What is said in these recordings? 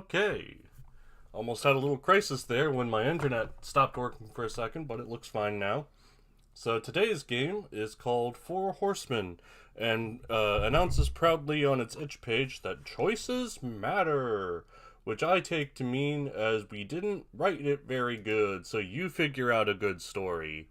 Okay. Almost had a little crisis there when my internet stopped working for a second, but it looks fine now. So today's game is called Horsemen, and announces proudly on its itch page that choices matter, which I take to mean as we didn't write it very good, so you figure out a good story.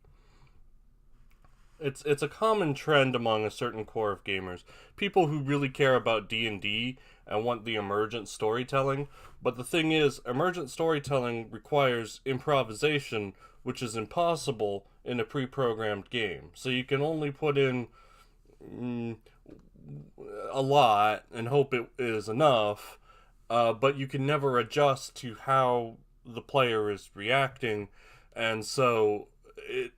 It's a common trend among a certain core of gamers, people who really care about D&D and want the emergent storytelling. But the thing is, emergent storytelling requires improvisation, which is impossible in a pre-programmed game. So you can only put in a lot and hope it is enough, but you can never adjust to how the player is reacting, and so it.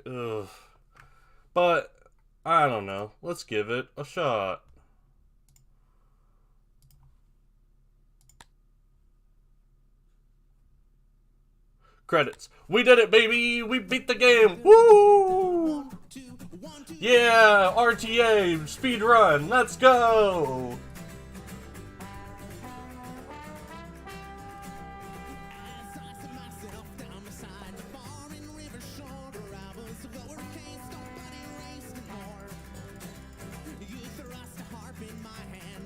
Ugh. But, I don't know. Let's give it a shot. Credits. We did it, baby! We beat the game! Woo! Yeah! RTA! Speed run! Let's go!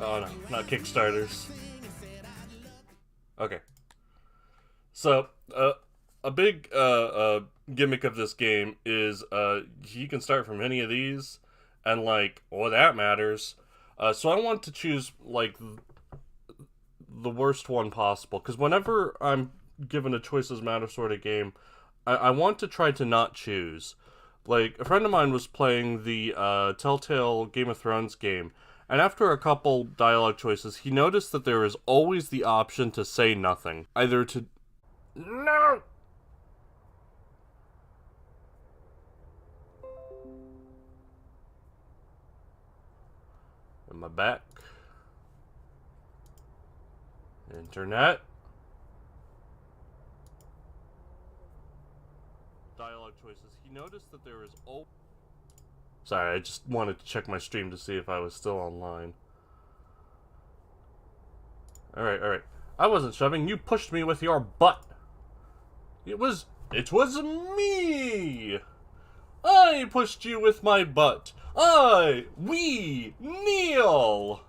Oh no, not Kickstarters. Okay. So, a big gimmick of this game is you can start from any of these, and like, well, that matters. So I want to choose like the worst one possible, because whenever I'm given a choices matter sort of game, I want to try to not choose. Like, a friend of mine was playing the Telltale Game of Thrones game, and after a couple dialogue choices, he noticed that there is always the option to say nothing. Either to... No! Am I back? Internet? Dialogue choices. He noticed that there is... Sorry, I just wanted to check my stream to see if I was still online. Alright. I wasn't shoving, you pushed me with your butt. It was me! I pushed you with my butt. We kneel!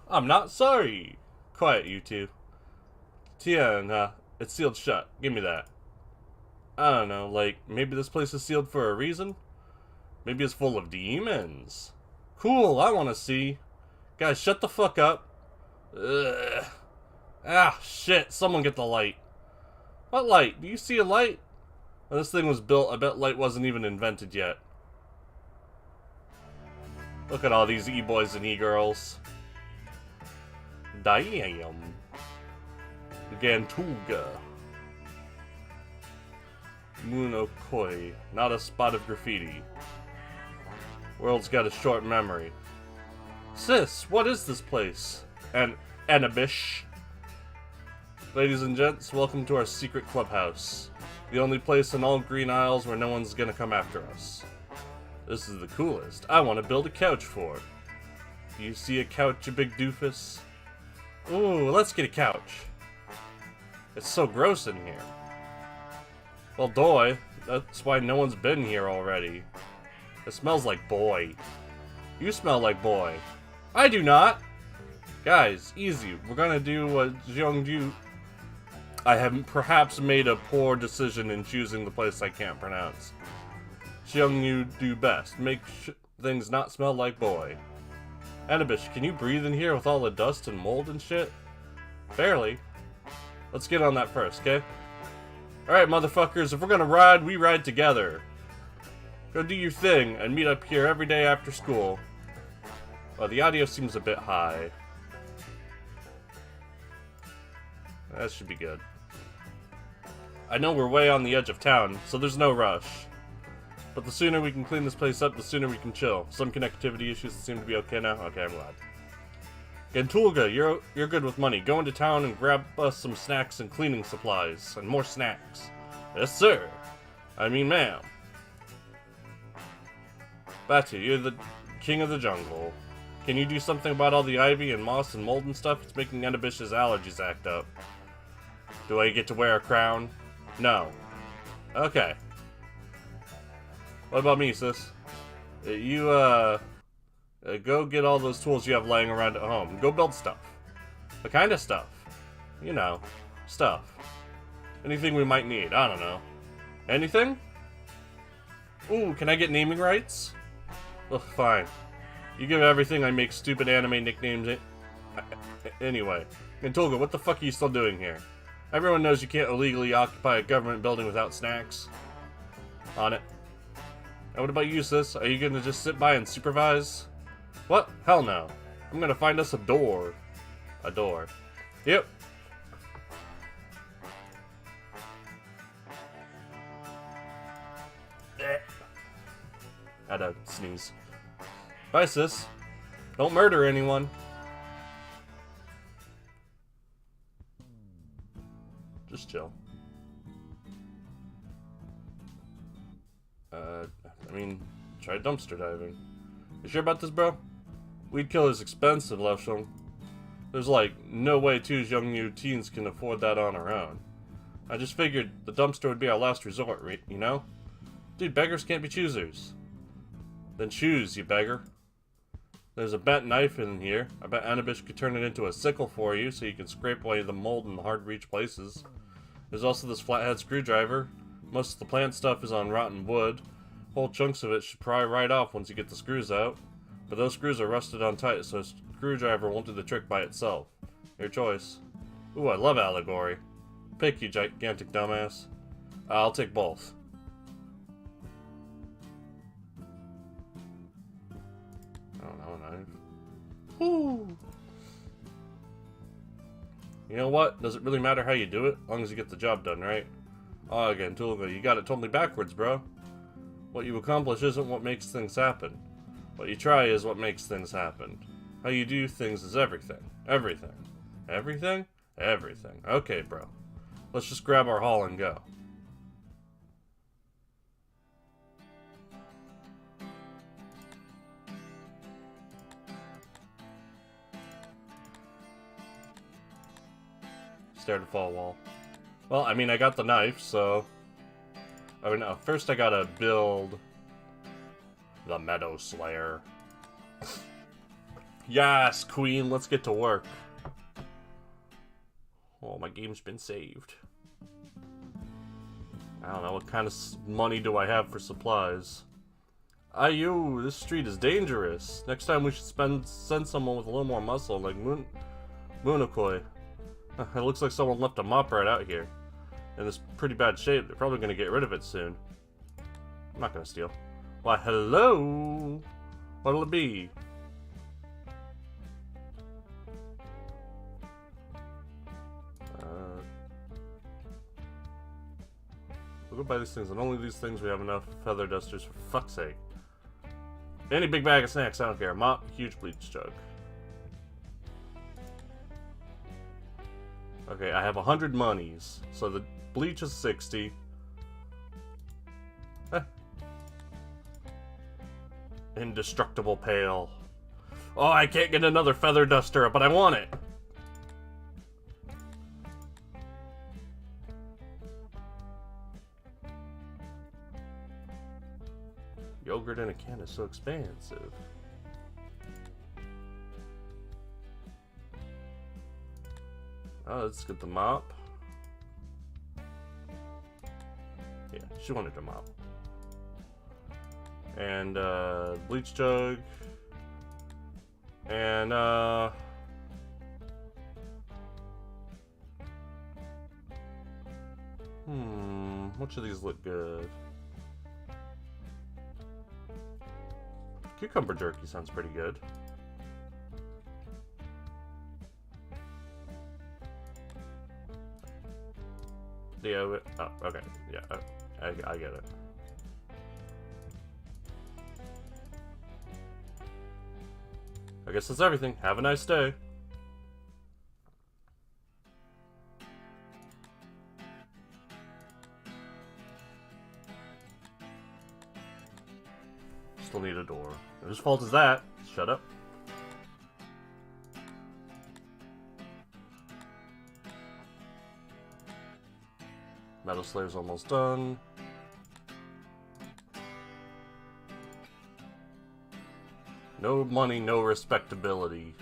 I'm not sorry. Quiet, you two. Tian, it's sealed shut. Give me that. I don't know, like, maybe this place is sealed for a reason? Maybe it's full of demons. Cool, I want to see. Guys, shut the fuck up. Ugh. Ah, shit, someone get the light. What light? Do you see a light? When this thing was built, I bet light wasn't even invented yet. Look at all these e-boys and e-girls. Damn. Gantuga. Munokoi. Not a spot of graffiti. World's got a short memory. Sis, what is this place? Anabish. Ladies and gents, welcome to our secret clubhouse. The only place in all Green Isles where no one's gonna come after us. This is the coolest. I want to build a couch for it. Do you see a couch, you big doofus? Ooh, let's get a couch. It's so gross in here. Well, doy. That's why no one's been here already. It smells like boy. You smell like boy. I do not! Guys, easy. We're gonna do what Jeongju... I have perhaps made a poor decision in choosing the place I can't pronounce. Jeongju do best. Make things not smell like boy. Anabish, can you breathe in here with all the dust and mold and shit? Barely. Let's get on that first, okay? Alright, motherfuckers, if we're gonna ride, we ride together. Go do your thing, and meet up here every day after school. Well, the audio seems a bit high. That should be good. I know we're way on the edge of town, so there's no rush. But the sooner we can clean this place up, the sooner we can chill. Some connectivity issues seem to be okay now. Okay, I'm glad. Gentulga, you're good with money. Go into town and grab us some snacks and cleaning supplies. And more snacks. Yes, sir. I mean, ma'am. Batu, you're the king of the jungle. Can you do something about all the ivy and moss and mold and stuff? It's making Annabish's allergies act up. Do I get to wear a crown? No. Okay. What about me, sis? Go get all those tools you have laying around at home. Go build stuff. The kind of stuff. You know, stuff. Anything we might need. I don't know. Anything? Ooh, can I get naming rights? Ugh, fine. You give everything, I make stupid anime nicknames. Anyway. And Tolga, what the fuck are you still doing here? Everyone knows you can't illegally occupy a government building without snacks. On it. And what about you, sis? Are you gonna just sit by and supervise? What? Hell no. I'm gonna find us a door. A door. Yep. Had a sneeze. Bye, sis. Don't murder anyone. Just chill. I mean, try dumpster diving. You sure about this, bro? Weed killer's expensive, Lefsham. There's like no way two young new teens can afford that on our own. I just figured the dumpster would be our last resort, you know? Dude, beggars can't be choosers. Then choose, you beggar. There's a bent knife in here. I bet Annabish could turn it into a sickle for you so you can scrape away the mold in the hard-to-reach places. There's also this flathead screwdriver. Most of the plant stuff is on rotten wood. Whole chunks of it should pry right off once you get the screws out. But those screws are rusted on tight, so a screwdriver won't do the trick by itself. Your choice. Ooh, I love allegory. Pick, you gigantic dumbass. I'll take both. I don't know, a knife. Woo! You know what? Does it really matter how you do it? As long as you get the job done, right? Oh, again, Tulga, you got it totally backwards, bro. What you accomplish isn't what makes things happen. What you try is what makes things happen. How you do things is everything. Everything. Everything? Everything. Okay, bro. Let's just grab our haul and go. Stare to fall wall. Well, I mean, I got the knife, so... I mean, first I gotta build... the Meadow Slayer. Yes, queen, let's get to work. Oh, my game's been saved. I don't know, what kind of money do I have for supplies? Ayu, this street is dangerous. Next time we should send someone with a little more muscle, like Munokoi. It looks like someone left a mop right out here. In this pretty bad shape, they're probably going to get rid of it soon. I'm not going to steal. Why, hello! What'll it be? We'll go buy these things, and only these things we have enough feather dusters, for fuck's sake. Any big bag of snacks, I don't care. Mop, huge bleach jug. Okay, I have 100 monies, so the bleach is 60. Indestructible pail. Oh, I can't get another feather duster, but I want it. Yogurt in a can is so expensive. Oh, let's get the mop. Yeah, she wanted to mop. And, bleach jug. And, which of these look good? Cucumber jerky sounds pretty good. Yeah, oh, okay. Yeah, I get it. I guess that's everything. Have a nice day. Still need a door. Whose fault is that? Shut up. Metal Slayer's almost done. No money, no respectability.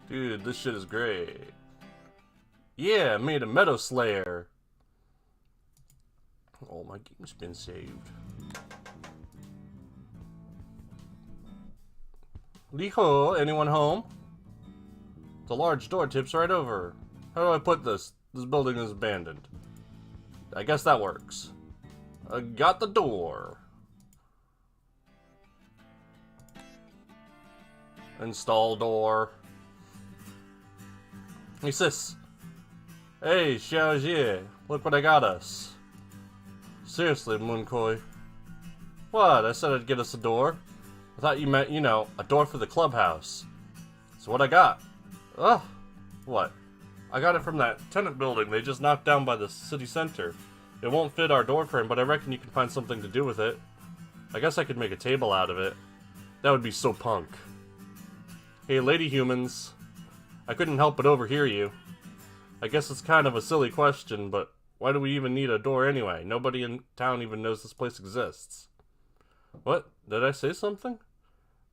Dude, this shit is great. Yeah, I made a Meadow Slayer. Oh, my game's been saved. Liho, anyone home? The large door tips right over. How do I put this? This building is abandoned. I guess that works. I got the door. Install door. Hey sis. Hey Xiaojie, look what I got us. Seriously, Moonkoi. What? I said I'd get us a door. I thought you meant, you know, a door for the clubhouse. So what I got? Ugh. What? I got it from that tenant building they just knocked down by the city center. It won't fit our door frame, but I reckon you can find something to do with it. I guess I could make a table out of it. That would be so punk. Hey, lady humans. I couldn't help but overhear you. I guess it's kind of a silly question, but why do we even need a door anyway? Nobody in town even knows this place exists. What? Did I say something?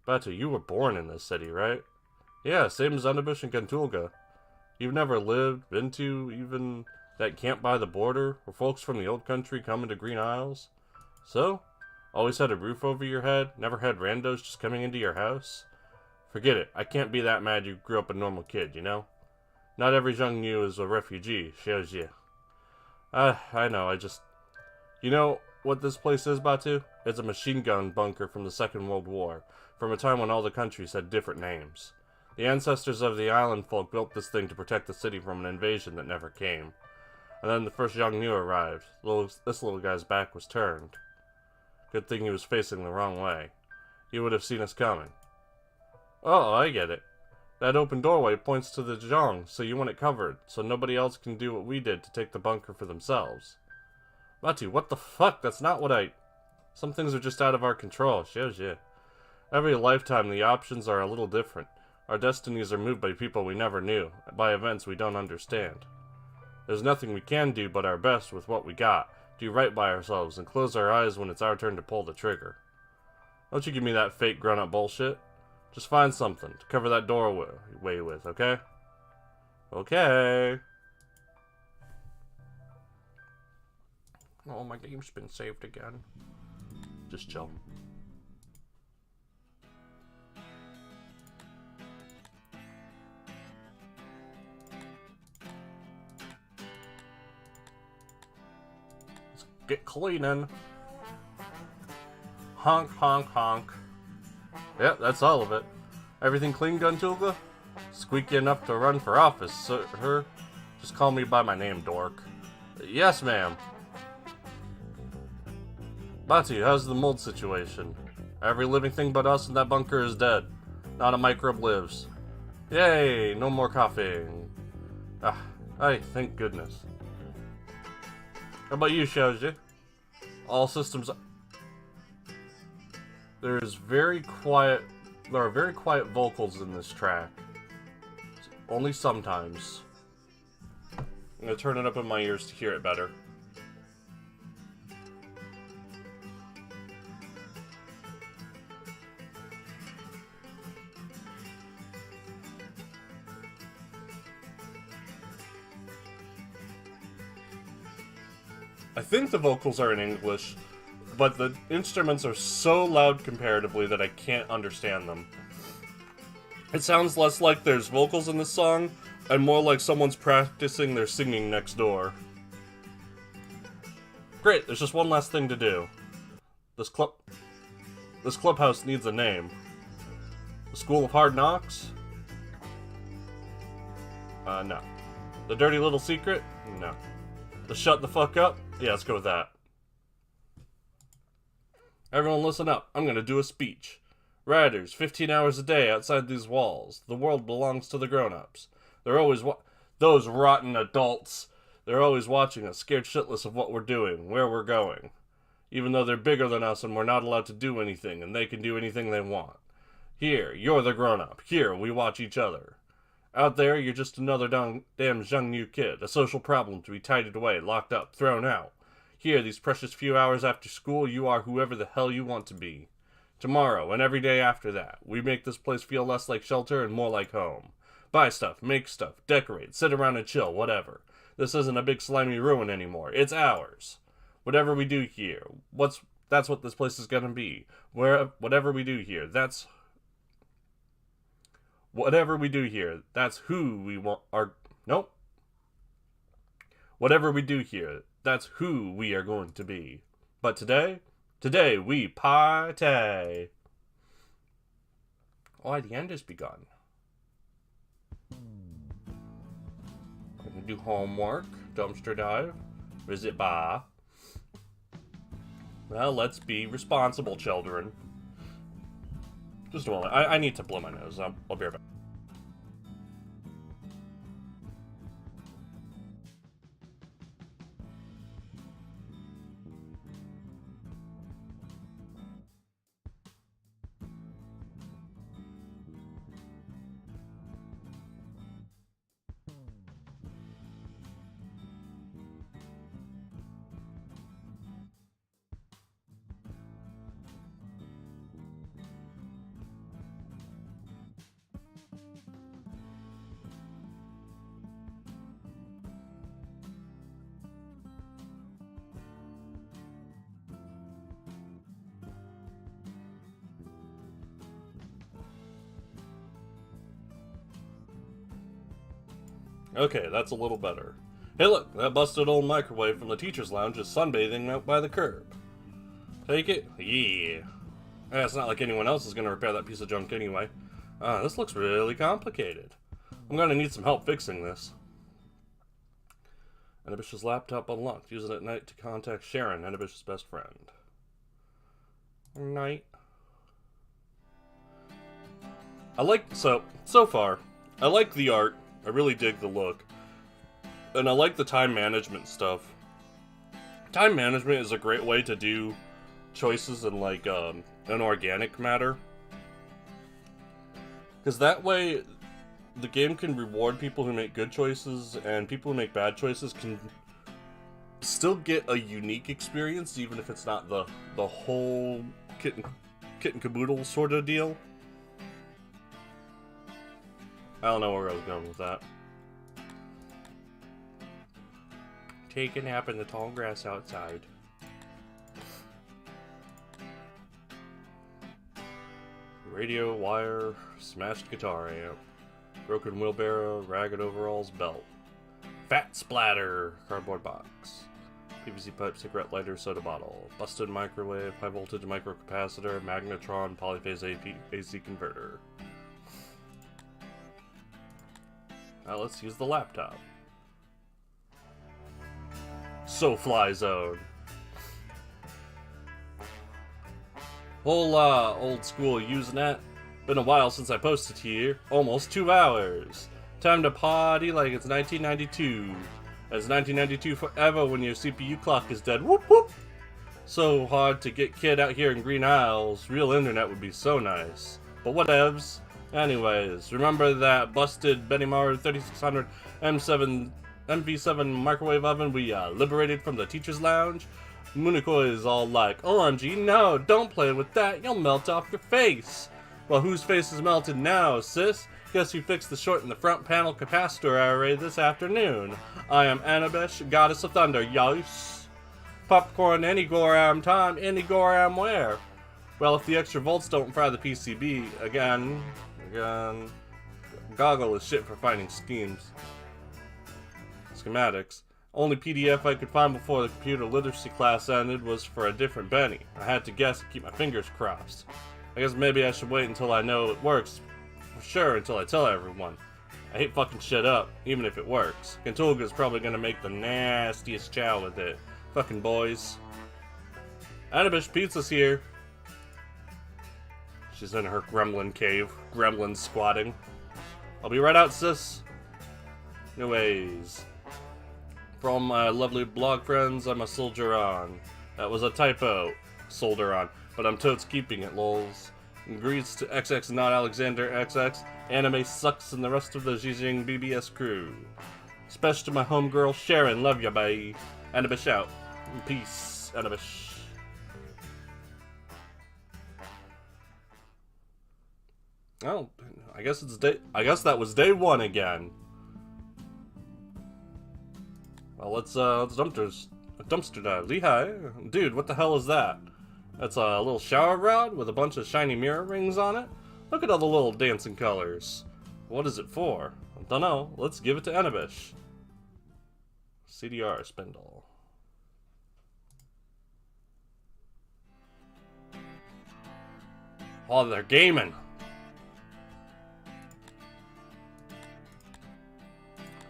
Batu, you were born in this city, right? Yeah, same as Underbush and Gantulga. You've never lived, been to, even that camp by the border, where folks from the old country come into Green Isles? So? Always had a roof over your head? Never had randos just coming into your house? Forget it. I can't be that mad you grew up a normal kid, you know? Not every young you is a refugee, Xiaojie. I know, You know what this place is, Batu? It's a machine gun bunker from the Second World War, from a time when all the countries had different names. The ancestors of the island folk built this thing to protect the city from an invasion that never came. And then the first Yongnu arrived. This little guy's back was turned. Good thing he was facing the wrong way. He would have seen us coming. Oh, I get it. That open doorway points to the Zhang, so you want it covered, so nobody else can do what we did to take the bunker for themselves. Batu, what the fuck? That's not what I... Some things are just out of our control. Xiaojie. Every lifetime the options are a little different. Our destinies are moved by people we never knew, by events we don't understand. There's nothing we can do but our best with what we got, do right by ourselves, and close our eyes when it's our turn to pull the trigger. Don't you give me that fake grown-up bullshit. Just find something to cover that doorway with, okay? Okay. Oh, my game's been saved again. Just chill. Let's get cleaning. Honk, honk, honk. Yep, that's all of it. Everything clean, Guntulga? Squeaky enough to run for office, sir. Just call me by my name, dork. Yes, ma'am. Batu, how's the mold situation? Every living thing but us in that bunker is dead. Not a microbe lives. Yay, no more coughing. Ay, thank goodness. How about you, Xiaojie? All systems... There are very quiet vocals in this track. Only sometimes. I'm gonna turn it up in my ears to hear it better. I think the vocals are in English, but the instruments are so loud comparatively that I can't understand them. It sounds less like there's vocals in this song, and more like someone's practicing their singing next door. Great, there's just one last thing to do. This clubhouse needs a name. The School of Hard Knocks? No. The Dirty Little Secret? No. The Shut the Fuck Up? Yeah, let's go with that. Everyone listen up. I'm gonna do a speech. Riders, 15 hours a day outside these walls. The world belongs to the grown-ups. They're always those rotten adults. They're always watching us, scared shitless of what we're doing, where we're going. even though they're bigger than us and we're not allowed to do anything, and they can do anything they want. Here, you're the grown-up. Here, we watch each other. Out there, you're just another damn young new kid, a social problem to be tidied away, locked up, thrown out. Here, these precious few hours after school, you are whoever the hell you want to be. Tomorrow, and every day after that, we make this place feel less like shelter and more like home. Buy stuff, make stuff, decorate, sit around and chill, whatever. This isn't a big slimy ruin anymore. It's ours. Whatever we do here, that's what this place is gonna be. Whatever we do here, that's who we want. Nope. Whatever we do here, that's who we are going to be. But today we party. Why, the end has begun. I can do homework, dumpster dive, visit bar. Well, let's be responsible, children. Just a moment. I need to blow my nose. I'll be right back. Okay, that's a little better. Hey look, that busted old microwave from the teacher's lounge is sunbathing out by the curb. Take it? Yeah. It's not like anyone else is going to repair that piece of junk anyway. This looks really complicated. I'm going to need some help fixing this. Annabish's laptop unlocked. Use it at night to contact Sharon, Annabish's best friend. Night. So far, I like the art. I really dig the look. And I like the time management stuff. Time management is a great way to do choices in like an organic matter. Because that way the game can reward people who make good choices, and people who make bad choices can still get a unique experience, even if it's not the whole kit and caboodle sort of deal. I don't know where I was going with that. Take a nap in the tall grass outside. Radio wire, smashed guitar amp, broken wheelbarrow, ragged overalls, belt. Fat splatter, cardboard box. PVC pipe, cigarette lighter, soda bottle. Busted microwave, high voltage microcapacitor, magnetron, polyphase AC converter. Now let's use the laptop. So-fly zone. Hola, old school Usenet. Been a while since I posted here. Almost 2 hours. Time to party like it's 1992. As 1992 forever when your CPU clock is dead. Whoop whoop. So hard to get kid out here in Green Isles. Real internet would be so nice. But whatevs. Anyways, remember that busted Benimaru 3600 MV7 microwave oven we liberated from the teacher's lounge? Muniko is all like, OMG, no, don't play with that, you'll melt off your face. Well, whose face is melted now, sis? Guess who fixed the short in the front panel capacitor array this afternoon? I am Anabish, goddess of thunder, yos. Popcorn any goram time, any goram where? Well, if the extra volts don't fry the PCB, again, Goggle is shit for finding schematics. Only PDF I could find before the computer literacy class ended was for a different Benny. I had to guess and keep my fingers crossed. I guess maybe I should wait until I know it works for sure until I tell everyone. I hate fucking shit up, even if it works. Kentulga's probably gonna make the nastiest chow with it. Fucking boys. Anabish Pizza's here. She's in her gremlin cave. Gremlin squatting. I'll be right out, sis. Anyways. For all my lovely blog friends, I'm a soldier on. That was a typo. Solder on. But I'm totes keeping it, lols. And greets to XX not Alexander XX. Anime sucks and the rest of the Zhejiang BBS crew. Special to my homegirl Sharon. Love ya, bye. Anabish out. Peace. Anabish. Oh, I guess that was day one again. Well, let's dumpster dive. Lehigh, dude, what the hell is that? That's a little shower rod with a bunch of shiny mirror rings on it. Look at all the little dancing colors. What is it for? I don't know. Let's give it to Anabish. CDR spindle. Oh, they're gaming.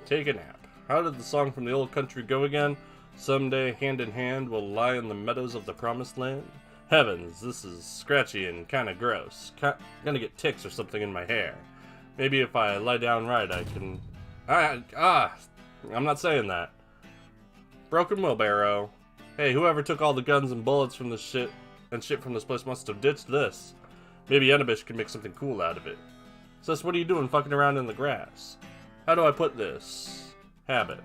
Take a nap. How did the song from the old country go again? Someday, hand in hand, we'll lie in the meadows of the promised land. Heavens, this is scratchy and kinda gross. Gonna get ticks or something in my hair. Maybe if I lie down right, I can... I'm not saying that. Broken wheelbarrow. Hey, whoever took all the guns and bullets from this shit from this place must have ditched this. Maybe Anabish can make something cool out of it. Sis, what are you doing fucking around in the grass? How do I put this? Habit.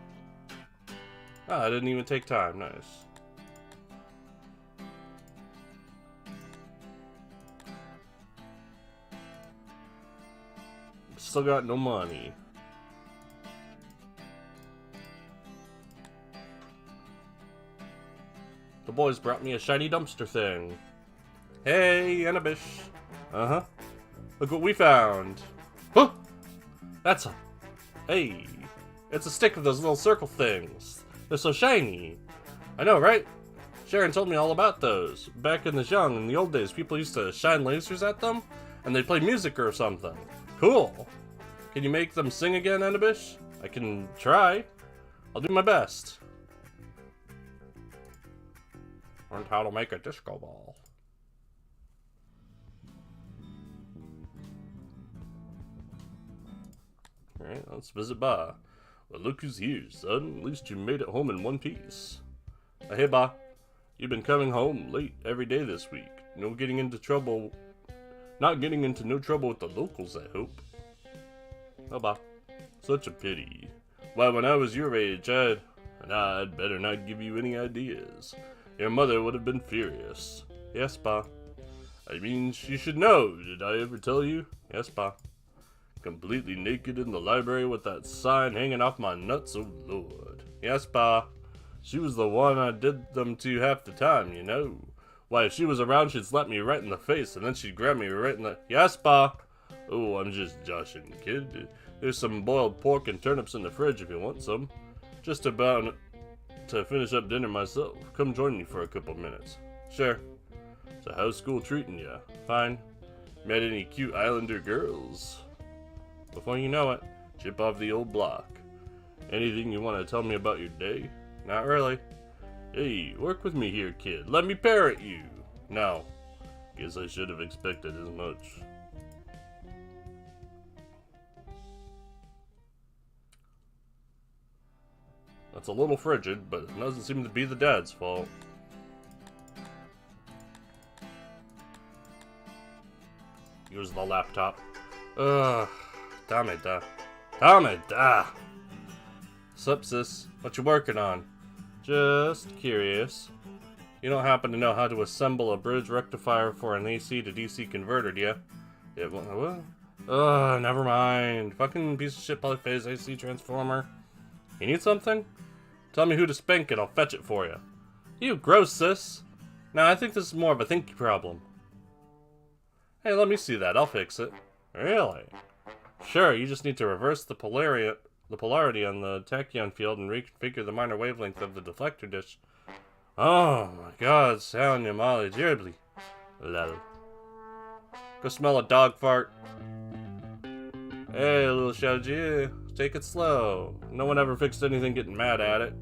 I didn't even take time. Nice. Still got no money. The boys brought me a shiny dumpster thing. Hey, Anabish. Uh-huh. Look what we found. Huh! That's a... Hey. It's a stick with those little circle things. They're so shiny. I know, right? Sharon told me all about those. Back in the Zhejiang, in the old days, people used to shine lasers at them, and they'd play music or something. Cool. Can you make them sing again, Anabish? I can try. I'll do my best. Learned how to make a disco ball. Alright, let's visit Ba. Well, look who's here, son. At least you made it home in one piece. Hey, Ba. You've been coming home late every day this week. Not getting into no trouble with the locals, I hope. Oh, Ba. Such a pity. Why, when I was your age, I'd better not give you any ideas. Your mother would have been furious. Yes, Ba. I mean, she should know. Did I ever tell you? Yes, Ba. Completely naked in the library with that sign hanging off my nuts, oh lord. Yes, Pa. She was the one I did them to half the time, you know. Why, if she was around, she'd slap me right in the face, and then she'd grab me right in the... Yes, Pa. Oh, I'm just joshing, kid. There's some boiled pork and turnips in the fridge if you want some. Just about to finish up dinner myself. Come join me for a couple minutes. Sure. So how's school treating ya? Fine. Met any cute islander girls? Before you know it, chip off the old block. Anything you want to tell me about your day? Not really. Hey, work with me here, kid. Let me parrot you. No. Guess I should have expected as much. That's a little frigid, but it doesn't seem to be the dad's fault. Use the laptop. Ugh. Tameda. Sup, sis? What you working on? Just curious. You don't happen to know how to assemble a bridge rectifier for an AC to DC converter, do ya? Yeah, what? Ugh, never mind. Fucking piece of shit polyphase AC transformer. You need something? Tell me who to spank it, I'll fetch it for you. You gross, sis. Nah, I think this is more of a thinky problem. Hey, let me see that. I'll fix it. Really? Sure, you just need to reverse the polarity on the tachyon field and reconfigure the minor wavelength of the deflector dish. Oh my god, sound your molly terribly. Lol. Go smell a dog fart. Hey, little Xiaoji, take it slow. No one ever fixed anything getting mad at it.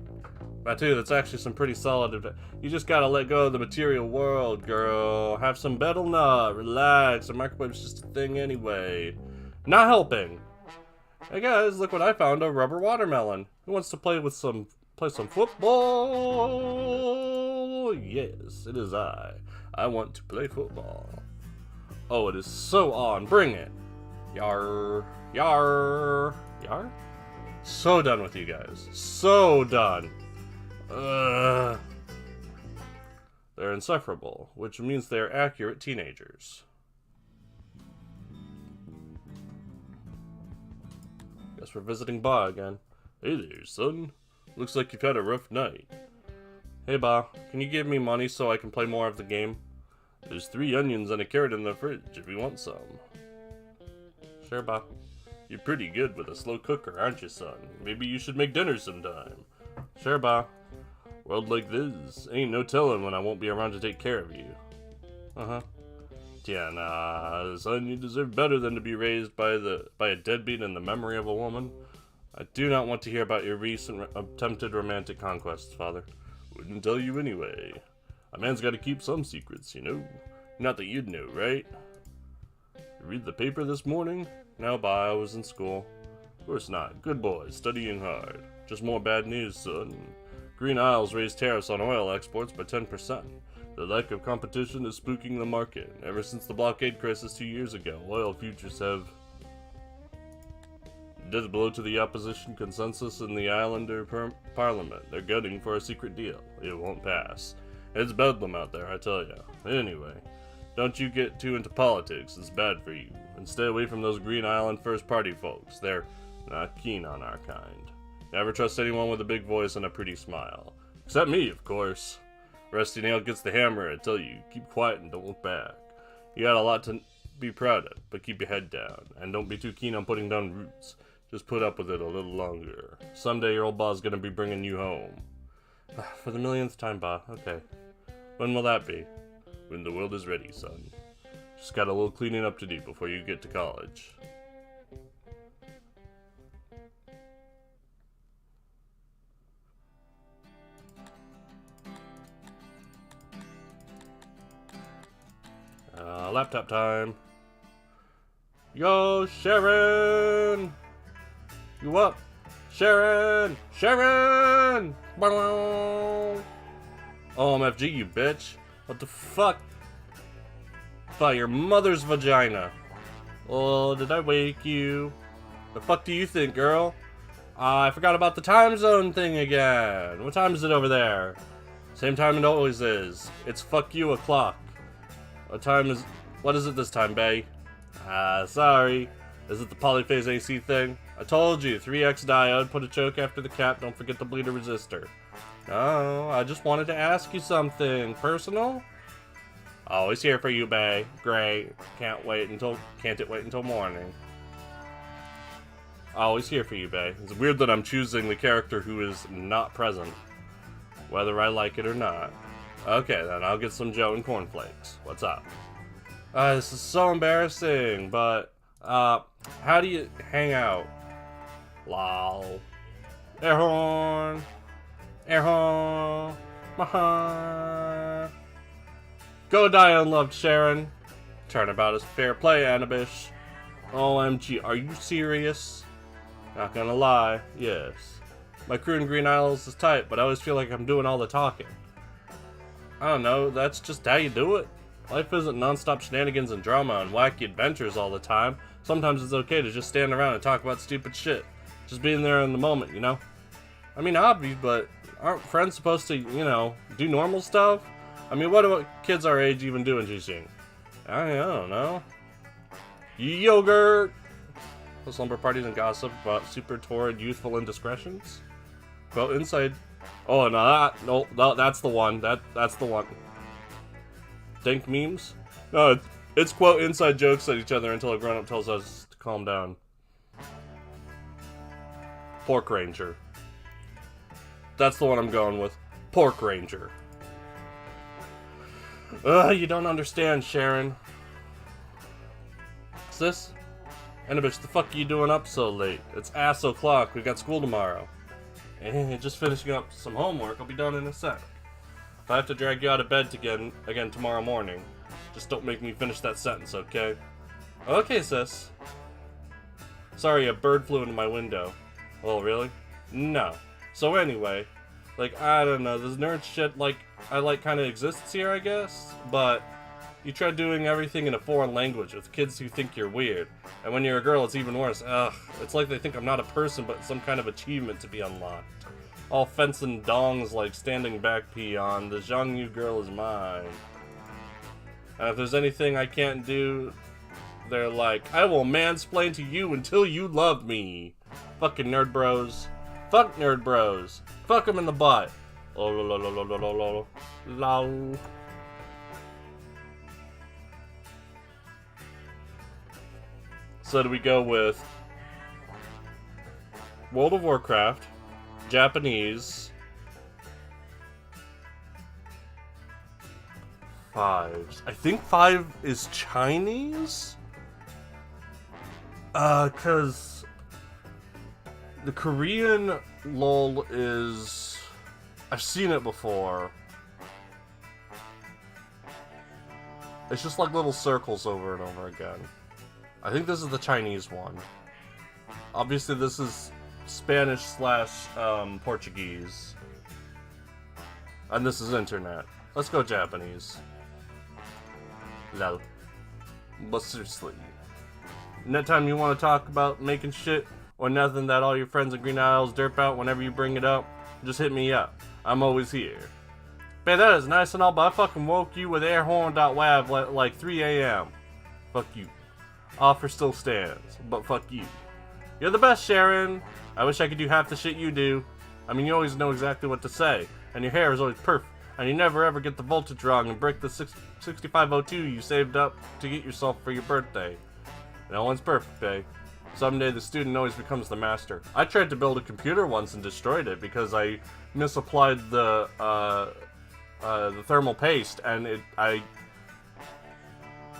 Batu, that's actually some pretty solid advice. You just gotta let go of the material world, girl. Have some betel nut, relax. The microwave's just a thing anyway. Not helping. Hey guys, look what I found, a rubber watermelon. Who wants to play some football? yes, it is I. I want to play football. Oh, it is so on. Bring it. Yar. Yar. Yar? So done with you guys. So done. They're insufferable, which means they're accurate teenagers. Guess we're visiting Ba again. Hey there, son. Looks like you've had a rough night. Hey, Ba, can you give me money so I can play more of the game? There's 3 onions and a carrot in the fridge if you want some. Sure, Ba. You're pretty good with a slow cooker, aren't you, son? Maybe you should make dinner sometime. Sure, Ba. World like this, ain't no telling when I won't be around to take care of you. Uh-huh. Yeah, nah, son, you deserve better than to be raised by a deadbeat in the memory of a woman. I do not want to hear about your recent attempted romantic conquests, Father. Wouldn't tell you anyway. A man's got to keep some secrets, you know. Not that you'd know, right? Read the paper this morning? No, bye, I was in school. Of course not. Good boy, studying hard. Just more bad news, son. Green Isles raised tariffs on oil exports by 10%. The lack of competition is spooking the market. Ever since the blockade crisis 2 years ago, oil futures have... Death blow to the opposition consensus in the Islander parliament. They're gunning for a secret deal. It won't pass. It's bedlam out there, I tell ya. Anyway, don't you get too into politics. It's bad for you. And stay away from those Green Island First Party folks. They're not keen on our kind. Never trust anyone with a big voice and a pretty smile. Except me, of course. Rusty Nail gets the hammer, I tell you. Keep quiet and don't look back. You got a lot to be proud of, but keep your head down. And don't be too keen on putting down roots. Just put up with it a little longer. Someday your old Ba's gonna be bringing you home. For the millionth time, Ba. Okay. When will that be? When the world is ready, son. Just got a little cleaning up to do before you get to college. Laptop time. Yo, Sharon! You up? Sharon! Sharon! OMFG, you bitch. What the fuck? By your mother's vagina. Oh, did I wake you? The fuck do you think, girl? I forgot about the time zone thing again. What time is it over there? Same time it always is. It's fuck you o'clock. What is it this time, bae? Sorry. Is it the polyphase AC thing? I told you, 3x diode, put a choke after the cap, don't forget the bleeder resistor. No, I just wanted to ask you something. Personal? Always here for you, bae. Great. Can't it wait until morning? Always here for you, bae. It's weird that I'm choosing the character who is not present, whether I like it or not. Okay, then I'll get some Joe and cornflakes. What's up? This is so embarrassing, but, how do you hang out? Lol. Air horn. Air horn. Go die unloved, Sharon. Turnabout is fair play, Anabish. OMG, are you serious? Not gonna lie, yes. My crew in Green Isles is tight, but I always feel like I'm doing all the talking. I don't know, that's just how you do it. Life isn't non-stop shenanigans and drama and wacky adventures all the time. Sometimes it's okay to just stand around and talk about stupid shit. Just being there in the moment, you know? I mean, obvious, but aren't friends supposed to, you know, do normal stuff? I mean, what do kids our age even do in Jixing? I don't know. Yogurt! Slumber parties and gossip about super torrid youthful indiscretions? Well, inside... Oh, no, that's the one. That's the one. Dank memes? No, it's quote inside jokes at each other until a grown-up tells us to calm down. Pork Ranger. That's the one I'm going with. Pork Ranger. You don't understand, Sharon. Sis? Anabitch, the fuck are you doing up so late? It's ass o'clock. We got school tomorrow. Just finishing up some homework. I'll be done in a sec. If I have to drag you out of bed again tomorrow morning, just don't make me finish that sentence, okay? Okay, sis. Sorry, a bird flew into my window. Oh, really? No. So anyway, Like, I don't know, this nerd shit, like, kind of exists here, I guess, but you try doing everything in a foreign language with kids who think you're weird, and when you're a girl, it's even worse. Ugh, it's like they think I'm not a person, but some kind of achievement to be unlocked. All fence and dongs like standing back peon, the Zhangyu girl is mine. And if there's anything I can't do, they're like, I will mansplain to you until you love me. Fucking nerd bros. Fuck nerd bros. Fuck them in the butt. Lol. So do we go with World of Warcraft, Japanese, fives. I think 5 is Chinese? Cause the Korean lol is... I've seen it before. It's just like little circles over and over again. I think this is the Chinese one. Obviously this is Spanish / Portuguese. And this is internet. Let's go Japanese. Lol. But seriously. Next time you want to talk about making shit or nothing that all your friends in Green Isles derp out whenever you bring it up, just hit me up. I'm always here. Man, that is nice and all, but I fucking woke you with airhorn.wav like 3 a.m. Fuck you. Offer still stands, but fuck you. You're the best, Sharon. I wish I could do half the shit you do. I mean, you always know exactly what to say, and your hair is always perfect, and you never ever get the voltage wrong and break the 6502 you saved up to get yourself for your birthday. No one's perfect, eh? Someday the student always becomes the master. I tried to build a computer once and destroyed it because I misapplied the thermal paste, and I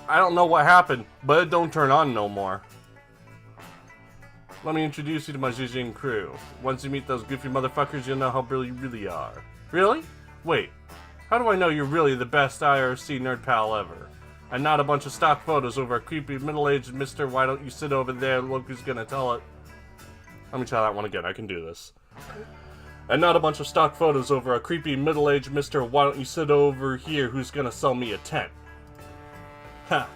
don't know what happened, but it don't turn on no more. Let me introduce you to my Zhejiang crew. Once you meet those goofy motherfuckers, you'll know how brilliant you really are. Really? Wait, how do I know you're really the best IRC nerd pal ever? And not a bunch of stock photos over a creepy middle-aged Mr. Why don't you sit over there, look who's gonna tell it. Let me try that one again, I can do this. And not a bunch of stock photos over a creepy middle-aged Mr. Why don't you sit over here who's gonna sell me a tent. Ha!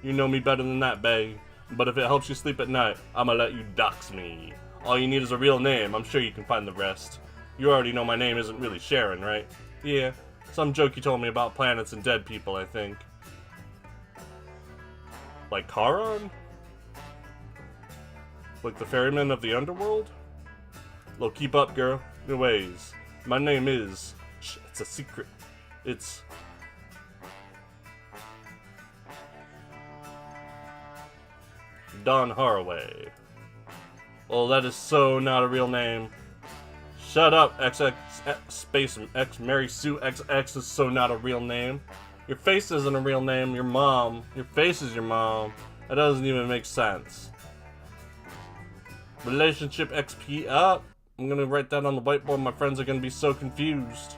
You know me better than that, bae. But if it helps you sleep at night, I'ma let you dox me. All you need is a real name, I'm sure you can find the rest. You already know my name isn't really Sharon, right? Yeah, some joke you told me about planets and dead people, I think. Like Charon? Like the ferryman of the underworld? Well, keep up, girl. Your ways. My name is... Shh, it's a secret. It's... Don Haraway. Well, that is so not a real name. Shut up, XX space X Mary Sue XX is so not a real name. Your face isn't a real name, your mom. Your face is your mom. That doesn't even make sense. Relationship XP up. I'm gonna write that on the whiteboard, my friends are gonna be so confused.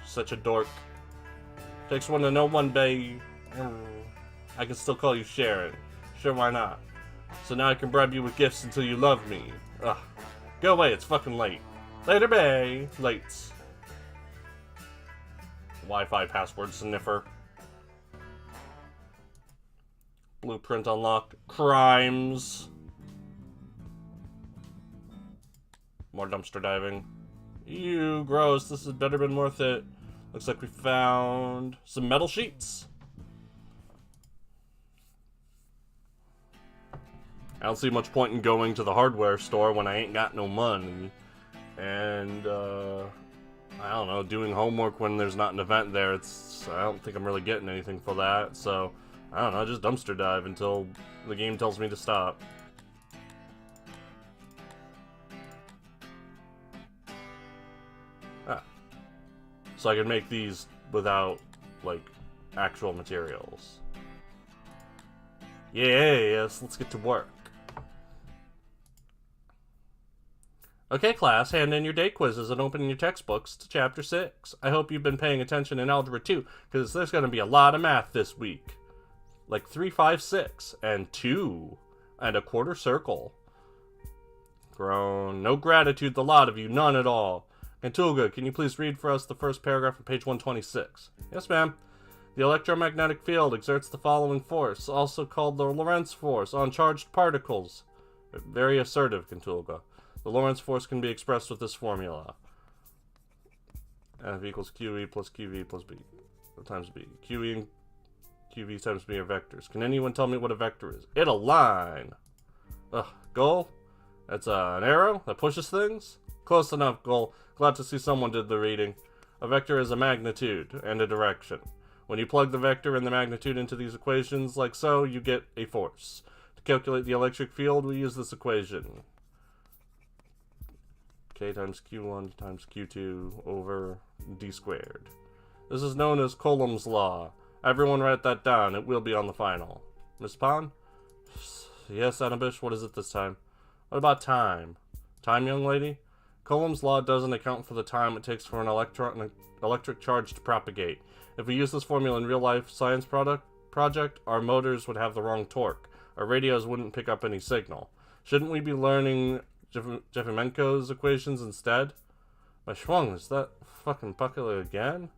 Such a dork. Takes one to know one, babe. I can still call you Sharon. Sure, why not? So now I can bribe you with gifts until you love me. Ugh. Go away, it's fucking late. Later, bae. Late. Wi-Fi password sniffer. Blueprint unlocked. Crimes. More dumpster diving. Ew, gross. This had better been worth it. Looks like we found some metal sheets. I don't see much point in going to the hardware store when I ain't got no money. And, I don't know, doing homework when there's not an event there, I don't think I'm really getting anything for that. So, I don't know, just dumpster dive until the game tells me to stop. Ah. So I can make these without, like, actual materials. Yes, let's get to work. Okay, class, hand in your day quizzes and open your textbooks to Chapter 6. I hope you've been paying attention in Algebra 2, because there's going to be a lot of math this week. Like 3, 5, 6, and 2, and a quarter circle. Groan. No gratitude, the lot of you. None at all. Cantulga, can you please read for us the first paragraph on page 126? Yes, ma'am. The electromagnetic field exerts the following force, also called the Lorentz force, on charged particles. Very assertive, Cantulga. The Lorentz force can be expressed with this formula. F equals QE plus QV plus B times B. QE and QV times B are vectors. Can anyone tell me what a vector is? It's a line. Ugh, goal? That's an arrow that pushes things? Close enough, goal. Glad to see someone did the reading. A vector is a magnitude and a direction. When you plug the vector and the magnitude into these equations, like so, you get a force. To calculate the electric field, we use this equation. K times Q1 times Q2 over D squared. This is known as Coulomb's law. Everyone write that down. It will be on the final. Miss Pond? Yes, Anabish, what is it this time? What about time? Time, young lady? Coulomb's law doesn't account for the time it takes for an electric charge to propagate. If we use this formula in real-life science project, our motors would have the wrong torque. Our radios wouldn't pick up any signal. Shouldn't we be learning Jeffimenko's equations instead? My schwung, is that fucking Puckle again?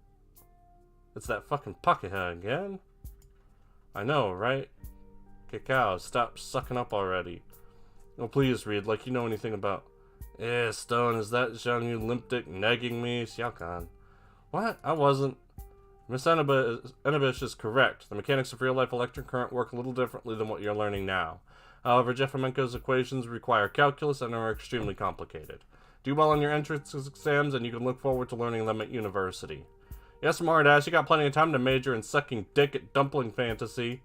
It's that fucking Pucklehead again? I know, right? Cacao, stop sucking up already. Oh, please read, like you know anything about... Stone, is that Zhang Yu limp dick negging me? Xiaokan. What? I wasn't. Miss Enebish is correct. The mechanics of real-life electric current work a little differently than what you're learning now. However, Jeffimenko's equations require calculus and are extremely complicated. Do well on your entrance exams, and you can look forward to learning them at university. Yes, smartass, you got plenty of time to major in sucking dick at dumpling fantasy.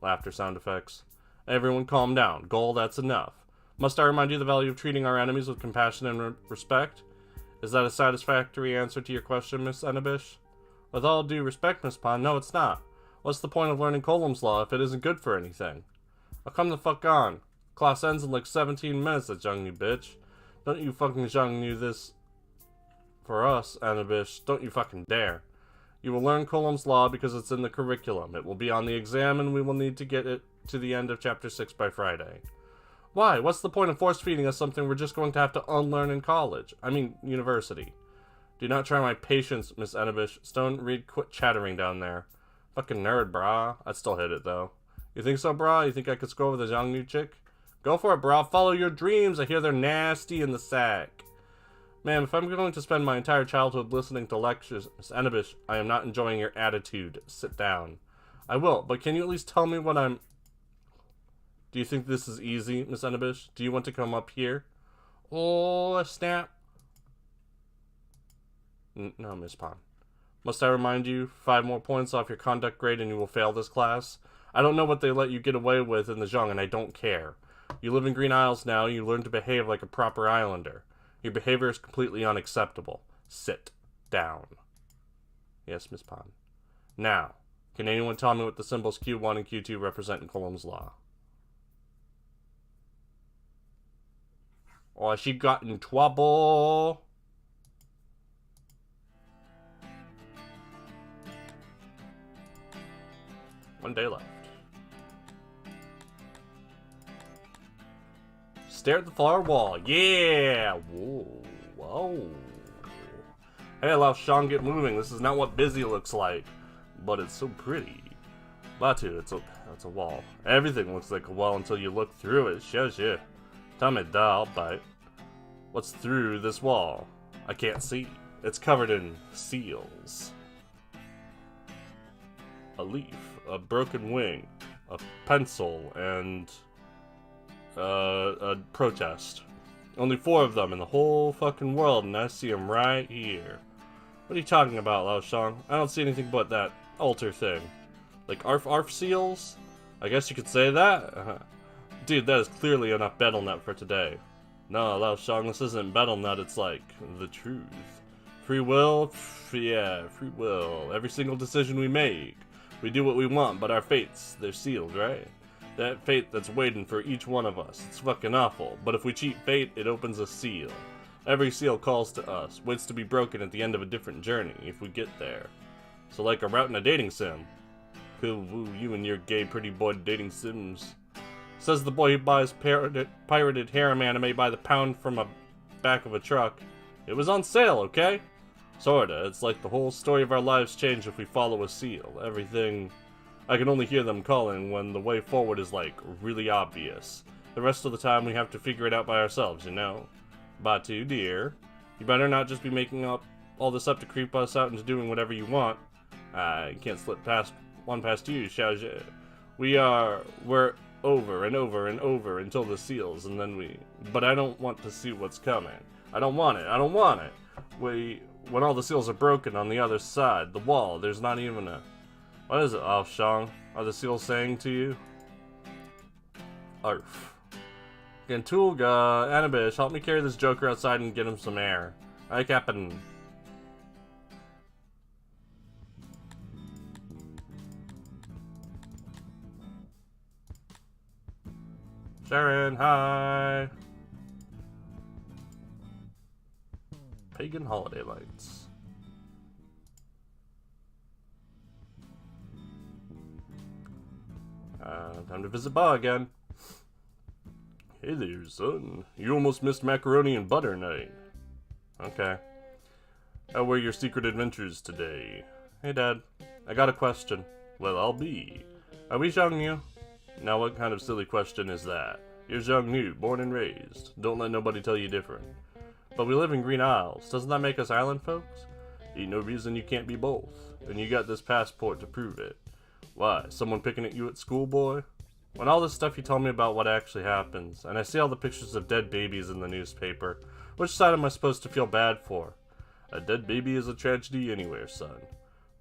Laughter sound effects. Everyone calm down. Goal, that's enough. Must I remind you the value of treating our enemies with compassion and respect? Is that a satisfactory answer to your question, Miss Enebish? With all due respect, Miss Pond, no, it's not. What's the point of learning Coulomb's law if it isn't good for anything? I'll come the fuck on. Class ends in like 17 minutes, that Zhang Yu bitch. Don't you fucking Zhang Yu this for us, Enebish. Don't you fucking dare. You will learn Coulomb's law because it's in the curriculum. It will be on the exam, and we will need to get it to the end of Chapter 6 by Friday. Why? What's the point of force-feeding us something we're just going to have to unlearn in college? I mean, university. Do not try my patience, Miss Enebish. Stone, Reed, quit chattering down there. Fucking nerd, brah. I'd still hit it, though. You think so, brah? You think I could score with a Zhang Yu chick? Go for it, brah. Follow your dreams. I hear they're nasty in the sack. Ma'am, if I'm going to spend my entire childhood listening to lectures, Miss Enebish, I am not enjoying your attitude. Sit down. I will, but can you at least tell me what I'm... Do you think this is easy, Miss Enebish? Do you want to come up here? Oh, snap. No, Miss Pond. Must I remind you, 5 more points off your conduct grade and you will fail this class? I don't know what they let you get away with in the Zhong, and I don't care. You live in Green Isles now, you learn to behave like a proper islander. Your behavior is completely unacceptable. Sit down. Yes, Miss Pond. Now, can anyone tell me what the symbols Q1 and Q2 represent in Coulomb's law? Oh, she got in trouble. One day left. Stare at the far wall. Yeah! Whoa. Whoa. Hey, Lao Shang, get moving. This is not what busy looks like. But it's so pretty. Batu, it's a wall. Everything looks like a wall until you look through it. Shows you. Tell me, I'll bite. What's through this wall? I can't see. It's covered in seals. A leaf, a broken wing, a pencil, and a protest. Only 4 of them in the whole fucking world, and I see them right here. What are you talking about, Lao Shang? I don't see anything but that altar thing. Like arf seals? I guess you could say that? Dude, that is clearly enough BattleNet for today. No, Lao Shang, this isn't BattleNet, it's like the truth. Free will? Yeah, free will. Every single decision we make. We do what we want, but our fates, they're sealed, right? That fate that's waiting for each one of us. It's fucking awful. But if we cheat fate, it opens a seal. Every seal calls to us, waits to be broken at the end of a different journey, if we get there. So like a route in a dating sim. Cool, woo, you and your gay pretty boy dating sims. Says the boy who buys pirated harem anime by the pound from a back of a truck. It was on sale, okay? Sorta. It's like the whole story of our lives change if we follow a seal. Everything... I can only hear them calling when the way forward is, like, really obvious. The rest of the time we have to figure it out by ourselves, you know? Batu, dear. You better not just be making up all this up to creep us out into doing whatever you want. I can't slip past you, Xiaozhe. We're over and over and over until the seals, and then we... But I don't want to see what's coming. I don't want it. When all the seals are broken on the other side, the wall, there's not even a... What is it, oh, Shang? Are the seals saying to you? Arf. Gantulga, Anabish, help me carry this joker outside and get him some air. Aye, Captain. Sharon, hi. Pagan holiday lights. Time to visit Ba again. Hey there, son. You almost missed macaroni and butter night. Okay. How were your secret adventures today? Hey, Dad. I got a question. Well, I'll be. Are we Zhangnu? Now, what kind of silly question is that? You're Zhangnu, born and raised. Don't let nobody tell you different. But we live in Green Isles. Doesn't that make us island folks? Ain't no reason you can't be both. And you got this passport to prove it. Why? Someone picking at you at school, boy? When all this stuff you tell me about what actually happens, and I see all the pictures of dead babies in the newspaper, which side am I supposed to feel bad for? A dead baby is a tragedy anywhere, son.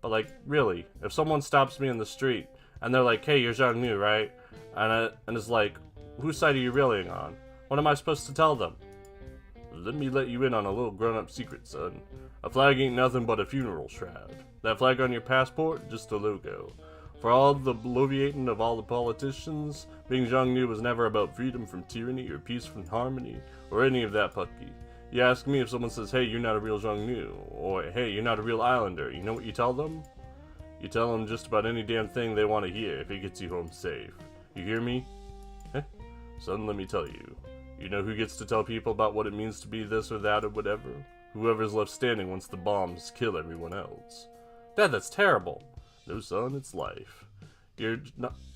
But like, really, if someone stops me in the street, and they're like, hey, you're Zhang Nu, right? And it's like, whose side are you really on? What am I supposed to tell them? Let me let you in on a little grown-up secret, son. A flag ain't nothing but a funeral shroud. That flag on your passport, just a logo. For all the bloviating of all the politicians, being Zhangnu was never about freedom from tyranny or peace from harmony, or any of that pucky. You ask me if someone says, hey, you're not a real Zhangnu, or hey, you're not a real islander, you know what you tell them? You tell them just about any damn thing they want to hear if it gets you home safe. You hear me? Eh? Son, let me tell you. You know who gets to tell people about what it means to be this or that or whatever? Whoever's left standing once the bombs kill everyone else. Dad, that's terrible. No, son, it's life. You're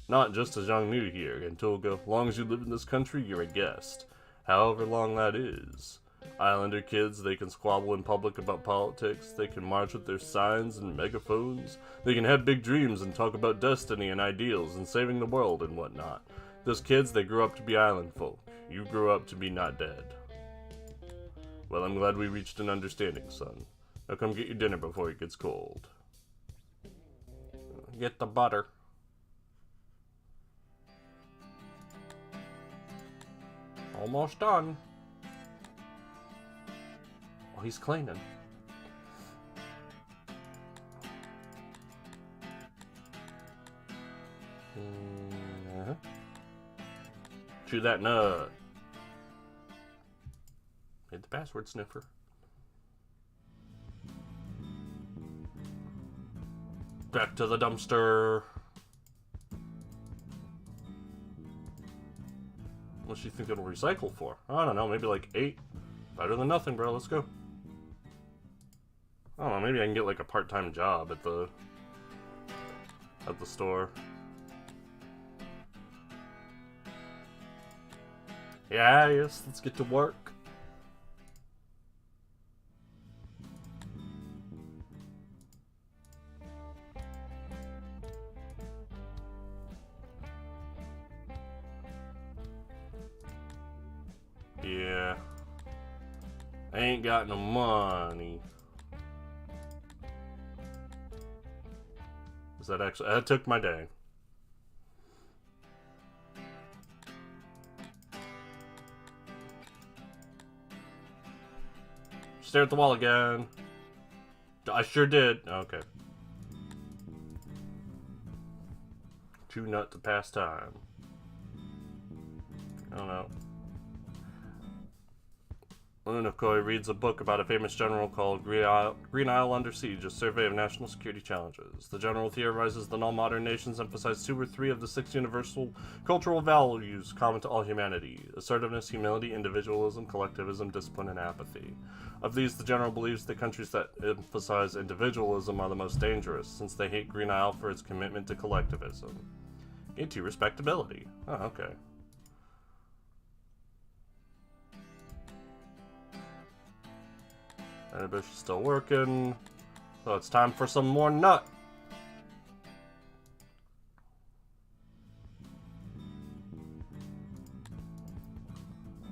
not just a Zhangnu here, Gantulga. As long as you live in this country, you're a guest. However long that is. Islander kids, they can squabble in public about politics, they can march with their signs and megaphones, they can have big dreams and talk about destiny and ideals and saving the world and whatnot. Those kids, they grew up to be island folk. You grew up to be not dead. Well, I'm glad we reached an understanding, son. Now come get your dinner before it gets cold. Get the butter. Almost done. Oh, he's cleaning. Chew that nut. Hit the password sniffer. Back to the dumpster. What do you think it'll recycle for? I don't know, maybe like 8. Better than nothing, bro. Let's go. I don't know, maybe I can get like a part-time job at the store. Yeah, yes, let's get to work. Yeah. I ain't got no money. Is that actually... That took my day. Stare at the wall again. I sure did. Okay. Chew nut to pass time. I don't know. Unokoi reads a book about a famous general called Green Isle Under Siege, a survey of national security challenges. The general theorizes that all modern nations emphasize 2 or 3 of the 6 universal cultural values common to all humanity: assertiveness, humility, individualism, collectivism, discipline, and apathy. Of these, the general believes that countries that emphasize individualism are the most dangerous, since they hate Green Isle for its commitment to collectivism. Gain 2 respectability. Oh, okay. Anabish is still working, so it's time for some more nut.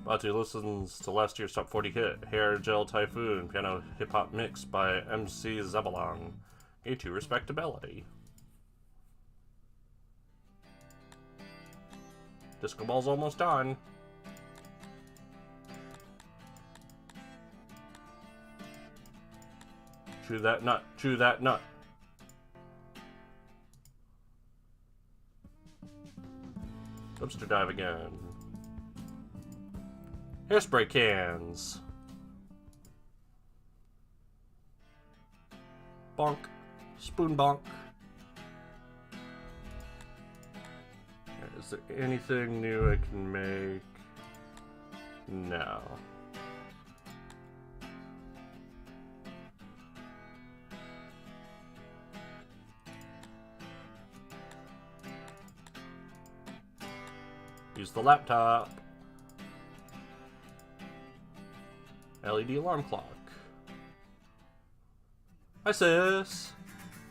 Batu listens to last year's top 40 hit, Hair Gel Typhoon, piano hip-hop mix by MC Zebulon. A2 respectability. Disco ball's almost done. Chew that nut, chew that nut. Dumpster dive again. Hairspray cans. Bonk. Spoon bonk. Is there anything new I can make? No. Use the laptop. LED alarm clock. Hi, sis.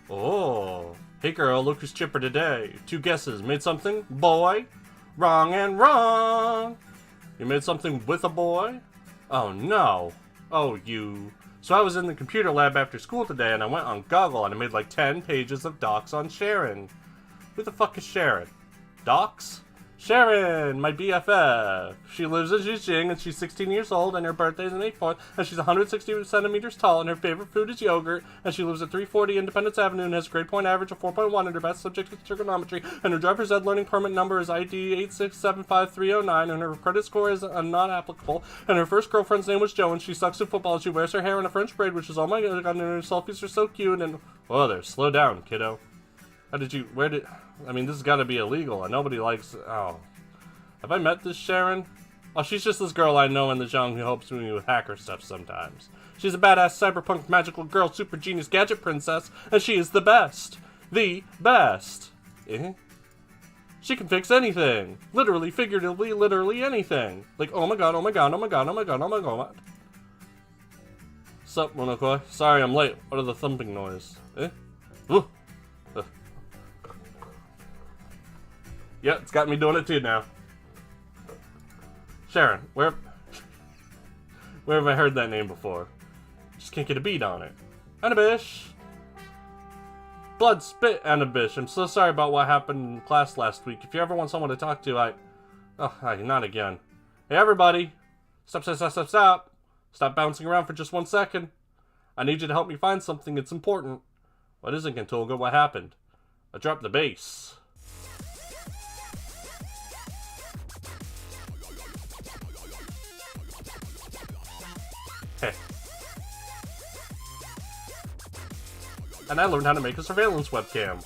Oh. Hey, girl, look who's chipper today. 2 guesses. Made something? Boy? Wrong and wrong. You made something with a boy? Oh, no. Oh, you. So I was in the computer lab after school today, and I went on Goggle, and I made like 10 pages of docs on Sharon. Who the fuck is Sharon? Docs? Sharon, my BFF. She lives in Xijing, and she's 16 years old, and her birthday is on May 4th, and she's 160 centimeters tall, and her favorite food is yogurt, and she lives at 340 Independence Avenue and has a grade point average of 4.1, and her best subject is trigonometry, and her driver's ed learning permit number is ID 8675309, and her credit score is not applicable, and her first girlfriend's name was Jo, and she sucks at football, and she wears her hair in a French braid, which is, oh my god, and her selfies are so cute, and, whoa there, slow down, kiddo. I mean, this has got to be illegal, and nobody likes, oh. Have I met this Sharon? Oh, she's just this girl I know in the genre who helps me with hacker stuff sometimes. She's a badass cyberpunk magical girl, super genius gadget princess, and she is the best. The best. Eh? She can fix anything. Literally, figuratively, literally anything. Like, oh my god, oh my god, oh my god, oh my god, oh my god. Sup, Monokoi? Sorry I'm late. What are the thumping noise? Eh? Ooh. Yeah, it's got me doing it too now. Sharon, where have I heard that name before? Just can't get a beat on it. Anabish! Blood spit, Anabish. I'm so sorry about what happened in class last week. If you ever want someone to talk to, oh, not again. Hey, everybody! Stop, stop, stop, stop, stop! Stop bouncing around for just 1 second. I need you to help me find something. It's important. What is it, Kentolga? What happened? I dropped the bass. Heh. And I learned how to make a surveillance webcam.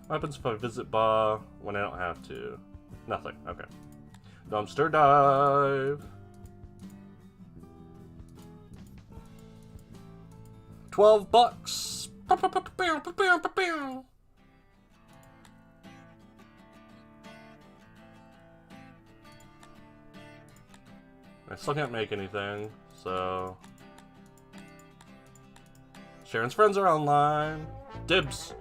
What happens if I visit Ba when I don't have to? Nothing. Okay. Dumpster dive. 12 bucks. I still can't make anything, so... Sharon's friends are online. Dibs.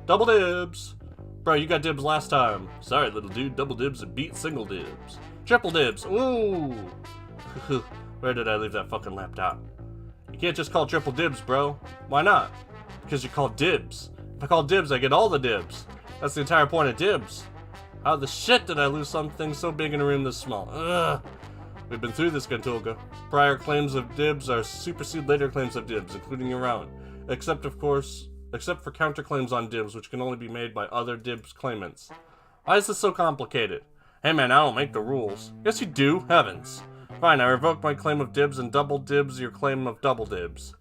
Double dibs. Bro, you got dibs last time. Sorry, little dude. Double dibs and beat single dibs. Triple dibs. Ooh. Where did I leave that fucking laptop? You can't just call triple dibs, bro. Why not? Because you're called dibs. If I call dibs, I get all the dibs. That's the entire point of dibs. How the shit did I lose something so big in a room this small? Ugh. We've been through this, Gantolga. Prior claims of dibs are supersede later claims of dibs, including your own. Except, of course, except for counterclaims on dibs, which can only be made by other dibs claimants. Why is this so complicated? Hey man, I don't make the rules. Yes you do, heavens. Fine, I revoke my claim of dibs and double dibs your claim of double dibs.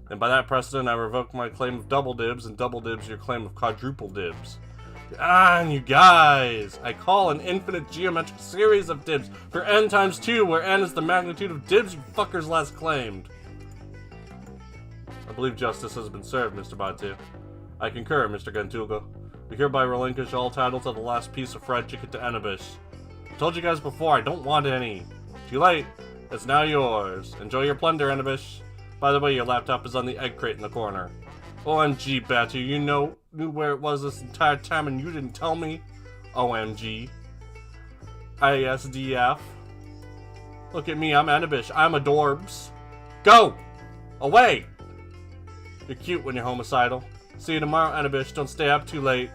And by that precedent, I revoke my claim of double dibs and double dibs your claim of quadruple dibs. And you guys! I call an infinite geometric series of dibs for n times 2, where n is the magnitude of dibs you fuckers last claimed. I believe justice has been served, Mr. Batu. I concur, Mr. Gentulga. We hereby relinquish all title to the last piece of fried chicken to Anabish. I told you guys before, I don't want any. Too late. It's now yours. Enjoy your plunder, Anabish. By the way, your laptop is on the egg crate in the corner. OMG, Batu, you knew where it was this entire time and you didn't tell me? OMG. ISDF. Look at me, I'm Anabish. I'm adorbs. Go! Away! You're cute when you're homicidal. See you tomorrow, Anabish. Don't stay up too late.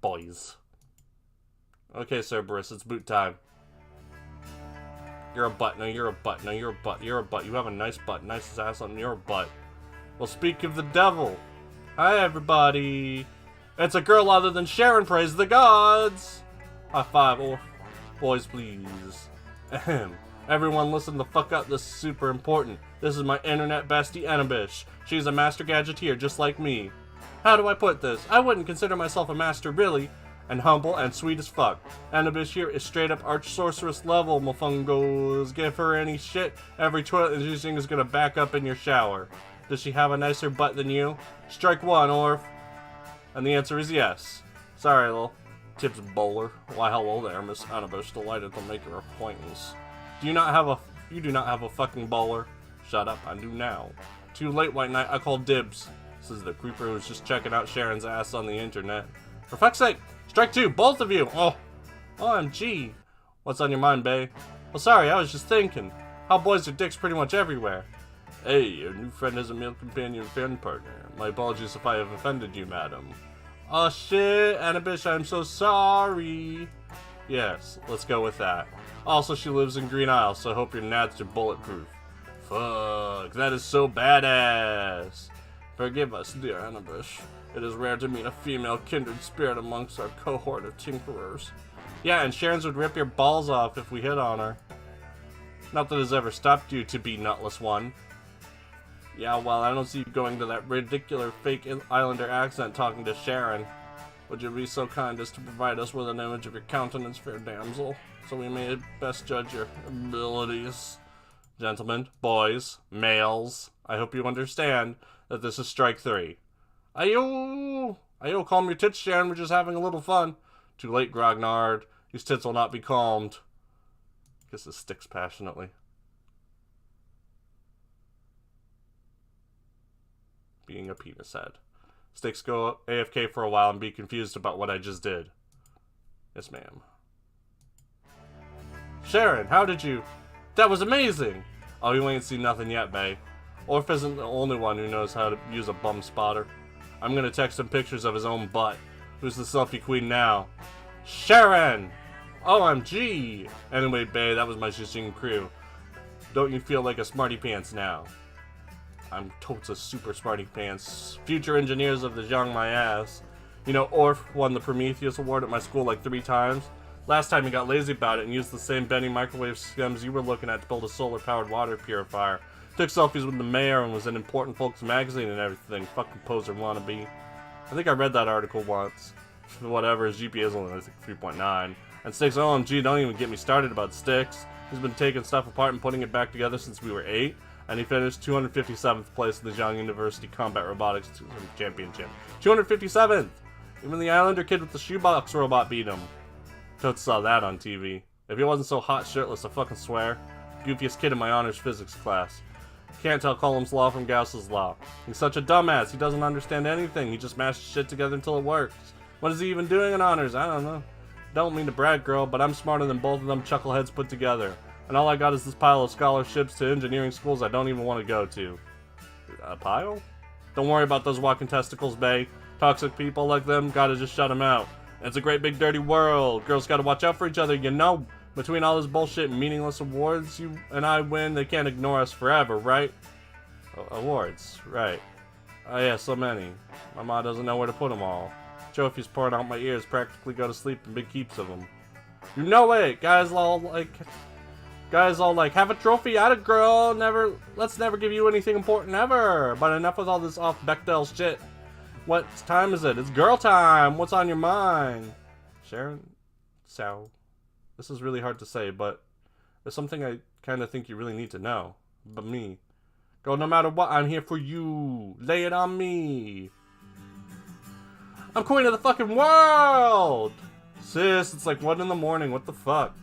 Boys. Okay, Cerberus, it's boot time. You're a butt. No, you're a butt. No, you're a butt. You're a butt. You have a nice butt. Nice ass on your butt. Well, speak of the devil. Hi, everybody. It's a girl other than Sharon. Praise the gods. High five, or boys, please. Ahem. Everyone, listen the fuck up. This is super important. This is my internet bestie, Anabish. She's a master gadgeteer, just like me. How do I put this? I wouldn't consider myself a master, really. And humble and sweet as fuck. Anabish here is straight up arch sorceress level, mofungos. Give her any shit, every toilet using is gonna back up in your shower. Does she have a nicer butt than you? Strike one, Orf. And the answer is yes. Sorry, little Tips Bowler. Why, hello there, Miss Anabish. Delighted to make your acquaintance. You do not have a fucking bowler. Shut up, I do now. Too late, White Knight. I call dibs. This is the creeper who's just checking out Sharon's ass on the internet. For fuck's sake! Strike two, both of you! Oh, OMG. What's on your mind, bae? Well, sorry, I was just thinking. How boys are dicks pretty much everywhere. Hey, your new friend is a male companion fan partner. My apologies if I have offended you, madam. Oh shit, Anabish, I'm so sorry. Yes, let's go with that. Also, she lives in Green Isle, so I hope your nats are bulletproof. Fuck, that is so badass. Forgive us, dear Anabish. It is rare to meet a female kindred spirit amongst our cohort of tinkerers. Yeah, and Sharon's would rip your balls off if we hit on her. Not that it's ever stopped you to be nutless one. Yeah, well, I don't see you going to that ridiculous fake islander accent talking to Sharon. Would you be so kind as to provide us with an image of your countenance, fair damsel, so we may best judge your abilities? Gentlemen, boys, males, I hope you understand that this is strike three. Ayo! Ayo, calm your tits, Sharon, we're just having a little fun. Too late, Grognard. These tits will not be calmed. Kisses sticks passionately. Being a penis head. Sticks go AFK for a while and be confused about what I just did. Yes, ma'am. Sharon, how did you... That was amazing! Oh, you ain't seen nothing yet, bae. Orf isn't the only one who knows how to use a bum spotter. I'm gonna text him pictures of his own butt. Who's the selfie queen now? Sharon! OMG! Anyway, bae, that was my Shishing crew. Don't you feel like a smarty pants now? I'm totes a super smarty pants. Future engineers of the Zhang my ass. You know, Orf won the Prometheus Award at my school like 3 times. Last time he got lazy about it and used the same Benny microwave stems you were looking at to build a solar-powered water purifier. Took selfies with the mayor and was in Important Folks magazine and everything. Fucking poser wannabe. I think I read that article once. Whatever, his GPA is only, I think, 3.9. And Sticks, OMG, don't even get me started about Sticks. He's been taking stuff apart and putting it back together since we were 8. And he finished 257th place in the Zhang University Combat Robotics Championship. 257th! Even the Islander kid with the shoebox robot beat him. Totes saw that on TV. If he wasn't so hot shirtless, I fucking swear. Goofiest kid in my honors physics class. Can't tell Coulomb's law from Gauss's law. He's such a dumbass, he doesn't understand anything. He just mashes shit together until it works. What is he even doing in honors? I don't know. Don't mean to brag, girl, but I'm smarter than both of them chuckleheads put together. And all I got is this pile of scholarships to engineering schools I don't even want to go to. A pile? Don't worry about those walking testicles, bae. Toxic people like them, gotta just shut them out. It's a great big dirty world. Girls gotta watch out for each other, you know. Between all this bullshit and meaningless awards you and I win, they can't ignore us forever, right? Awards, right. Oh yeah, so many. My mom doesn't know where to put them all. Trophies pouring out my ears, practically go to sleep in big heaps of them. You know it! Guys all like, have a trophy, atta girl, let's never give you anything important ever! But enough with all this off Bechdel shit. What time is it? It's girl time! What's on your mind? Sharon? So. This is really hard to say, but there's something I kind of think you really need to know. But me. Girl, no matter what, I'm here for you. Lay it on me. I'm queen of the fucking world! Sis, it's like 1 in the morning. What the fuck?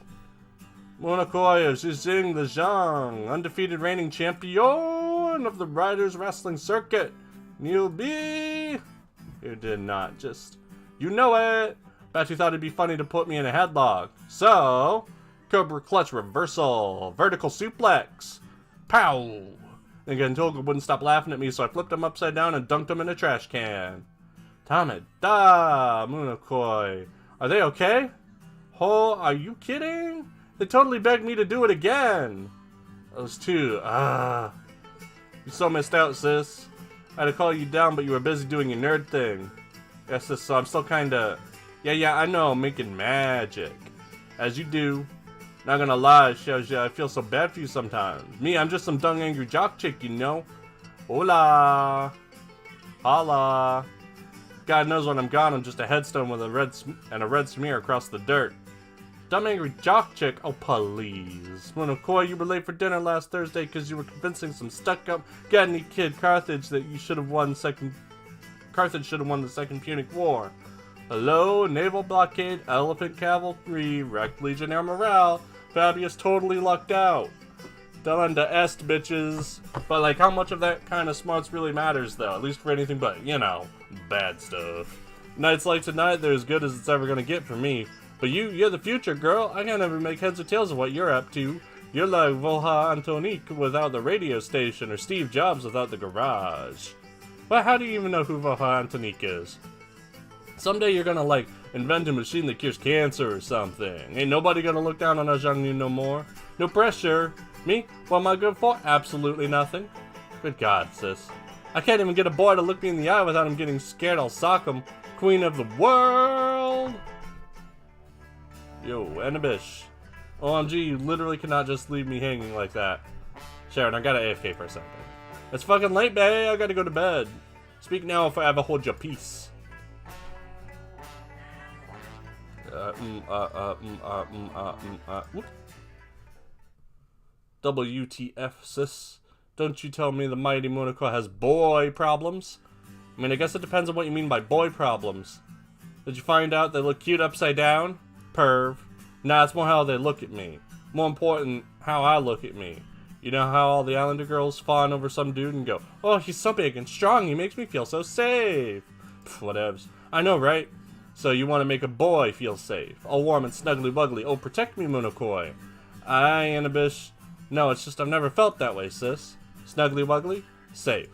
Monakoya, Zhizing the Zhang, undefeated reigning champion of the Riders Wrestling Circuit. Neil B. You did not just... You know it! Bet you thought it'd be funny to put me in a headlock. So, Cobra Clutch Reversal, Vertical Suplex. Pow! And Gentoga wouldn't stop laughing at me, so I flipped him upside down and dunked him in a trash can. Tameda, Munakoi. Are they okay? Oh, are you kidding? They totally begged me to do it again. Those two, you so missed out, sis. I had to call you down, but you were busy doing your nerd thing. Yes, sis, so I'm still kinda... Yeah, I know, making magic. As you do. Not gonna lie, Xiaojia, I feel so bad for you sometimes. Me, I'm just some dung angry jock chick, you know? Hola. Hola. God knows when I'm gone, I'm just a headstone with a red smear across the dirt. Dumb angry jock chick? Oh, please. Munakoi, you were late for dinner last Thursday because you were convincing some stuck-up Gadney kid Carthage that you should have won Carthage should have won the Second Punic War. Hello, naval blockade, elephant cavalry, wrecked legionnaire morale. Fabius totally lucked out. Done to est, bitches. But, like, how much of that kind of smarts really matters, though? At least for anything but, you know, bad stuff. Nights like tonight, they're as good as it's ever gonna get for me. But you're the future, girl. I can't ever make heads or tails of what you're up to. You're like Volha Antonique without the radio station, or Steve Jobs without the garage. But how do you even know who Volha Antonique is? Someday you're gonna, like, invent a machine that cures cancer or something. Ain't nobody gonna look down on us young you no more. No pressure. Me? What am I good for? Absolutely nothing. Good God, sis. I can't even get a boy to look me in the eye without him getting scared. I'll sock him. Queen of the world! Yo, Anabish. OMG, you literally cannot just leave me hanging like that. Sharon, I gotta AFK for a second. It's fucking late, babe. I gotta go to bed. Speak now if I ever hold your peace. WTF, sis? Don't you tell me the mighty Monaco has boy problems? I mean, I guess it depends on what you mean by boy problems. Did you find out they look cute upside down? Perv. Nah, it's more how they look at me. More important, how I look at me. You know how all the Islander girls fawn over some dude and go, oh, he's so big and strong, he makes me feel so safe. Pff, whatevs. I know, right? So you want to make a boy feel safe. All warm and snuggly wuggly. Oh, protect me, Munakoi. Aye, Anabish. No, it's just I've never felt that way, sis. Snuggly wuggly? Safe.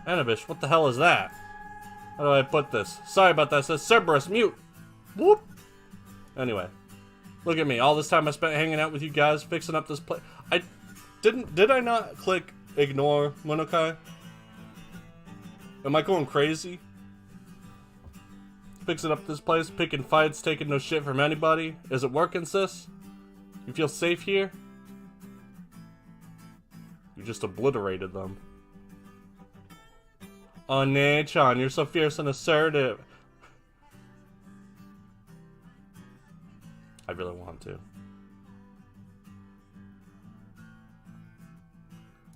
Anabish, what the hell is that? How do I put this? Sorry about that, sis. Cerberus, mute! Whoop! Anyway. Look at me. All this time I spent hanging out with you guys, fixing up this place. Did I not click ignore, Monokai? Am I going crazy? Fixing up this place, picking fights, taking no shit from anybody. Is it working, sis? You feel safe here? You just obliterated them. Oh, Nachon, you're so fierce and assertive. I really want to.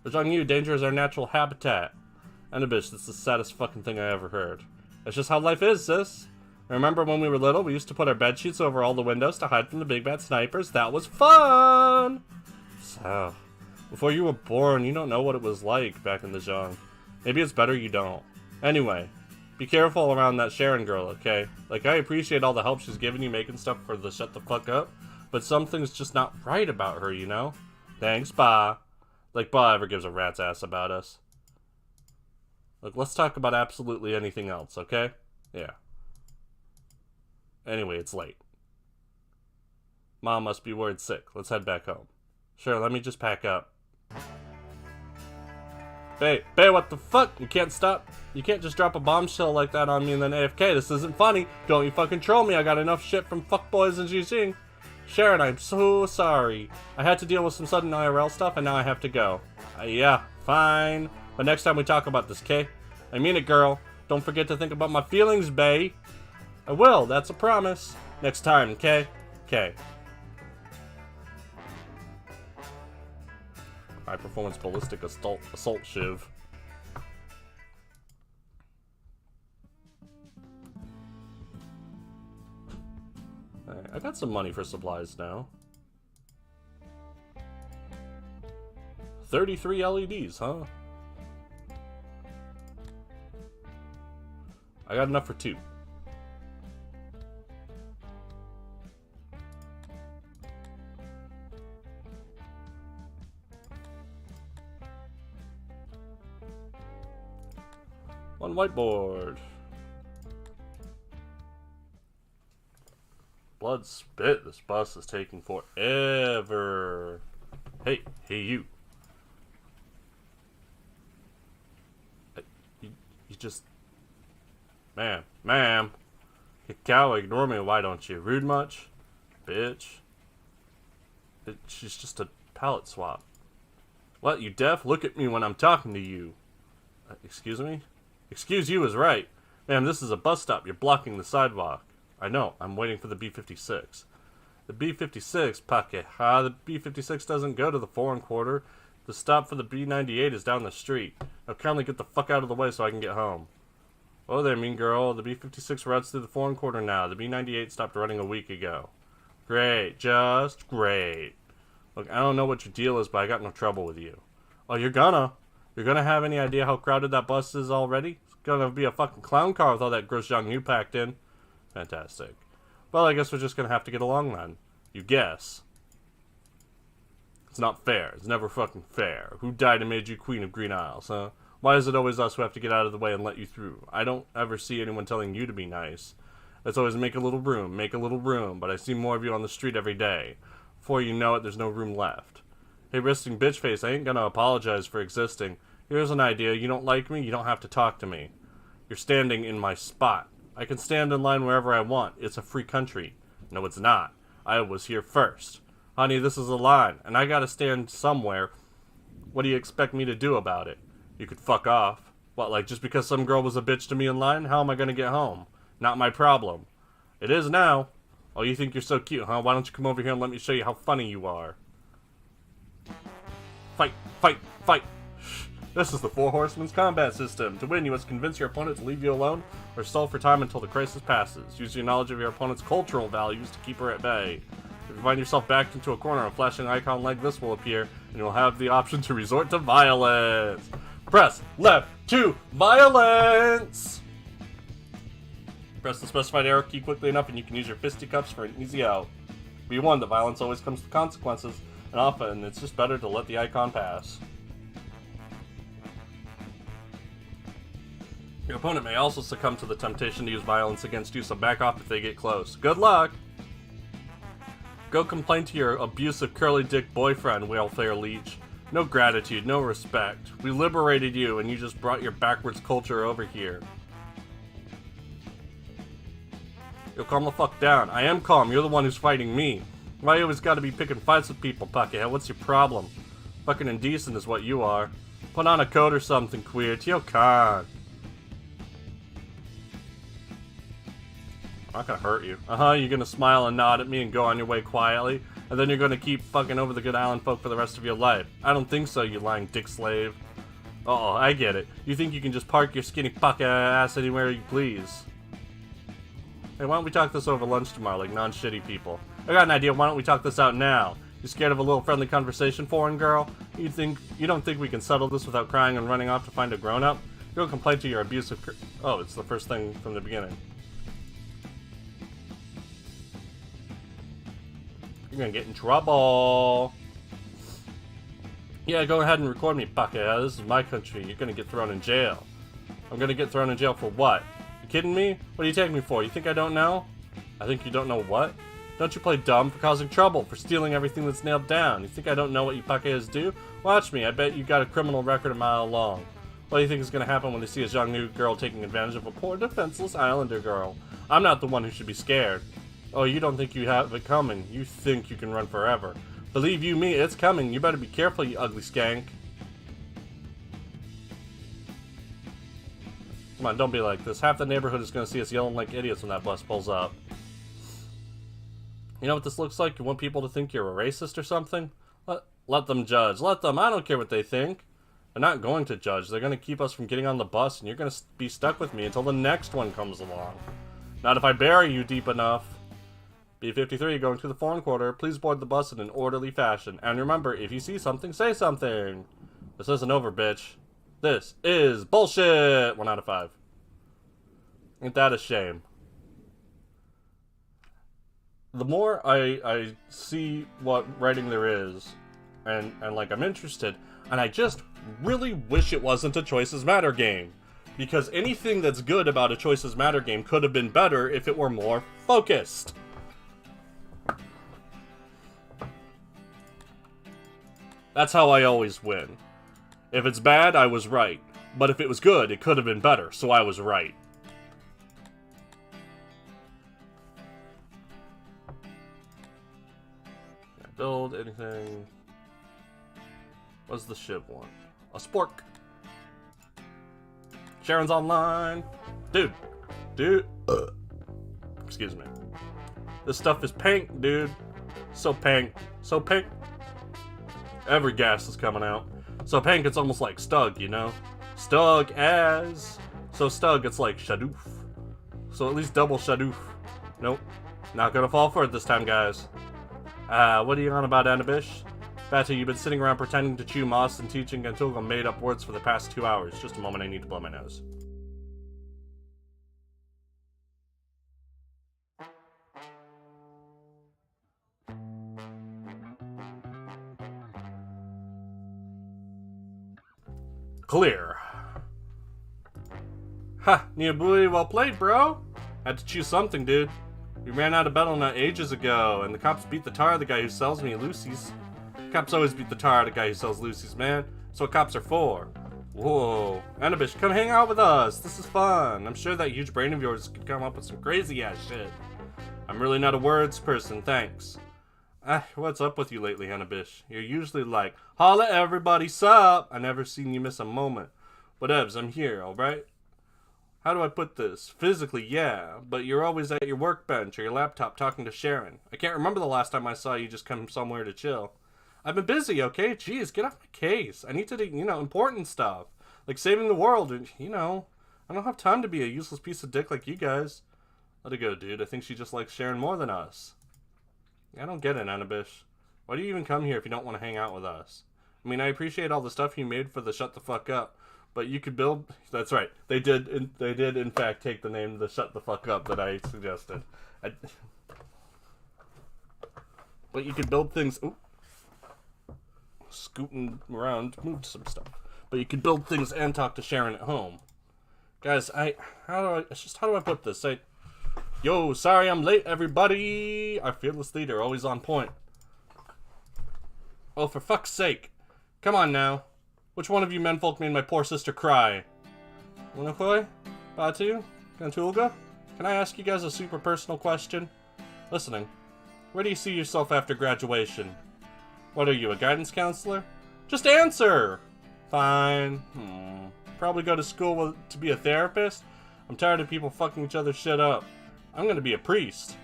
It's on you. Danger is our natural habitat. Anabish, that's the saddest fucking thing I ever heard. That's just how life is, sis. Remember when we were little, we used to put our bed sheets over all the windows to hide from the big bad snipers? That was fun! So, before you were born, you don't know what it was like back in the Zhang. Maybe it's better you don't. Anyway, be careful around that Sharon girl, okay? Like, I appreciate all the help she's given you making stuff for the shut the fuck up, but something's just not right about her, you know? Thanks, Ba. Like, Ba ever gives a rat's ass about us. Look, let's talk about absolutely anything else, okay? Yeah. Anyway, it's late. Mom must be worried sick. Let's head back home. Sure, let me just pack up. Bae, what the fuck? You can't stop. You can't just drop a bombshell like that on me and then AFK. This isn't funny. Don't you fucking troll me. I got enough shit from fuckboys and Jijing. Sharon, I'm so sorry. I had to deal with some sudden IRL stuff and now I have to go. Yeah, fine. But next time we talk about this, Kay? I mean it, girl. Don't forget to think about my feelings, bae. I will. That's a promise. Next time, Kay? Kay. High performance ballistic assault shiv. Right, I got some money for supplies now. 33 LEDs, huh? I got enough for 2. One whiteboard. Blood spit. This bus is taking forever. Hey you. You just... Ma'am. Cow, ignore me, why don't you? Rude much? Bitch. She's just a palette swap. What, you deaf? Look at me when I'm talking to you. Excuse me? Excuse you is right. Ma'am, this is a bus stop. You're blocking the sidewalk. I know. I'm waiting for the B-56. The B-56, Pake. The B-56 doesn't go to the foreign quarter. The stop for the B-98 is down the street. Now kindly get the fuck out of the way so I can get home. Oh there, mean girl. The B-56 routes through the foreign quarter now. The B-98 stopped running a week ago. Great. Just great. Look, I don't know what your deal is, but I got no trouble with you. Oh, you're gonna have any idea how crowded that bus is already? It's gonna be a fucking clown car with all that gross young you packed in. Fantastic. Well, I guess we're just gonna have to get along then. You guess. It's not fair. It's never fucking fair. Who died and made you Queen of Green Isles, huh? Why is it always us who have to get out of the way and let you through? I don't ever see anyone telling you to be nice. It's always make a little room, but I see more of you on the street every day. Before you know it, there's no room left. Hey, resting bitch face, I ain't gonna apologize for existing. Here's an idea. You don't like me, you don't have to talk to me. You're standing in my spot. I can stand in line wherever I want. It's a free country. No, it's not. I was here first. Honey, this is a line, and I gotta stand somewhere. What do you expect me to do about it? You could fuck off. What, like just because some girl was a bitch to me in line? How am I gonna get home? Not my problem. It is now. Oh, you think you're so cute, huh? Why don't you come over here and let me show you how funny you are? Fight, fight, fight! This is the Four Horsemen's combat system. To win, you must convince your opponent to leave you alone or stall for time until the crisis passes. Use your knowledge of your opponent's cultural values to keep her at bay. If you find yourself backed into a corner, a flashing icon like this will appear, and you'll have the option to resort to violence. Press left to violence! Press the specified arrow key quickly enough and you can use your fisticuffs for an easy out. Be warned that violence always comes with consequences, and often it's just better to let the icon pass. Your opponent may also succumb to the temptation to use violence against you, so back off if they get close. Good luck! Go complain to your abusive curly dick boyfriend, welfare leech. No gratitude, no respect. We liberated you and you just brought your backwards culture over here. Yo, calm the fuck down. I am calm, you're the one who's fighting me. Why you always gotta be picking fights with people, Puckhead? What's your problem? Fucking indecent is what you are. Put on a coat or something, queer. Tio Khan. I'm not gonna hurt you. You're gonna smile and nod at me and go on your way quietly, and then you're gonna keep fucking over the good island folk for the rest of your life. I don't think so, you lying dick slave. Uh-oh, I get it. You think you can just park your skinny puck ass anywhere you please. Hey, why don't we talk this over lunch tomorrow like non-shitty people? I got an idea, why don't we talk this out now? You scared of a little friendly conversation, foreign girl? You don't think we can settle this without crying and running off to find a grown-up? Go complain to your abusive oh, it's the first thing from the beginning. You're gonna get in trouble. Yeah, go ahead and record me, Puckhead. This is my country. You're gonna get thrown in jail. I'm gonna get thrown in jail for what? You kidding me? What do you take me for? You think I don't know? I think you don't know what? Don't you play dumb for causing trouble, for stealing everything that's nailed down. You think I don't know what you pakeas do? Watch me, I bet you got a criminal record a mile long. What do you think is going to happen when they see a young new girl taking advantage of a poor defenseless islander girl? I'm not the one who should be scared. Oh, you don't think you have it coming. You think you can run forever. Believe you me, it's coming. You better be careful, you ugly skank. Come on, don't be like this. Half the neighborhood is going to see us yelling like idiots when that bus pulls up. You know what this looks like? You want people to think you're a racist or something? Let them judge. Let them. I don't care what they think. They're not going to judge. They're going to keep us from getting on the bus, and you're going to be stuck with me until the next one comes along. Not if I bury you deep enough. B-53 going to the foreign quarter. Please board the bus in an orderly fashion. And remember, if you see something, say something. This isn't over, bitch. This is bullshit! 1 out of 5. Ain't that a shame? The more I see what writing there is, and like, I'm interested, and I just really wish it wasn't a Choices Matter game. Because anything that's good about a Choices Matter game could have been better if it were more focused. That's how I always win. If it's bad, I was right. But if it was good, it could have been better, so I was right. Can't build anything. What's the Shiv one? A spork. Sharon's online. Dude. Excuse me. This stuff is pink, dude. So pink. So pink. Every gas is coming out. So pink, it's almost like Stug, you know? Stug as. So Stug, it's like Shadoof. So at least double Shadoof. Nope. Not gonna fall for it this time, guys. What are you on about, Anabish? Batu, you've been sitting around pretending to chew moss and teaching until made up words for the past 2 hours. Just a moment, I need to blow my nose. Clear. Ha, Niabui, well played, bro. Had to choose something, dude. We ran out of battle nut ages ago, and the cops beat the tar out of the guy who sells me Lucy's. Cops always beat the tar out of the guy who sells Lucy's, man. That's what cops are for. Whoa. Anabish, come hang out with us. This is fun. I'm sure that huge brain of yours could come up with some crazy-ass shit. I'm really not a words person, thanks. What's up with you lately, Anabish? You're usually like, holla everybody, sup? I never seen you miss a moment. Whatevs, I'm here, alright? How do I put this? Physically, yeah, but you're always at your workbench or your laptop talking to Sharon. I can't remember the last time I saw you just come somewhere to chill. I've been busy, okay? Jeez, get off my case. I need to do, important stuff. Like saving the world, and, I don't have time to be a useless piece of dick like you guys. Let it go, dude. I think she just likes Sharon more than us. I don't get it, Anabish. Why do you even come here if you don't want to hang out with us? I mean, I appreciate all the stuff you made for the Shut the Fuck Up, but you could build... That's right. They did in fact take the name the Shut the Fuck Up that I suggested. But you could build things... Ooh. Scooting around, moved some stuff. But you could build things and talk to Sharon at home. Guys, how do I put this? Yo, sorry I'm late, everybody. Our fearless leader, always on point. Oh, for fuck's sake. Come on now. Which one of you menfolk made my poor sister cry? Lunakoi? Batu? Gantulga? Can I ask you guys a super personal question? Listening. Where do you see yourself after graduation? What are you, a guidance counselor? Just answer! Fine. Probably go to school to be a therapist? I'm tired of people fucking each other's shit up. I'm gonna be a priest.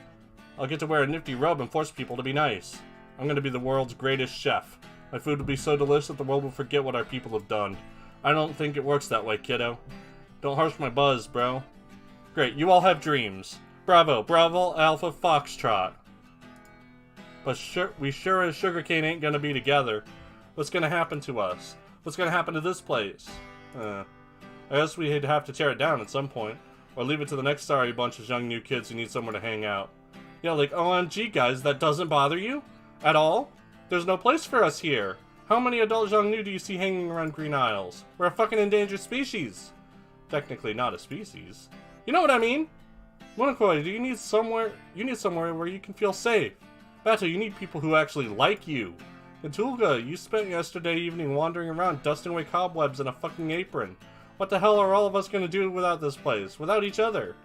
I'll get to wear a nifty robe and force people to be nice. I'm gonna be the world's greatest chef. My food will be so delicious that the world will forget what our people have done. I don't think it works that way, kiddo. Don't harsh my buzz, bro. Great, you all have dreams. Bravo, Bravo, Alpha, Foxtrot. But we sure as sugarcane ain't gonna be together. What's gonna happen to us? What's gonna happen to this place? I guess we'd have to tear it down at some point. Or leave it to the next sorry bunch of young new kids who need somewhere to hang out. Yeah, like, OMG, guys, that doesn't bother you? At all? There's no place for us here. How many adult young new do you see hanging around Green Isles? We're a fucking endangered species. Technically not a species. You know what I mean? Monokoi, do you need somewhere? You need somewhere where you can feel safe. Bato, you need people who actually like you. And Tulga, you spent yesterday evening wandering around, dusting away cobwebs in a fucking apron. What the hell are all of us gonna do without this place? Without each other?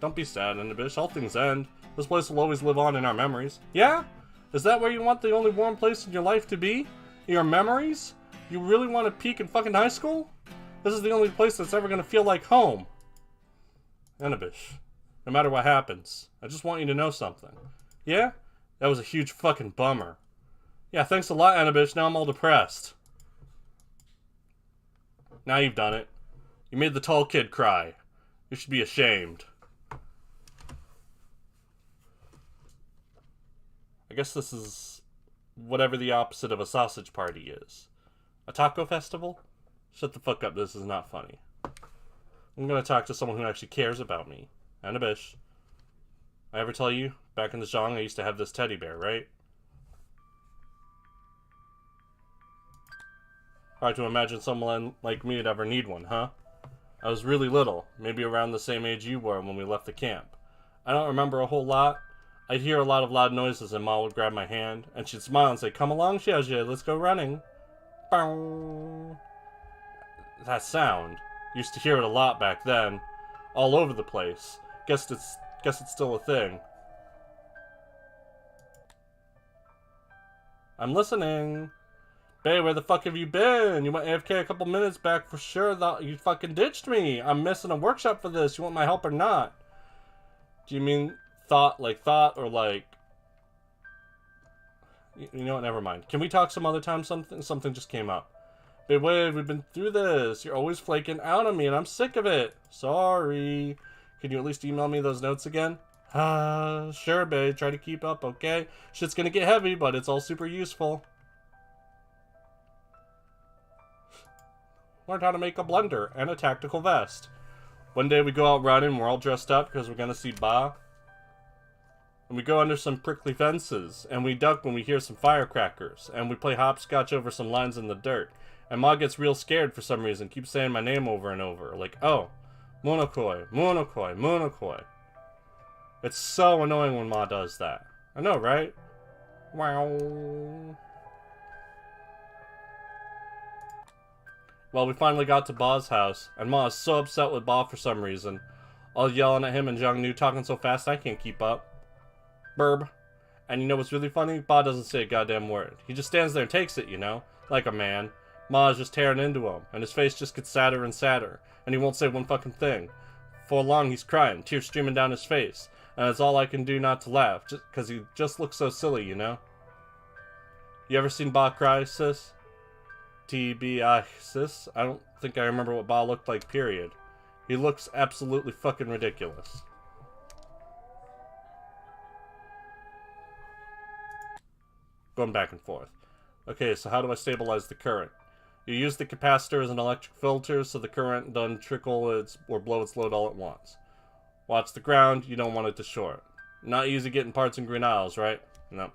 Don't be sad, Anabish. All things end. This place will always live on in our memories. Yeah? Is that where you want the only warm place in your life to be? Your memories? You really want to peak in fucking high school? This is the only place that's ever gonna feel like home. Anabish, no matter what happens, I just want you to know something. Yeah? That was a huge fucking bummer. Yeah, thanks a lot, Anabish. Now I'm all depressed. Now you've done it. You made the tall kid cry. You should be ashamed. I guess this is whatever the opposite of a sausage party is. A taco festival? Shut the fuck up, this is not funny. I'm gonna talk to someone who actually cares about me. Anabish. I ever tell you, back in the Zhang, I used to have this teddy bear, right? Hard to imagine someone like me would ever need one, huh? I was really little, maybe around the same age you were when we left the camp. I don't remember a whole lot. I'd hear a lot of loud noises and Ma would grab my hand, and she'd smile and say, "Come along, Xiaojie, let's go running." Bow. That sound. Used to hear it a lot back then. All over the place. Guess it's still a thing. I'm listening. Bae, where the fuck have you been? You went AFK a couple minutes back for sure. Thought you fucking ditched me. I'm missing a workshop for this. You want my help or not? Do you mean thought or like... You know what? Never mind. Can we talk some other time? Something just came up. Bae, wait, we've been through this. You're always flaking out on me and I'm sick of it. Sorry. Can you at least email me those notes again? Sure, babe. Try to keep up, okay? Shit's gonna get heavy, but it's all super useful. Learned how to make a blender and a tactical vest. One day we go out running, we're all dressed up because we're gonna see Ba. And we go under some prickly fences, and we duck when we hear some firecrackers, and we play hopscotch over some lines in the dirt. And Ma gets real scared for some reason, keeps saying my name over and over, like, oh, Monokoi, Monokoi, Monokoi. It's so annoying when Ma does that. I know, right? Wow. Well, we finally got to Ba's house, and Ma is so upset with Ba for some reason. All yelling at him and Jiangnu talking so fast I can't keep up. Burb. And you know what's really funny? Ba doesn't say a goddamn word. He just stands there and takes it, you know? Like a man. Ma is just tearing into him, and his face just gets sadder and sadder, and he won't say one fucking thing. For long he's crying, tears streaming down his face, and it's all I can do not to laugh, just because he just looks so silly, you know? You ever seen Ba cry, sis? TBI, sis? I don't think I remember what Ba looked like, period. He looks absolutely fucking ridiculous. Going back and forth. Okay, so how do I stabilize the current? You use the capacitor as an electric filter so the current doesn't trickle or blow its load all at once. Watch the ground, you don't want it to short. Not easy getting parts in Green Isles, right? No.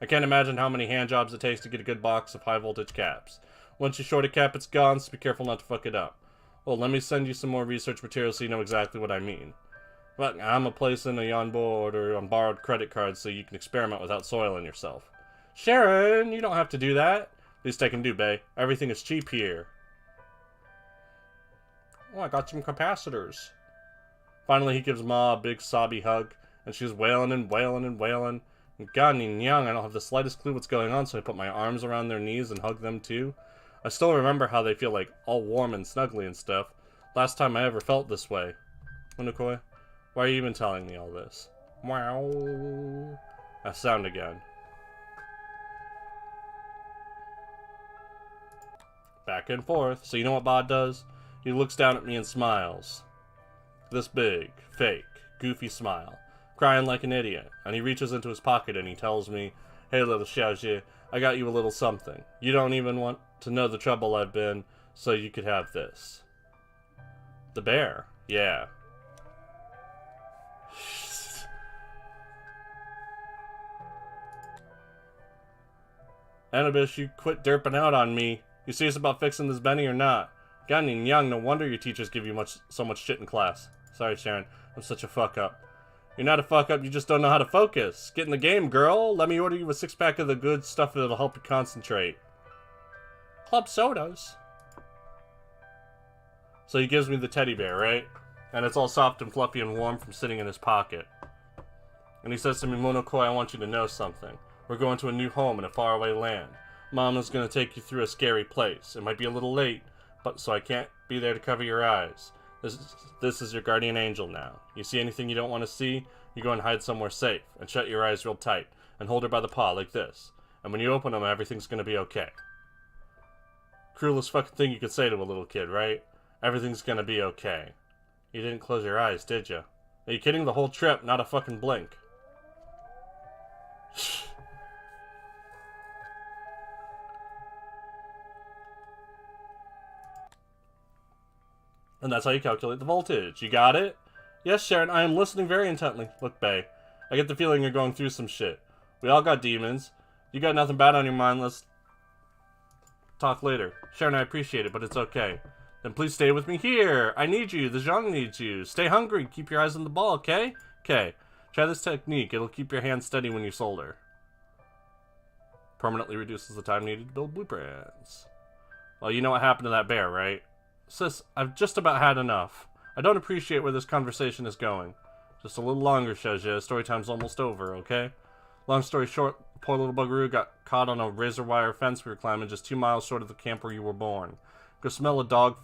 I can't imagine how many hand jobs it takes to get a good box of high voltage caps. Once you short a cap, it's gone, so be careful not to fuck it up. Well, let me send you some more research material so you know exactly what I mean. But I'm a placing a Yonbo order on borrowed credit cards so you can experiment without soiling yourself. Sharon, you don't have to do that. Least I can do, bae. Everything is cheap here. Oh, I got some capacitors. Finally, he gives Ma a big sobby hug, and she's wailing and wailing and wailing. And God, Nyang, I don't have the slightest clue what's going on, so I put my arms around their knees and hug them too. I still remember how they feel like all warm and snuggly and stuff. Last time I ever felt this way. Monokoi, why are you even telling me all this? Wow. That sound again. Back and forth. So you know what Ba does? He looks down at me and smiles. This big, fake, goofy smile. Crying like an idiot. And he reaches into his pocket and he tells me, "Hey little Xiaojie, I got you a little something. You don't even want to know the trouble I've been, so you could have this." The bear. Yeah. Anabish, you quit derping out on me. You serious about fixing this Benny or not? God, Young, no wonder your teachers give you so much shit in class. Sorry, Sharon. I'm such a fuck up. You're not a fuck up, you just don't know how to focus. Get in the game, girl. Let me order you a 6-pack of the good stuff that'll help you concentrate. Club sodas. So he gives me the teddy bear, right? And it's all soft and fluffy and warm from sitting in his pocket. And he says to me, Monokoi, I want you to know something. We're going to a new home in a faraway land. Mama's going to take you through a scary place. It might be a little late, but so I can't be there to cover your eyes. This is your guardian angel now. You see anything you don't want to see, you go and hide somewhere safe, and shut your eyes real tight, and hold her by the paw like this. And when you open them, everything's going to be okay. Cruelest fucking thing you could say to a little kid, right? Everything's going to be okay. You didn't close your eyes, did you? Are you kidding? The whole trip, not a fucking blink. And that's how you calculate the voltage. You got it? Yes, Sharon, I am listening very intently. Look, Bae, I get the feeling you're going through some shit. We all got demons. You got nothing bad on your mind. Let's talk later. Sharon, I appreciate it, but it's okay. Then please stay with me here. I need you. The Zhang needs you. Stay hungry. Keep your eyes on the ball, okay? Okay. Try this technique. It'll keep your hands steady when you solder. Permanently reduces the time needed to build blueprints. Well, you know what happened to that bear, right? Sis, I've just about had enough. I don't appreciate where this conversation is going. Just a little longer, Shouja. Story time's almost over, okay? Long story short, the poor little buggeroo got caught on a razor wire fence we were climbing just 2 miles short of the camp where you were born. Go smell a dog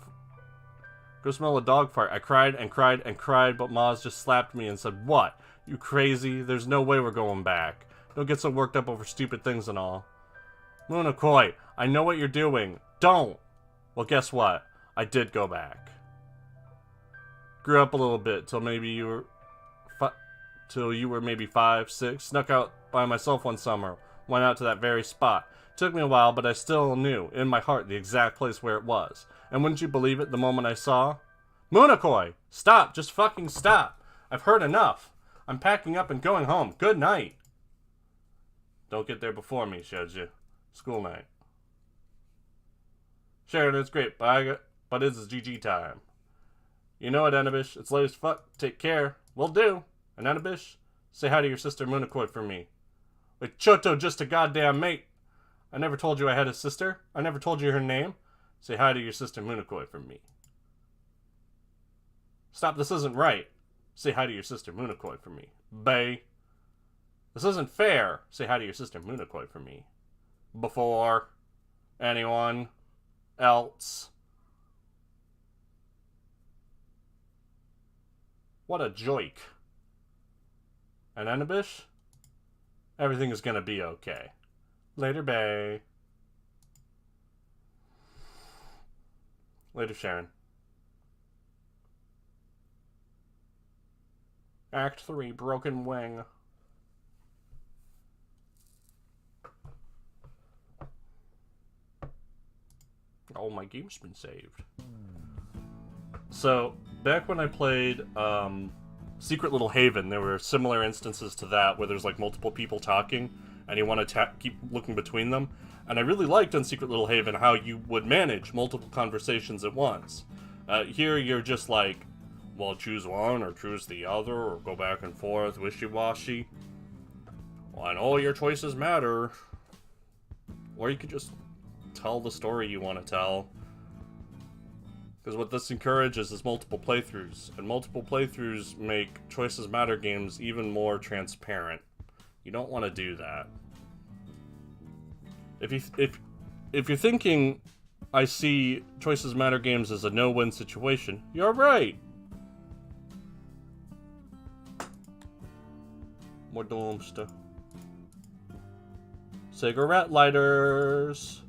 fart. I cried and cried and cried, but Maz just slapped me and said, "What? You crazy? There's no way we're going back. Don't get so worked up over stupid things and all." Monokoi, I know what you're doing. Don't! Well, guess what? I did go back. Grew up a little bit till you were maybe 5, 6. Snuck out by myself one summer. Went out to that very spot. Took me a while, but I still knew, in my heart, the exact place where it was. And wouldn't you believe it, the moment I saw... Monokoi! Stop! Just fucking stop! I've heard enough. I'm packing up and going home. Good night. Don't get there before me, Shouju. School night. Sharon, it's great, but it's GG time. You know it, Anabish. It's late as fuck. Take care. Will do. And Anabish, say hi to your sister Monokoi for me. Wait, Choto, just a goddamn mate. I never told you I had a sister. I never told you her name. Say hi to your sister Monokoi for me. Stop, this isn't right. Say hi to your sister Monokoi for me. Bae. This isn't fair. Say hi to your sister Monokoi for me. Before anyone else. What a joke. And Anabish? Everything is gonna be okay. Later, Bae. Later, Sharon. Act 3, Broken Wing. Oh, my game's been saved. So, back when I played Secret Little Haven, there were similar instances to that where there's like multiple people talking and you want to keep looking between them. And I really liked in Secret Little Haven how you would manage multiple conversations at once. Here you're just like, well, choose one or choose the other or go back and forth, wishy-washy. Well, and all your choices matter. Or you could just tell the story you want to tell. Because what this encourages is multiple playthroughs, and multiple playthroughs make Choices Matter games even more transparent. You don't want to do that. If you're thinking I see Choices Matter games as a no-win situation, you're right. More dumpster. Cigarette lighters.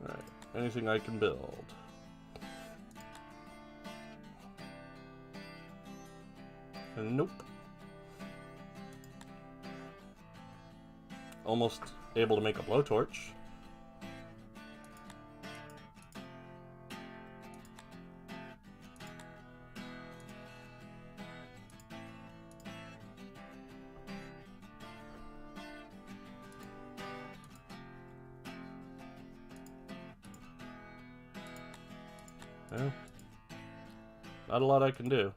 Alright, anything I can build. Nope. Almost able to make a blowtorch. Yeah. Not a lot I can do.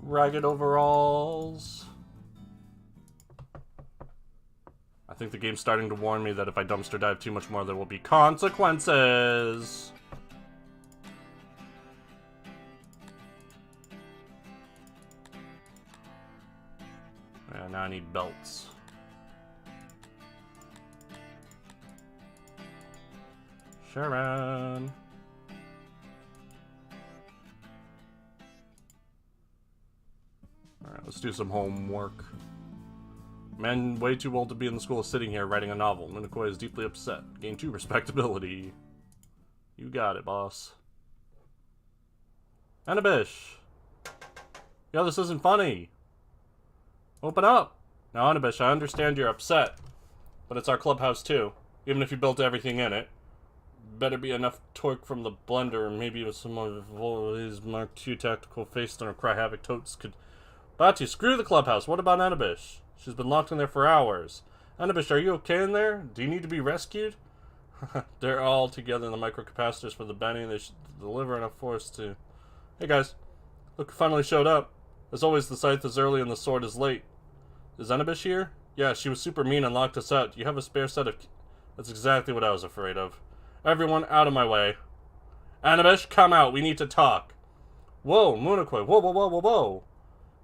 Ragged overalls. I think the game's starting to warn me that if I dumpster dive too much more, there will be consequences. Yeah, now I need belts. Sharon. Alright, let's do some homework. Man way too old to be in the school is sitting here writing a novel. Minokoi is deeply upset. Gain 2 respectability. You got it, boss. Anabish! Yo, this isn't funny. Open up! Now, Anabish, I understand you're upset. But it's our clubhouse, too. Even if you built everything in it. Better be enough torque from the blender, and maybe with some of his Mark II tactical face stunner cry havoc totes could... Batu, screw the clubhouse. What about Anabish? She's been locked in there for hours. Anabish, are you okay in there? Do you need to be rescued? They're all together in the microcapacitors for the bending. They should deliver enough force to... Hey guys, look who finally showed up. As always, the scythe is early and the sword is late. Is Anabish here? Yeah, she was super mean and locked us out. Do you have a spare set of... That's exactly what I was afraid of. Everyone out of my way. Anabish, come out. We need to talk. Whoa, Munokoi. Whoa, whoa, whoa, whoa, whoa.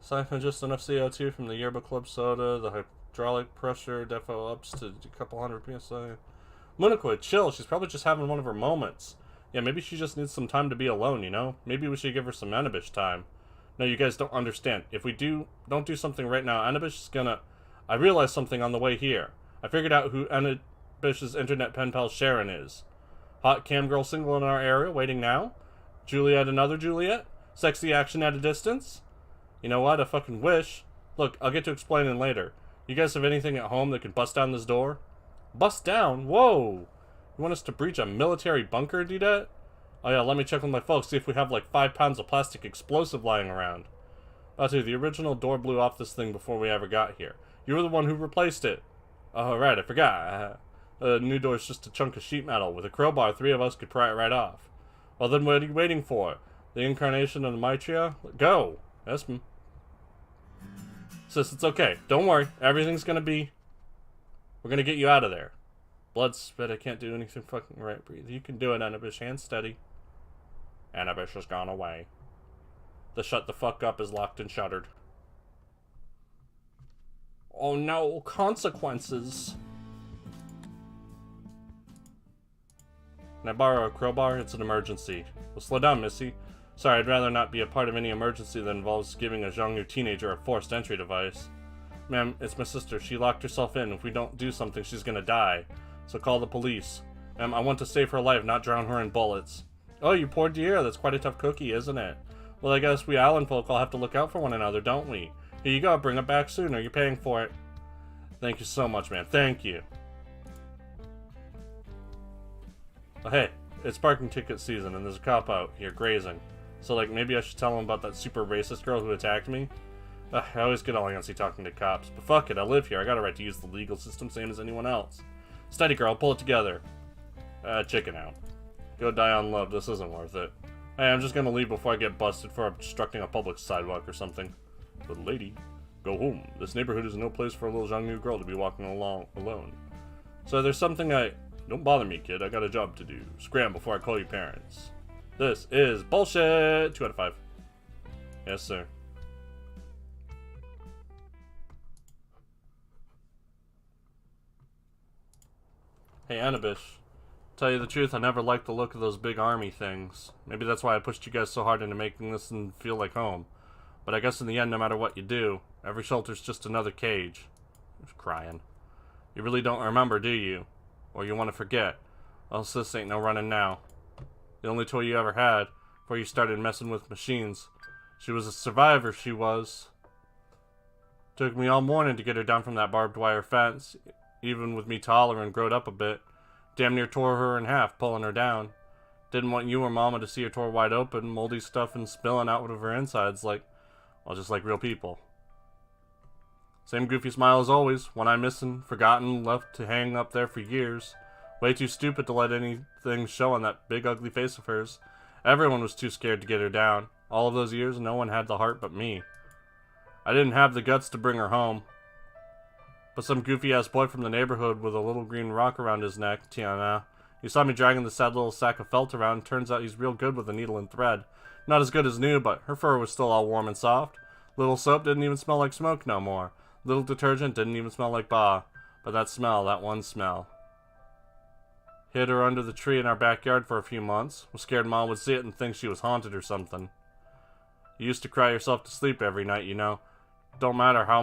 Siphon just enough CO2 from the Yerba Club soda. The hydraulic pressure defo ups to a couple hundred psi. Munokoi, chill. She's probably just having one of her moments. Yeah, maybe she just needs some time to be alone, you know? Maybe we should give her some Anabish time. No, you guys don't understand. If we don't do something right now, Anabish is gonna... I realized something on the way here. I figured out who Anabish's internet pen pal Sharon is. Hot cam girl single in our area, waiting now? Juliet, another Juliet? Sexy action at a distance? You know what? I fucking wish. Look, I'll get to explaining later. You guys have anything at home that can bust down this door? Bust down? Whoa! You want us to breach a military bunker, Dudet? Oh yeah, let me check with my folks, see if we have like 5 pounds of plastic explosive lying around. Batu, the original door blew off this thing before we ever got here. You were the one who replaced it. Oh, right, I forgot. The new door's just a chunk of sheet metal. With a crowbar, 3 of us could pry it right off. Well then, what are you waiting for? The incarnation of the Maitria? Go! Yes, ma'am. Sis, it's okay. Don't worry. Everything's gonna be... We're gonna get you out of there. Blood spit. I can't do anything fucking right. Breathe. You can do it, Anabish. Hand steady. Anabish has gone away. The shut the fuck up is locked and shuttered. Oh no. Consequences. Can I borrow a crowbar? It's an emergency. Well, slow down, Missy. Sorry, I'd rather not be a part of any emergency that involves giving a Zhongnu teenager a forced entry device. Ma'am, it's my sister. She locked herself in. If we don't do something, she's gonna die. So call the police. Ma'am, I want to save her life, not drown her in bullets. Oh, you poor dear. That's quite a tough cookie, isn't it? Well, I guess we island folk all have to look out for one another, don't we? Here you go. Bring it back sooner. You're paying for it. Thank you so much, man. Thank you. Oh, hey, it's parking ticket season, and there's a cop out here grazing. So, like, maybe I should tell him about that super racist girl who attacked me? I always get all antsy talking to cops. But fuck it, I live here. I got a right to use the legal system, same as anyone else. Steady, girl. Pull it together. Chicken out. Go die on love. This isn't worth it. Hey, I'm just gonna leave before I get busted for obstructing a public sidewalk or something. But lady, go home. This neighborhood is no place for a little Zhongnu girl to be walking along alone. So there's something Don't bother me, kid. I got a job to do. Scram before I call your parents. This is bullshit! 2 out of 5. Yes, sir. Hey, Anabish. Tell you the truth, I never liked the look of those big army things. Maybe that's why I pushed you guys so hard into making this and feel like home. But I guess in the end, no matter what you do, every shelter's just another cage. Just crying. You really don't remember, do you? Or you want to forget? Well, sis ain't no running now. The only toy you ever had, before you started messing with machines. She was a survivor, she was. Took me all morning to get her down from that barbed wire fence, even with me taller and growed up a bit. Damn near tore her in half, pulling her down. Didn't want you or Mama to see her tore wide open, moldy stuff and spilling out of her insides like, well, just like real people. Same goofy smile as always, one eye missing, forgotten, left to hang up there for years. Way too stupid to let anything show on that big ugly face of hers. Everyone was too scared to get her down. All of those years, no one had the heart but me. I didn't have the guts to bring her home. But some goofy-ass boy from the neighborhood with a little green rock around his neck, Tiana. He saw me dragging the sad little sack of felt around. Turns out he's real good with a needle and thread. Not as good as new, but her fur was still all warm and soft. Little soap didn't even smell like smoke no more. Little detergent didn't even smell like bah. But that smell, that one smell. Hid her under the tree in our backyard for a few months. Was scared Mom would see it and think she was haunted or something. You used to cry yourself to sleep every night, you know. Don't know about how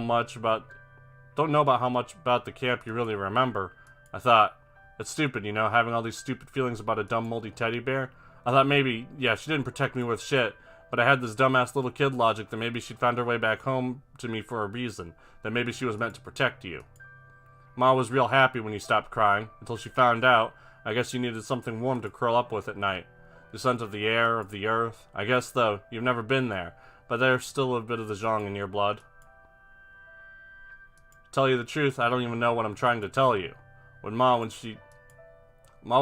much about the camp you really remember. I thought, it's stupid, you know, having all these stupid feelings about a dumb moldy teddy bear. I thought maybe, yeah, she didn't protect me worth shit, but I had this dumbass little kid logic that maybe she'd found her way back home to me for a reason, that maybe she was meant to protect you. Ma was real happy when you stopped crying, until she found out. I guess you needed something warm to curl up with at night. The scent of the air, of the earth. I guess, though, you've never been there, but there's still a bit of the Zhang in your blood. Tell you the truth, I don't even know what I'm trying to tell you. Ma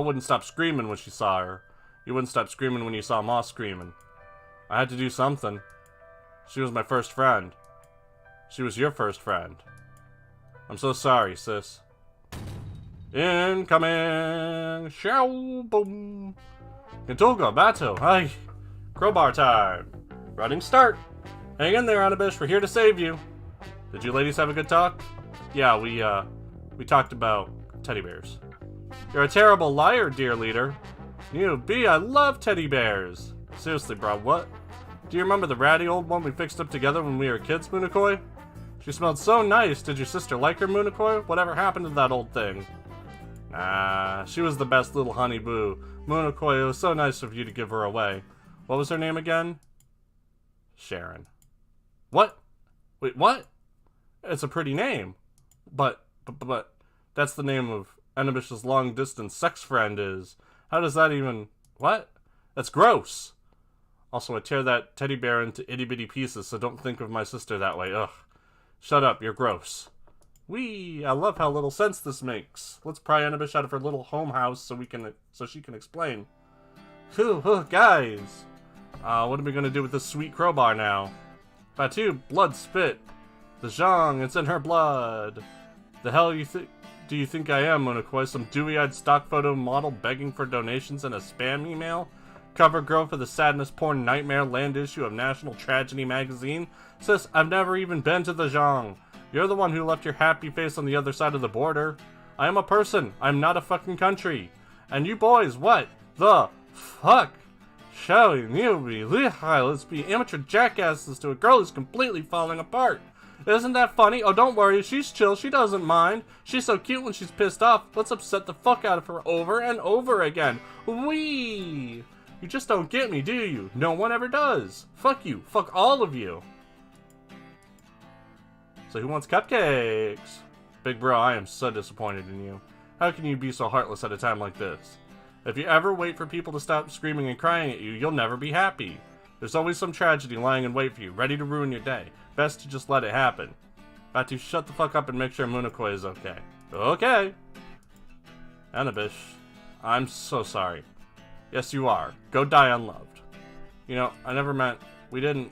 wouldn't stop screaming when she saw her. You wouldn't stop screaming when you saw Ma screaming. I had to do something. She was my first friend. She was your first friend. I'm so sorry, sis. Incoming! Show boom! Kentoga, Bato, hi! Crowbar time! Running start! Hang in there, Anabish, we're here to save you! Did you ladies have a good talk? Yeah, we talked about teddy bears. You're a terrible liar, dear leader. I love teddy bears! Seriously, bro, what? Do you remember the ratty old one we fixed up together when we were kids, Munakoi? She smelled so nice. Did your sister like her, Munakoi? Whatever happened to that old thing? Nah, she was the best little honey boo. Munakoi, it was so nice of you to give her away. What was her name again? Sharon. What? Wait, what? It's a pretty name. But, that's the name of Anabish's long-distance sex friend is. How does that even... What? That's gross. Also, I tear that teddy bear into itty-bitty pieces, so don't think of my sister that way. Ugh. Shut up, you're gross. Whee! I love how little sense this makes. Let's pry Anabish out of her little home house so she can explain. Phew, guys! What are we gonna do with this sweet crowbar now? Batu, blood spit. The Zhang, it's in her blood. The hell do you think I am, Munakoi? Some dewy-eyed stock photo model begging for donations in a spam email? Cover girl for the sadness porn nightmare land issue of National Tragedy magazine? Sis, I've never even been to the Zhang. You're the one who left your happy face on the other side of the border. I am a person. I'm not a fucking country. And you boys, what the fuck? Shall we let's be amateur jackasses to a girl who's completely falling apart. Isn't that funny? Oh, don't worry. She's chill. She doesn't mind. She's so cute when she's pissed off. Let's upset the fuck out of her over and over again. Whee! You just don't get me, do you? No one ever does. Fuck you. Fuck all of you. So who wants cupcakes? Big bro, I am so disappointed in you. How can you be so heartless at a time like this? If you ever wait for people to stop screaming and crying at you, you'll never be happy. There's always some tragedy lying in wait for you, ready to ruin your day. Best to just let it happen. Batu, shut the fuck up and make sure Munakoi is okay. Okay. Anabish, I'm so sorry. Yes, you are. Go die unloved. You know, I never meant... We didn't...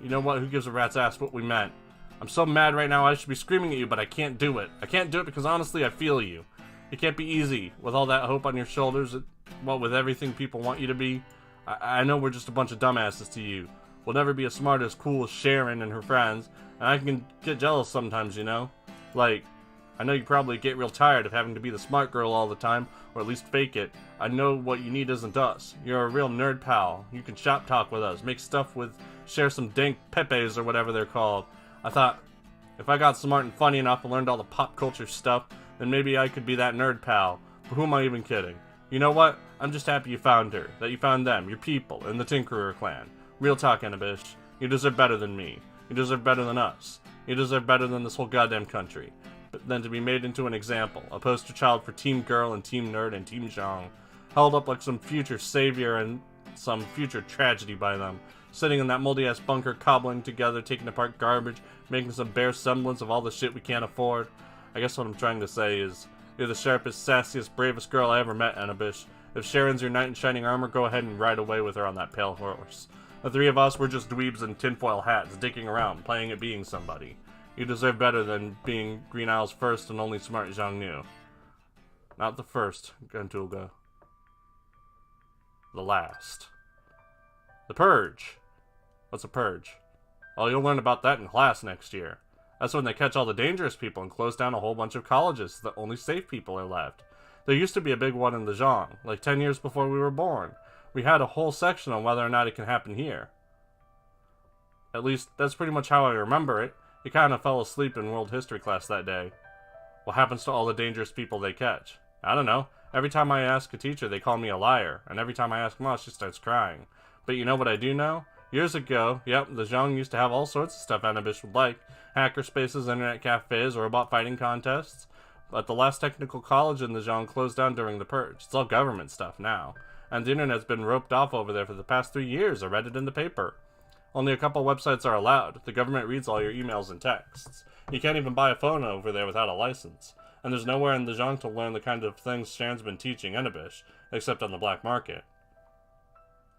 You know what? Who gives a rat's ass what we meant? I'm so mad right now I should be screaming at you, but I can't do it. I can't do it because honestly I feel you. It can't be easy with all that hope on your shoulders, with everything people want you to be. I know we're just a bunch of dumbasses to you. We'll never be as smart as cool as Sharon and her friends, and I can get jealous sometimes, you know? Like, I know you probably get real tired of having to be the smart girl all the time, or at least fake it. I know what you need isn't us. You're a real nerd pal. You can shop talk with us, make stuff with, share some dank pepes or whatever they're called. I thought, if I got smart and funny enough and learned all the pop culture stuff, then maybe I could be that nerd pal. But who am I even kidding? You know what? I'm just happy you found her, that you found them, your people, in the Tinkerer clan. Real talk, Anabish. You deserve better than me. You deserve better than us. You deserve better than this whole goddamn country. Than to be made into an example, a poster child for Team Girl and Team Nerd and Team Zhang. held up like some future savior and some future tragedy by them. Sitting in that moldy-ass bunker, cobbling together, taking apart garbage, making some bare semblance of all the shit we can't afford. I guess what I'm trying to say is, you're the sharpest, sassiest, bravest girl I ever met, Anabish. If Sharon's your knight in shining armor, go ahead and ride away with her on that pale horse. The three of us, we're just dweebs in tinfoil hats, dicking around, playing at being somebody. You deserve better than being Green Isle's first and only smart Xiongnu. Not the first, Gantulga. The last. The Purge. What's a purge? Oh, you'll learn about that in class next year. That's when they catch all the dangerous people and close down a whole bunch of colleges so that only safe people are left. There used to be a big one in the Zhang, like 10 years before we were born. We had a whole section on whether or not it can happen here. At least, that's pretty much how I remember it. You kind of fell asleep in world history class that day. What happens to all the dangerous people they catch? I don't know. Every time I ask a teacher, they call me a liar. And every time I ask Mom, she starts crying. But you know what I do know? Years ago, yep, the Zhang used to have all sorts of stuff Anabish would like. Hacker spaces, internet cafes, robot fighting contests. But the last technical college in the Zhang closed down during the purge. It's all government stuff now. And the internet's been roped off over there for the past 3 years. I read it in the paper. Only a couple websites are allowed. The government reads all your emails and texts. You can't even buy a phone over there without a license. And there's nowhere in the Zhang to learn the kind of things Sharon's been teaching Anabish, except on the black market.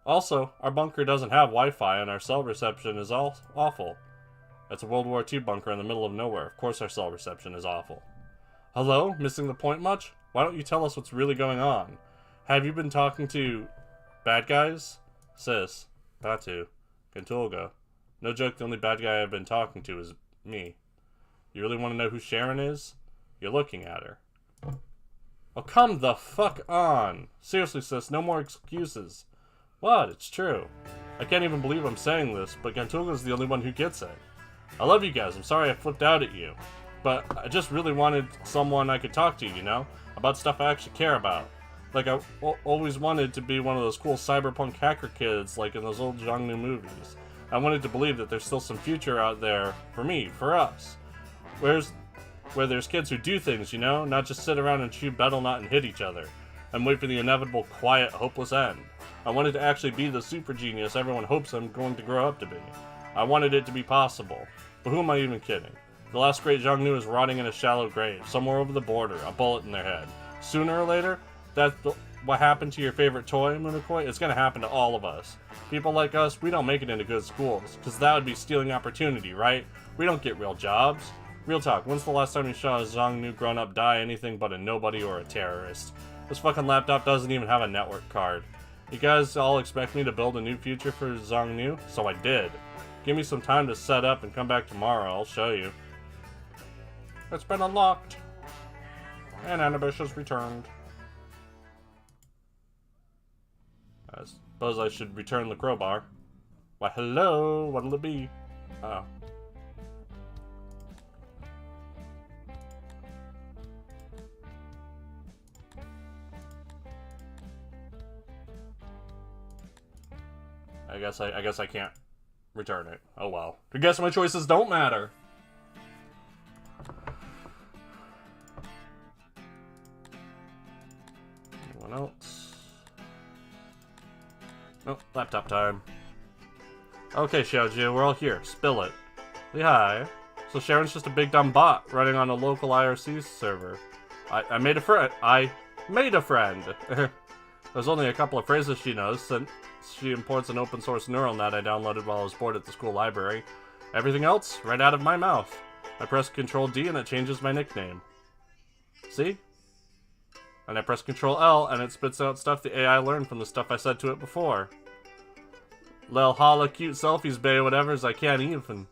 Also, our bunker doesn't have Wi-Fi and our cell reception is awful. It's a World War II bunker in the middle of nowhere. Of course our cell reception is awful. Hello? Missing the point much? Why don't you tell us what's really going on? Have you been talking to... bad guys? Sis. Batu. Gantulga. No joke, the only bad guy I've been talking to is me. You really want to know who Sharon is? You're looking at her. Oh, come the fuck on! Seriously, sis, no more excuses. What? It's true. I can't even believe I'm saying this, but Gantulga's the only one who gets it. I love you guys, I'm sorry I flipped out at you. But I just really wanted someone I could talk to, you know? About stuff I actually care about. Like, I always wanted to be one of those cool cyberpunk hacker kids, like in those old Xiongnu movies. I wanted to believe that there's still some future out there for me, for us. Where there's kids who do things, you know? Not just sit around and chew Battle.net and hit each other. And wait for the inevitable, quiet, hopeless end. I wanted to actually be the super genius everyone hopes I'm going to grow up to be. I wanted it to be possible. But who am I even kidding? The last great Xiongnu is rotting in a shallow grave, somewhere over the border, a bullet in their head. Sooner or later, that's what happened to your favorite toy, Munakoi. It's gonna happen to all of us. People like us, we don't make it into good schools, because that would be stealing opportunity, right? We don't get real jobs. Real talk, when's the last time you saw a Xiongnu grown-up die anything but a nobody or a terrorist? This fucking laptop doesn't even have a network card. You guys all expect me to build a new future for Xiongnu? So I did. Give me some time to set up and come back tomorrow, I'll show you. It's been unlocked. And Anabish has returned. I suppose I should return the crowbar. Why, hello, what'll it be? Oh. I guess I can't return it. Oh well. I guess my choices don't matter. Anyone else? Nope, laptop time. Okay, Xiaoju, we're all here. Spill it. Hi. So Sharon's just a big dumb bot running on a local IRC server. I made a friend. I made a friend. There's only a couple of phrases she knows, since she imports an open source neural net I downloaded while I was bored at the school library. Everything else, right out of my mouth. I press Ctrl D and it changes my nickname. See? And I press Ctrl L and it spits out stuff the AI learned from the stuff I said to it before. Lil holla cute selfies bae whatever's I can't even.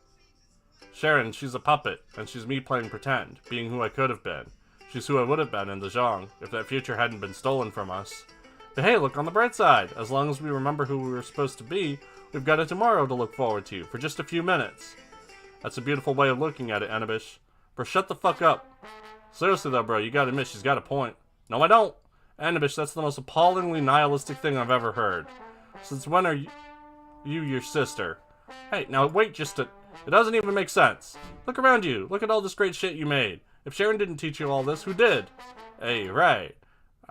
Sharon, she's a puppet, and she's me playing pretend, being who I could have been. She's who I would have been in the Zhang, if that future hadn't been stolen from us. But hey, look on the bright side. As long as we remember who we were supposed to be, we've got a tomorrow to look forward to, for just a few minutes. That's a beautiful way of looking at it, Anabish. Bro, shut the fuck up. Seriously though, bro, you gotta admit she's got a point. No, I don't. Anabish, that's the most appallingly nihilistic thing I've ever heard. Since when are you your sister? Hey, now wait just a... It doesn't even make sense. Look around you. Look at all this great shit you made. If Sharon didn't teach you all this, who did? Hey, right.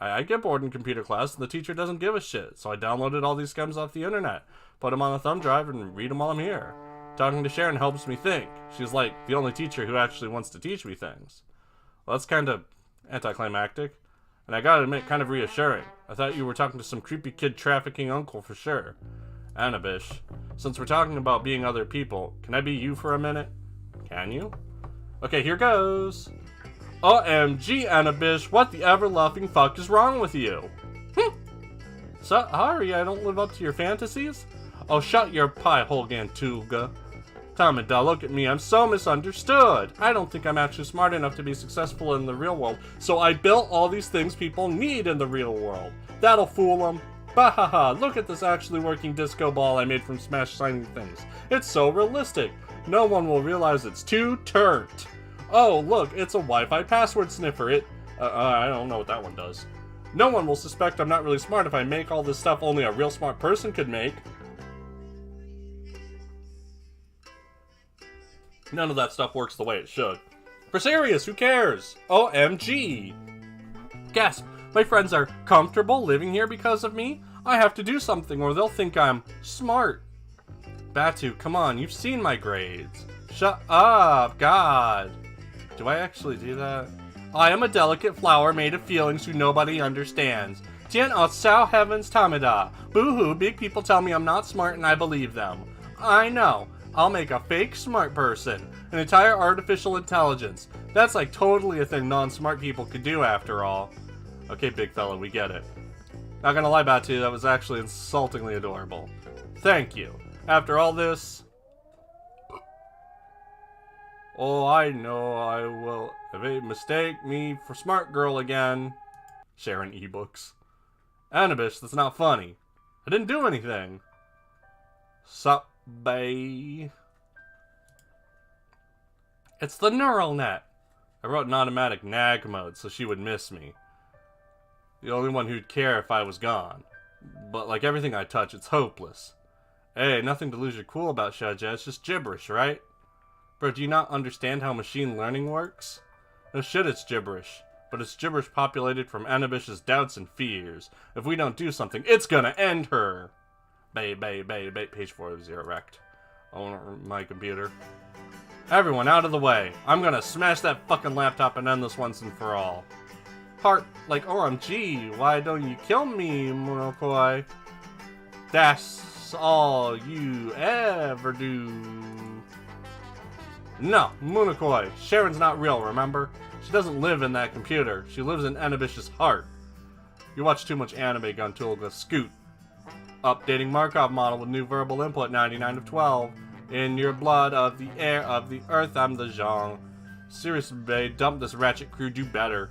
I get bored in computer class and the teacher doesn't give a shit, so I downloaded all these schems off the internet, put them on a thumb drive, and read them while I'm here. Talking to Sharon helps me think. She's like the only teacher who actually wants to teach me things. Well, that's kind of anticlimactic, and I gotta admit, kind of reassuring. I thought you were talking to some creepy kid trafficking uncle for sure. Anabish, since we're talking about being other people, can I be you for a minute? Can you? Okay, here goes. OMG, Anabish, what the ever-loving fuck is wrong with you? Sorry, I don't live up to your fantasies? Oh, shut your pie hole, Gantulga. Tamada, look at me, I'm so misunderstood. I don't think I'm actually smart enough to be successful in the real world, so I built all these things people need in the real world. That'll fool them. Bahaha, look at this actually working disco ball I made from smashed shiny things. It's so realistic. No one will realize it's too turnt. Oh, look, it's a Wi-Fi password sniffer. I don't know what that one does. No one will suspect I'm not really smart if I make all this stuff only a real smart person could make. None of that stuff works the way it should. For serious, who cares? OMG. Gasp. My friends are comfortable living here because of me? I have to do something or they'll think I'm smart. Batu, come on, you've seen my grades. Shut up, God. Do I actually do that? I am a delicate flower made of feelings who nobody understands. Tien o sao heavens tamida. Boo-hoo, big people tell me I'm not smart and I believe them. I know. I'll make a fake smart person. An entire artificial intelligence. That's like totally a thing non-smart people could do after all. Okay, big fella, we get it. Not gonna lie about you, that was actually insultingly adorable. Thank you. After all this... Oh, I know I will... If they mistake me for smart girl again... Sharing ebooks. Anabish, that's not funny. I didn't do anything. Sup, bae? It's the neural net. I wrote an automatic nag mode so she would miss me. The only one who'd care if I was gone. But like everything I touch, it's hopeless. Hey, nothing to lose your cool about, Shaja. It's just gibberish, right? Bro, do you not understand how machine learning works? No shit, it's gibberish. But it's gibberish populated from Anabish's doubts and fears. If we don't do something, it's gonna end her! Page 4 of 0 wrecked. Oh, my computer. Everyone, out of the way. I'm gonna smash that fucking laptop and end this once and for all. Heart, like, OMG, why don't you kill me, Monokoi? That's all you ever do. No, Monokoi, Sharon's not real, remember? She doesn't live in that computer. She lives in Anabish's heart. You watch too much anime, Guntulga. Scoot. Updating Markov model with new verbal input, 99 of 12. In your blood of the air of the earth, I'm the Zhang. Seriously, babe, dump this ratchet crew, do better.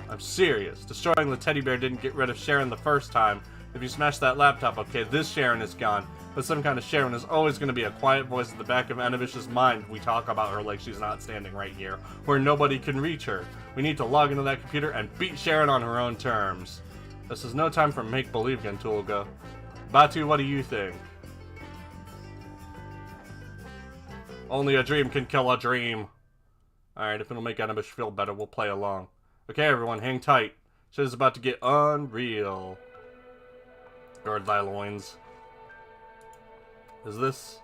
I'm serious. Destroying the teddy bear didn't get rid of Sharon the first time. If you smash that laptop, okay, this Sharon is gone. But some kind of Sharon is always going to be a quiet voice at the back of Anabish's mind. We talk about her like she's not standing right here, where nobody can reach her. We need to log into that computer and beat Sharon on her own terms. This is no time for make-believe, Gentulga. Batu, what do you think? Only a dream can kill a dream. Alright, if it'll make Anabish feel better, we'll play along. Okay, everyone, hang tight. Shit is about to get unreal. Guard thy loins. Is this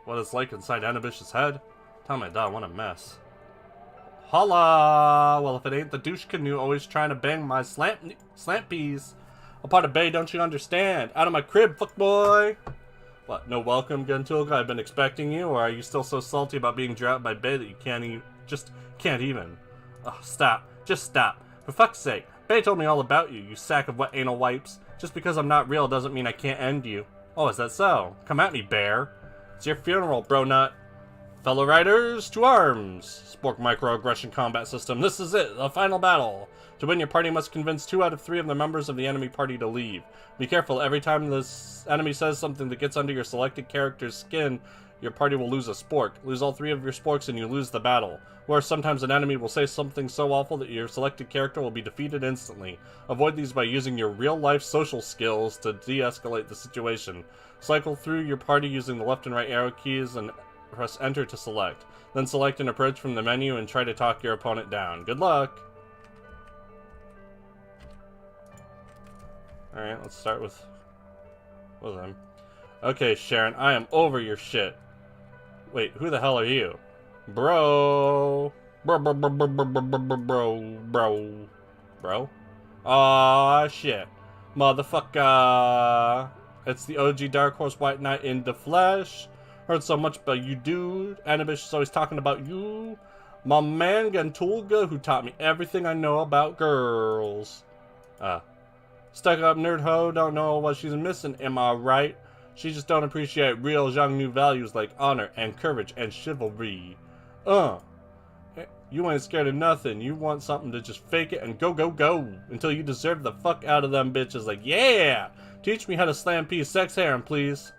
what it's like inside Anabish's head? Tell me, what a mess. Holla! Well, if it ain't the douche canoe always trying to bang my slant piece. A part of Bay, don't you understand? Out of my crib, fuckboy! What, no welcome, Gentulga? I've been expecting you, or are you still so salty about being dropped by Bay that you can't even? Oh, stop. Just stop. For fuck's sake. Bay told me all about you, you sack of wet anal wipes. Just because I'm not real doesn't mean I can't end you. Oh, is that so? Come at me, bear. It's your funeral, bro nut. Fellow riders, to arms! Spork microaggression combat system. This is it, the final battle. To win, your party must convince 2 out of 3 of the members of the enemy party to leave. Be careful, every time this enemy says something that gets under your selected character's skin, your party will lose a spork. Lose all 3 of your sporks and you lose the battle. Or sometimes an enemy will say something so awful that your selected character will be defeated instantly. Avoid these by using your real-life social skills to de-escalate the situation. Cycle through your party using the left and right arrow keys and press enter to select. Then select an approach from the menu and try to talk your opponent down. Good luck! Alright, let's start with him. Okay, Sharon, I am over your shit. Wait, who the hell are you? Bro. Bro. Aw, shit. Motherfucker. It's the OG Dark Horse White Knight in the flesh. Heard so much about you, dude. Anabish is always talking about you. My man Gantulga, who taught me everything I know about girls. Stuck up nerd ho, don't know what she's missing, am I right? She just don't appreciate real Xiongnu values like honor and courage and chivalry. You ain't scared of nothing. You want something to just fake it and go, go, go until you deserve the fuck out of them bitches. Like, yeah! Teach me how to slam piece sex harem, please.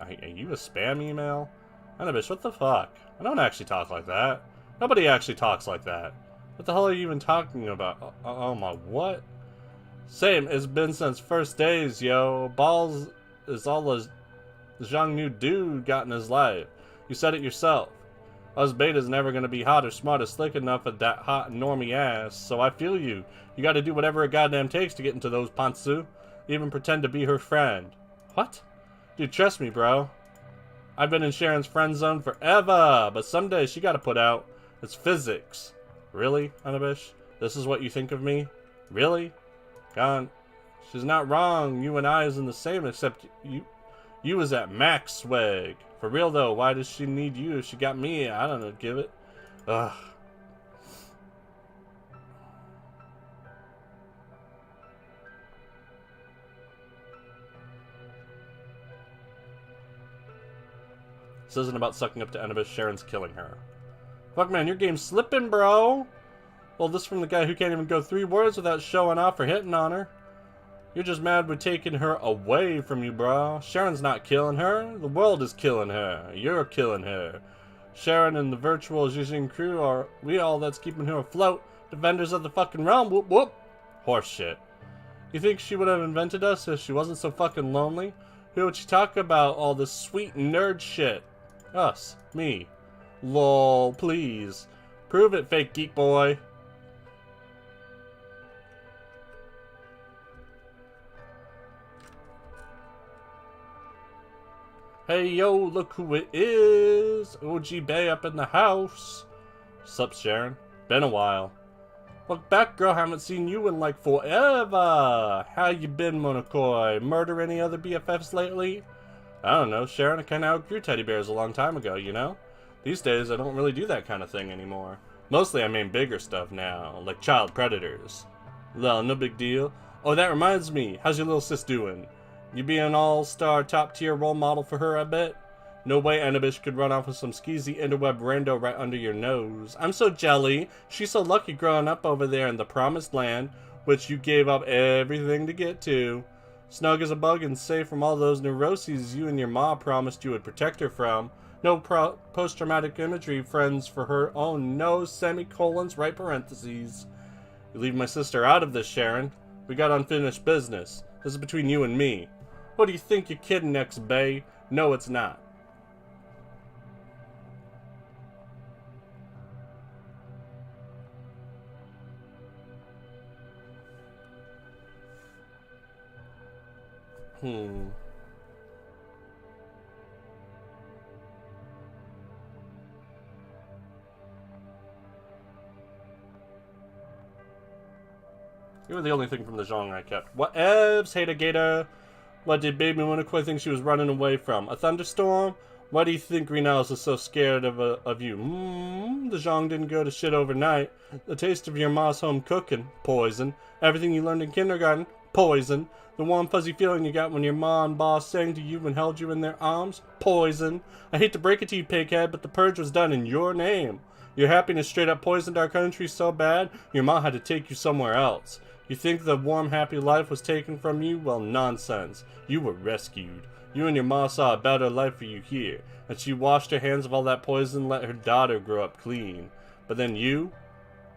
Are you a spam email? Anabish, what the fuck? I don't actually talk like that. Nobody actually talks like that. What the hell are you even talking about? Oh my, what? Same, it's been since first days, yo. Balls is all the Xiongnu dude got in his life. You said it yourself. Us beta's never gonna be hot or smart or slick enough at that hot normie ass, so I feel you. You gotta do whatever it goddamn takes to get into those pantsu. Even pretend to be her friend. What? Dude, trust me, bro. I've been in Sharon's friend zone forever, but someday she gotta put out. It's physics. Really, Anabish? This is what you think of me? Really? God, she's not wrong. You and I is in the same, except you was at max swag. For real though, why does she need you if she got me? I don't know, give it. Ugh. This isn't about sucking up to Anabish. Sharon's killing her. Fuck man, your game's slipping, bro. Well, this from the guy who can't even go 3 words without showing off or hitting on her. You're just mad we're taking her away from you, bro. Sharon's not killing her. The world is killing her. You're killing her. Sharon and the virtual Jijin crew are we all that's keeping her afloat. Defenders of the fucking realm. Whoop whoop. Horse shit. You think she would have invented us if she wasn't so fucking lonely? Who would she talk about all this sweet nerd shit? Us. Me. Lol, please. Prove it, fake geek boy. Hey yo, look who it is! OG Bay up in the house. Sup, Sharon? Been a while. Look back, girl, haven't seen you in like forever. How you been, Monokoi? Murder any other BFFs lately? I don't know, Sharon, I kinda outgrew teddy bears a long time ago, you know? These days, I don't really do that kind of thing anymore. Mostly I mean bigger stuff now, like child predators. Well, no big deal. Oh, that reminds me, how's your little sis doing? You be an all-star top-tier role model for her, I bet? No way Anabish could run off with some skeezy interweb rando right under your nose. I'm so jelly. She's so lucky growing up over there in the promised land, which you gave up everything to get to. Snug as a bug and safe from all those neuroses you and your ma promised you would protect her from. No post-traumatic imagery, friends for her. Oh no, semicolons, right parentheses. You leave my sister out of this, Sharon. We got unfinished business. This is between you and me. What do you think you're kidding, ex-bae? No, it's not. You were the only thing from the genre I kept. What evs, Hater Gator? What did Baby Monokoi think she was running away from? A thunderstorm? Why do you think Greenhouse is so scared of you? The Zhong didn't go to shit overnight. The taste of your ma's home cooking? Poison. Everything you learned in kindergarten? Poison. The warm fuzzy feeling you got when your ma and boss sang to you and held you in their arms? Poison. I hate to break it to you, pighead, but the purge was done in your name. Your happiness straight up poisoned our country so bad, your ma had to take you somewhere else. You think the warm, happy life was taken from you? Well, nonsense. You were rescued. You and your ma saw a better life for you here, and she washed her hands of all that poison and let her daughter grow up clean. But then you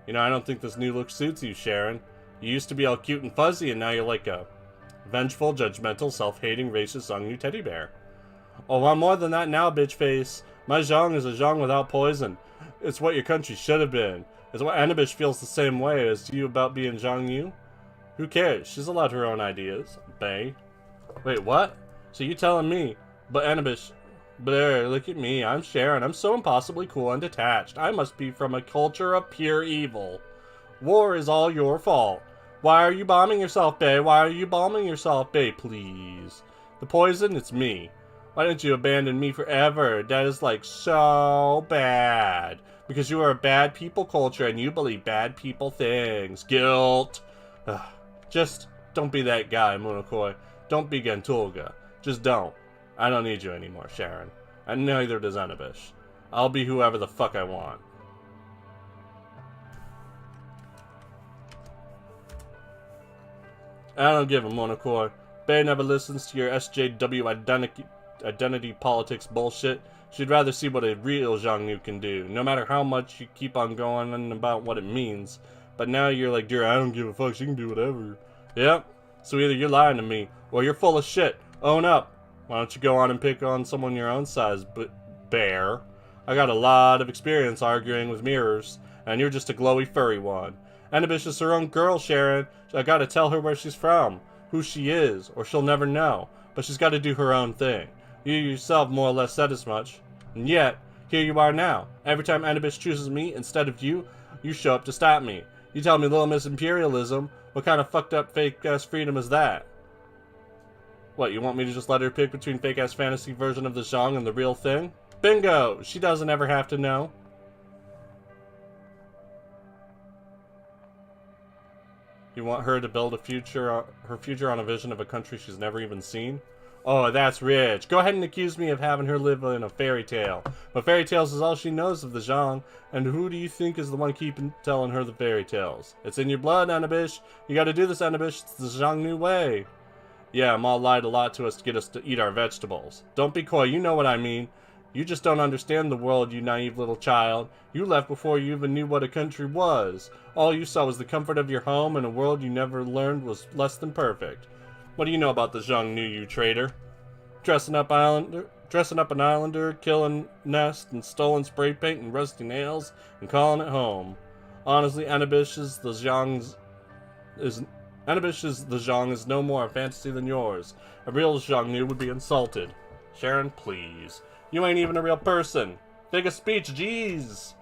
know, I don't think this new look suits you, Sharon. You used to be all cute and fuzzy, and now you're like a vengeful, judgmental, self-hating, racist Xiongnu teddy bear. Oh, I'm more than that now, bitch face. My Zhong is a Zhong without poison. It's what your country should have been. It's what Anabish feels the same way as you about being Xiongnu. Who cares? She's allowed her own ideas. Bay. Wait, what? So you telling me? But Anabish, Blair, look at me. I'm Sharon. I'm so impossibly cool and detached. I must be from a culture of pure evil. War is all your fault. Why are you bombing yourself, Bay? Why are you bombing yourself, Bay? Please. The poison, it's me. Why didn't you abandon me forever? That is like so bad. Because you are a bad people culture and you believe bad people things. Guilt. Ugh. Just don't be that guy, Munokoi. Don't be Gentulga. Just don't. I don't need you anymore, Sharon. And neither does Anabish. I'll be whoever the fuck I want. I don't give a Munokoi. Bay never listens to your SJW identity politics bullshit. She'd rather see what a real Xiongnu can do, no matter how much you keep on going on about what it means. But now you're like, dear, I don't give a fuck, she can do whatever. Yep. So either you're lying to me, or you're full of shit. Own up. Why don't you go on and pick on someone your own size, bear? I got a lot of experience arguing with mirrors, and you're just a glowy furry one. Anabish is her own girl, Sharon. I gotta tell her where she's from, who she is, or she'll never know. But she's gotta do her own thing. You yourself more or less said as much. And yet, here you are now. Every time Anabish chooses me instead of you, you show up to stop me. You tell me Little Miss Imperialism. What kind of fucked up fake-ass freedom is that? What, you want me to just let her pick between fake-ass fantasy version of the Zhang and the real thing? Bingo! She doesn't ever have to know. You want her to build her future on a vision of a country she's never even seen? Oh, that's rich. Go ahead and accuse me of having her live in a fairy tale. But fairy tales is all she knows of the Zhang, and who do you think is the one keeping telling her the fairy tales? It's in your blood, Anabish. You gotta do this, Anabish. It's the Xiongnu way. Yeah, Ma lied a lot to us to get us to eat our vegetables. Don't be coy, you know what I mean. You just don't understand the world, you naive little child. You left before you even knew what a country was. All you saw was the comfort of your home, and a world you never learned was less than perfect. What do you know about the Xiongnu, you traitor? Dressing up an islander, killing nest, and stolen spray paint and rusty nails, and calling it home. Honestly, Anabish's the Zhang is no more a fantasy than yours. A real Xiongnu would be insulted. Sharon, please. You ain't even a real person. Take a speech, jeez.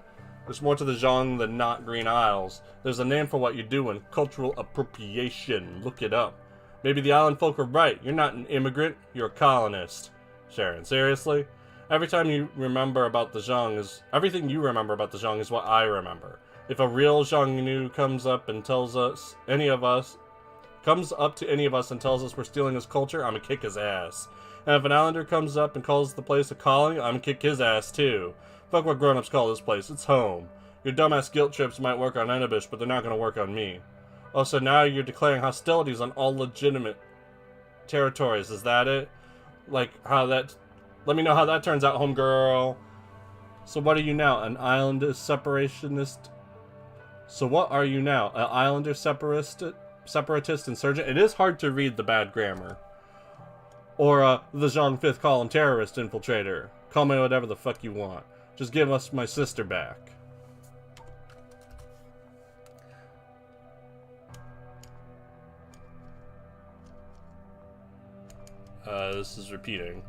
There's more to the Zhang than not Green Isles. There's a name for what you're doing. Cultural appropriation. Look it up. Maybe the island folk are right. You're not an immigrant. You're a colonist. Sharon, seriously? Everything you remember about the Zhang is what I remember. If a real Xiongnu comes up to any of us and tells us we're stealing his culture, I'm gonna kick his ass. And if an islander comes up and calls the place a colony, I'm gonna kick his ass too. Fuck what grown-ups call this place, it's home. Your dumbass guilt trips might work on Anabish, but they're not gonna work on me. Oh, so now you're declaring hostilities on all legitimate territories, is that it? Let me know how that turns out, homegirl. So what are you now, an islander separationist? So what are you now, an islander separatist insurgent? It is hard to read the bad grammar. Or the Zhang 5th column terrorist infiltrator. Call me whatever the fuck you want. Just give us my sister back. This is repeating.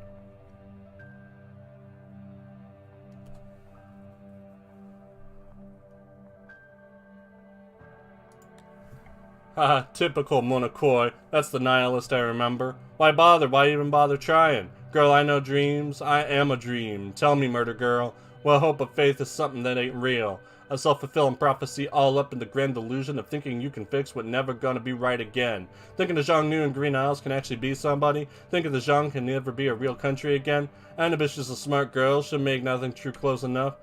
Haha, typical Munokoi. That's the nihilist I remember. Why bother? Why even bother trying? Girl, I know dreams. I am a dream. Tell me, murder girl. Well, hope of faith is something that ain't real. A self-fulfilling prophecy all up in the grand delusion of thinking you can fix what never gonna be right again. Thinking the Xiongnu and Green Isles can actually be somebody. Thinking the Zhang can never be a real country again. Anabish is a smart girl. She'll make anything true close enough.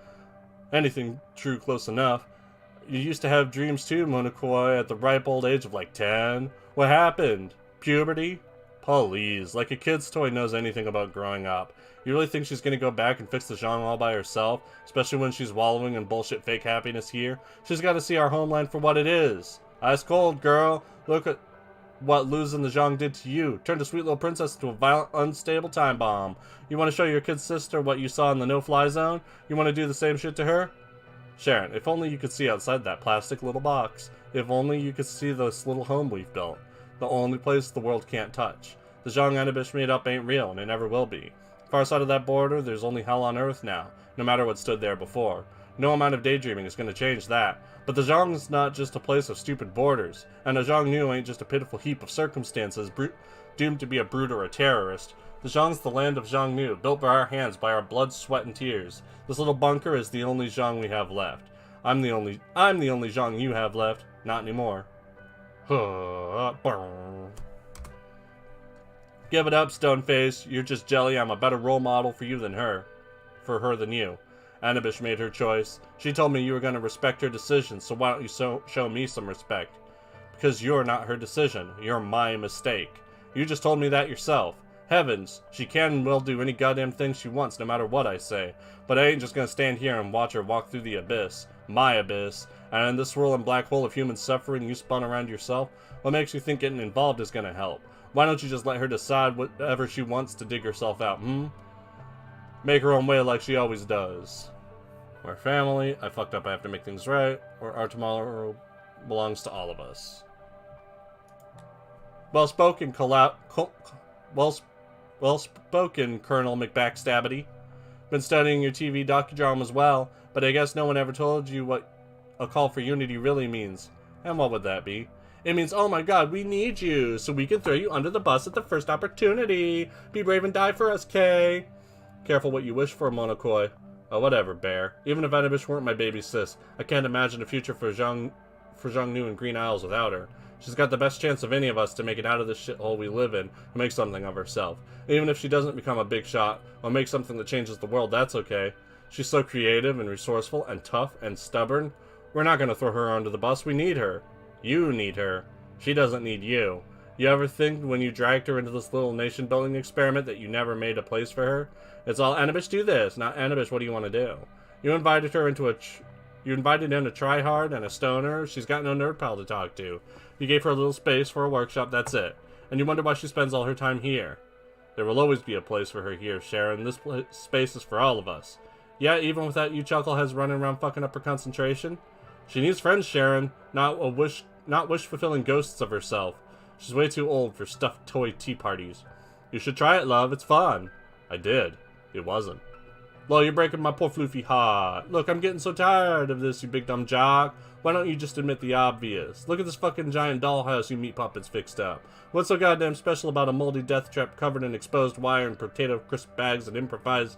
You used to have dreams too, Munokoi, at the ripe old age of like 10. What happened? Puberty? Please, like a kid's toy knows anything about growing up. You really think she's gonna go back and fix the Zhang all by herself? Especially when she's wallowing in bullshit fake happiness here? She's gotta see our homeland for what it is. Ice cold, girl. Look at what losing the Zhang did to you. Turned a sweet little princess into a violent, unstable time bomb. You wanna show your kid sister what you saw in the no-fly zone? You wanna do the same shit to her? Sharon, if only you could see outside that plastic little box. If only you could see this little home we've built. The only place the world can't touch. The Zhang Anabish made up ain't real, and it never will be. Far side of that border, there's only hell on earth now, no matter what stood there before. No amount of daydreaming is going to change that. But the Zhang's not just a place of stupid borders, and the Zhang Nu ain't just a pitiful heap of circumstances doomed to be a brute or a terrorist. The Zhang's the land of Zhang Nu, built by our hands, by our blood, sweat, and tears. This little bunker is the only Zhang we have left. I'm the only Zhang you have left. Not anymore. Give it up, Stoneface. You're just jelly. I'm a better role model for you than her. For her than you. Anabish made her choice. She told me you were going to respect her decision, so why don't you show me some respect? Because you're not her decision. You're my mistake. You just told me that yourself. Heavens, she can and will do any goddamn thing she wants, no matter what I say. But I ain't just gonna stand here and watch her walk through the abyss. My abyss. And in this swirling black hole of human suffering you spun around yourself, what makes you think getting involved is gonna help? Why don't you just let her decide whatever she wants to dig herself out, Make her own way like she always does. We're family, I fucked up, I have to make things right, or our tomorrow belongs to all of us. Well spoken, Well spoken, Colonel McBackstabbity. Been studying your TV docudramas as well, but I guess no one ever told you what a call for unity really means. And what would that be? It means, oh my god, we need you, so we can throw you under the bus at the first opportunity. Be brave and die for us, Kay. Careful what you wish for, Monokoi. Oh, whatever, Bear. Even if Anabish weren't my baby sis, I can't imagine a future for Zhang Nu and Green Isles without her. She's got the best chance of any of us to make it out of this shithole we live in and make something of herself. Even if she doesn't become a big shot or make something that changes the world, that's okay. She's so creative and resourceful and tough and stubborn. We're not going to throw her under the bus. We need her. You need her. She doesn't need you. You ever think when you dragged her into this little nation-building experiment that you never made a place for her? It's all, Anabish, do this. Not, Anabish, what do you want to do? You invited her into You invited in a tryhard and a stoner. She's got no nerd pal to talk to. You gave her a little space for a workshop, that's it. And you wonder why she spends all her time here. There will always be a place for her here, Sharon. This space is for all of us. Yeah, even without you chuckleheads running around fucking up her concentration. She needs friends, Sharon, not wish-fulfilling ghosts of herself. She's way too old for stuffed toy tea parties. You should try it, love. It's fun. I did. It wasn't. Lol, you're breaking my poor floofy heart. Look, I'm getting so tired of this, you big dumb jock. Why don't you just admit the obvious? Look at this fucking giant dollhouse you meat puppets fixed up. What's so goddamn special about a moldy death trap covered in exposed wire and potato crisp bags and improvised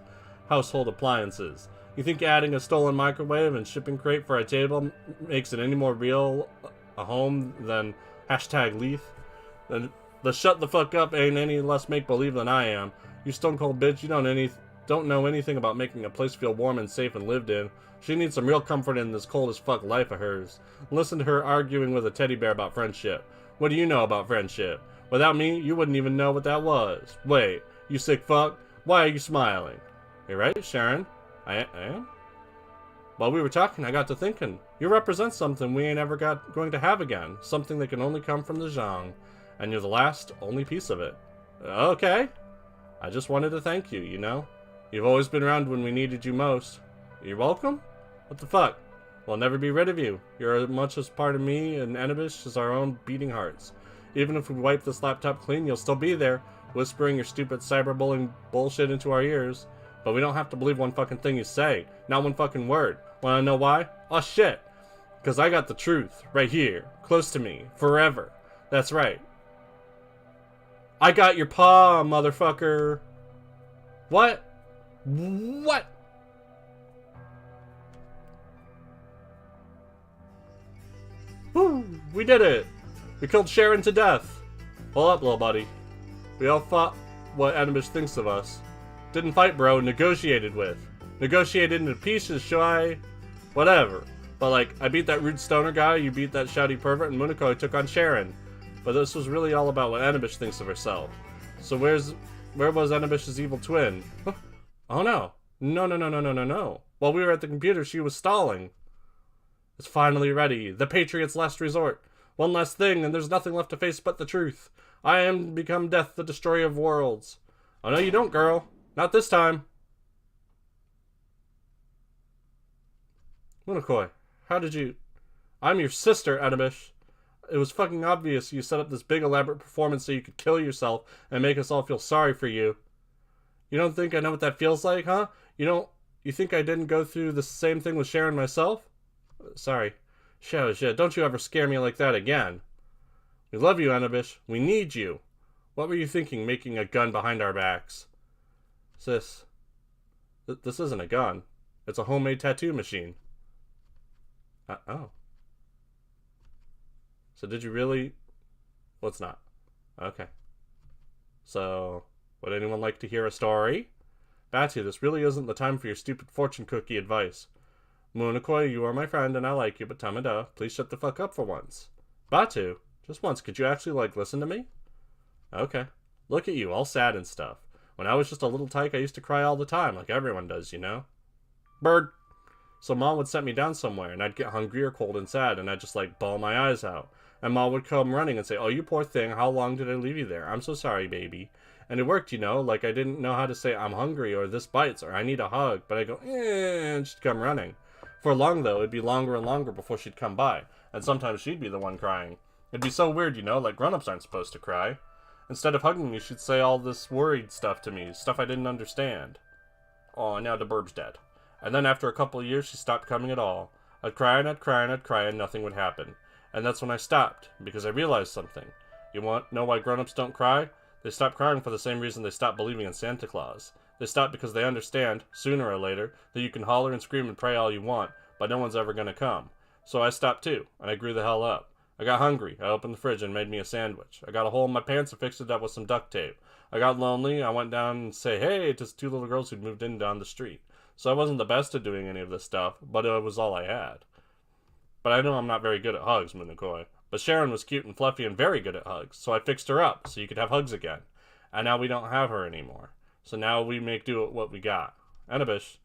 household appliances? You think adding a stolen microwave and shipping crate for a table makes it any more real a home than #Leith? Then the shut the fuck up ain't any less make-believe than I am. You stone cold bitch, you don't know anything about making a place feel warm and safe and lived in. She needs some real comfort in this cold as fuck life of hers. Listen to her arguing with a teddy bear about friendship. What do you know about friendship? Without me, you wouldn't even know what that was. Wait, you sick fuck? Why are you smiling? You're right, Sharon. I am? While we were talking, I got to thinking. You represent something we ain't ever going to have again. Something that can only come from the Zhang. And you're the last, only piece of it. Okay. I just wanted to thank you, you know? You've always been around when we needed you most. You're welcome? What the fuck? We'll never be rid of you. You're as much as part of me and Anabish as our own beating hearts. Even if we wipe this laptop clean, you'll still be there, whispering your stupid cyberbullying bullshit into our ears. But we don't have to believe one fucking thing you say. Not one fucking word. Wanna know why? Oh shit. Because I got the truth. Right here. Close to me. Forever. That's right. I got your paw, motherfucker. What? What? Woo! We did it! We killed Sharon to death! Hold up, little buddy. We all fought what Anabish thinks of us. Didn't fight, bro. Negotiated with. Negotiated into pieces, shy. Whatever. But, like, I beat that rude stoner guy, you beat that shouty pervert, and Muniko took on Sharon. But this was really all about what Anabish thinks of herself. So where was Anabish's evil twin? Huh? Oh no. No. While we were at the computer, she was stalling. It's finally ready. The Patriot's last resort. One last thing, and there's nothing left to face but the truth. I am become death, the destroyer of worlds. Oh no, you don't, girl. Not this time. Munakoi, how did you... I'm your sister, Adabish. It was fucking obvious you set up this big elaborate performance so you could kill yourself and make us all feel sorry for you. You don't think I know what that feels like, huh? You think I didn't go through the same thing with Sharon myself? Sorry. Shit, don't you ever scare me like that again. We love you, Anabish. We need you. What were you thinking, making a gun behind our backs? Sis, this isn't a gun. It's a homemade tattoo machine. Oh. So did you really... Well, it's not. Okay. So, would anyone like to hear a story? Batu, this really isn't the time for your stupid fortune cookie advice. Munakoi, you are my friend and I like you, but Tamada, please shut the fuck up for once. Batu, just once, could you actually, listen to me? Okay. Look at you, all sad and stuff. When I was just a little tyke, I used to cry all the time, like everyone does, you know? Bird! So Mom would set me down somewhere, and I'd get hungry or cold and sad, and I'd just, bawl my eyes out. And Mom would come running and say, oh, you poor thing, how long did I leave you there? I'm so sorry, baby. And it worked, I didn't know how to say I'm hungry, or this bites, or I need a hug, but I'd go, and she'd come running. For long, though, it'd be longer and longer before she'd come by, and sometimes she'd be the one crying. It'd be so weird, like grown-ups aren't supposed to cry. Instead of hugging me, she'd say all this worried stuff to me, stuff I didn't understand. Oh, now the burb's dead. And then after a couple of years, she stopped coming at all. I'd cry and I'd cry and I'd cry and nothing would happen. And that's when I stopped, because I realized something. You want to know why grown-ups don't cry? They stop crying for the same reason they stop believing in Santa Claus. They stop because they understand, sooner or later, that you can holler and scream and pray all you want, but no one's ever gonna come. So I stopped too, and I grew the hell up. I got hungry, I opened the fridge and made me a sandwich. I got a hole in my pants and fixed it up with some duct tape. I got lonely, I went down and say hey to two little girls who'd moved in down the street. So I wasn't the best at doing any of this stuff, but it was all I had. But I know I'm not very good at hugs, Munakoi. But Sharon was cute and fluffy and very good at hugs, so I fixed her up so you could have hugs again. And now we don't have her anymore. So now we make do with what we got. Anabish,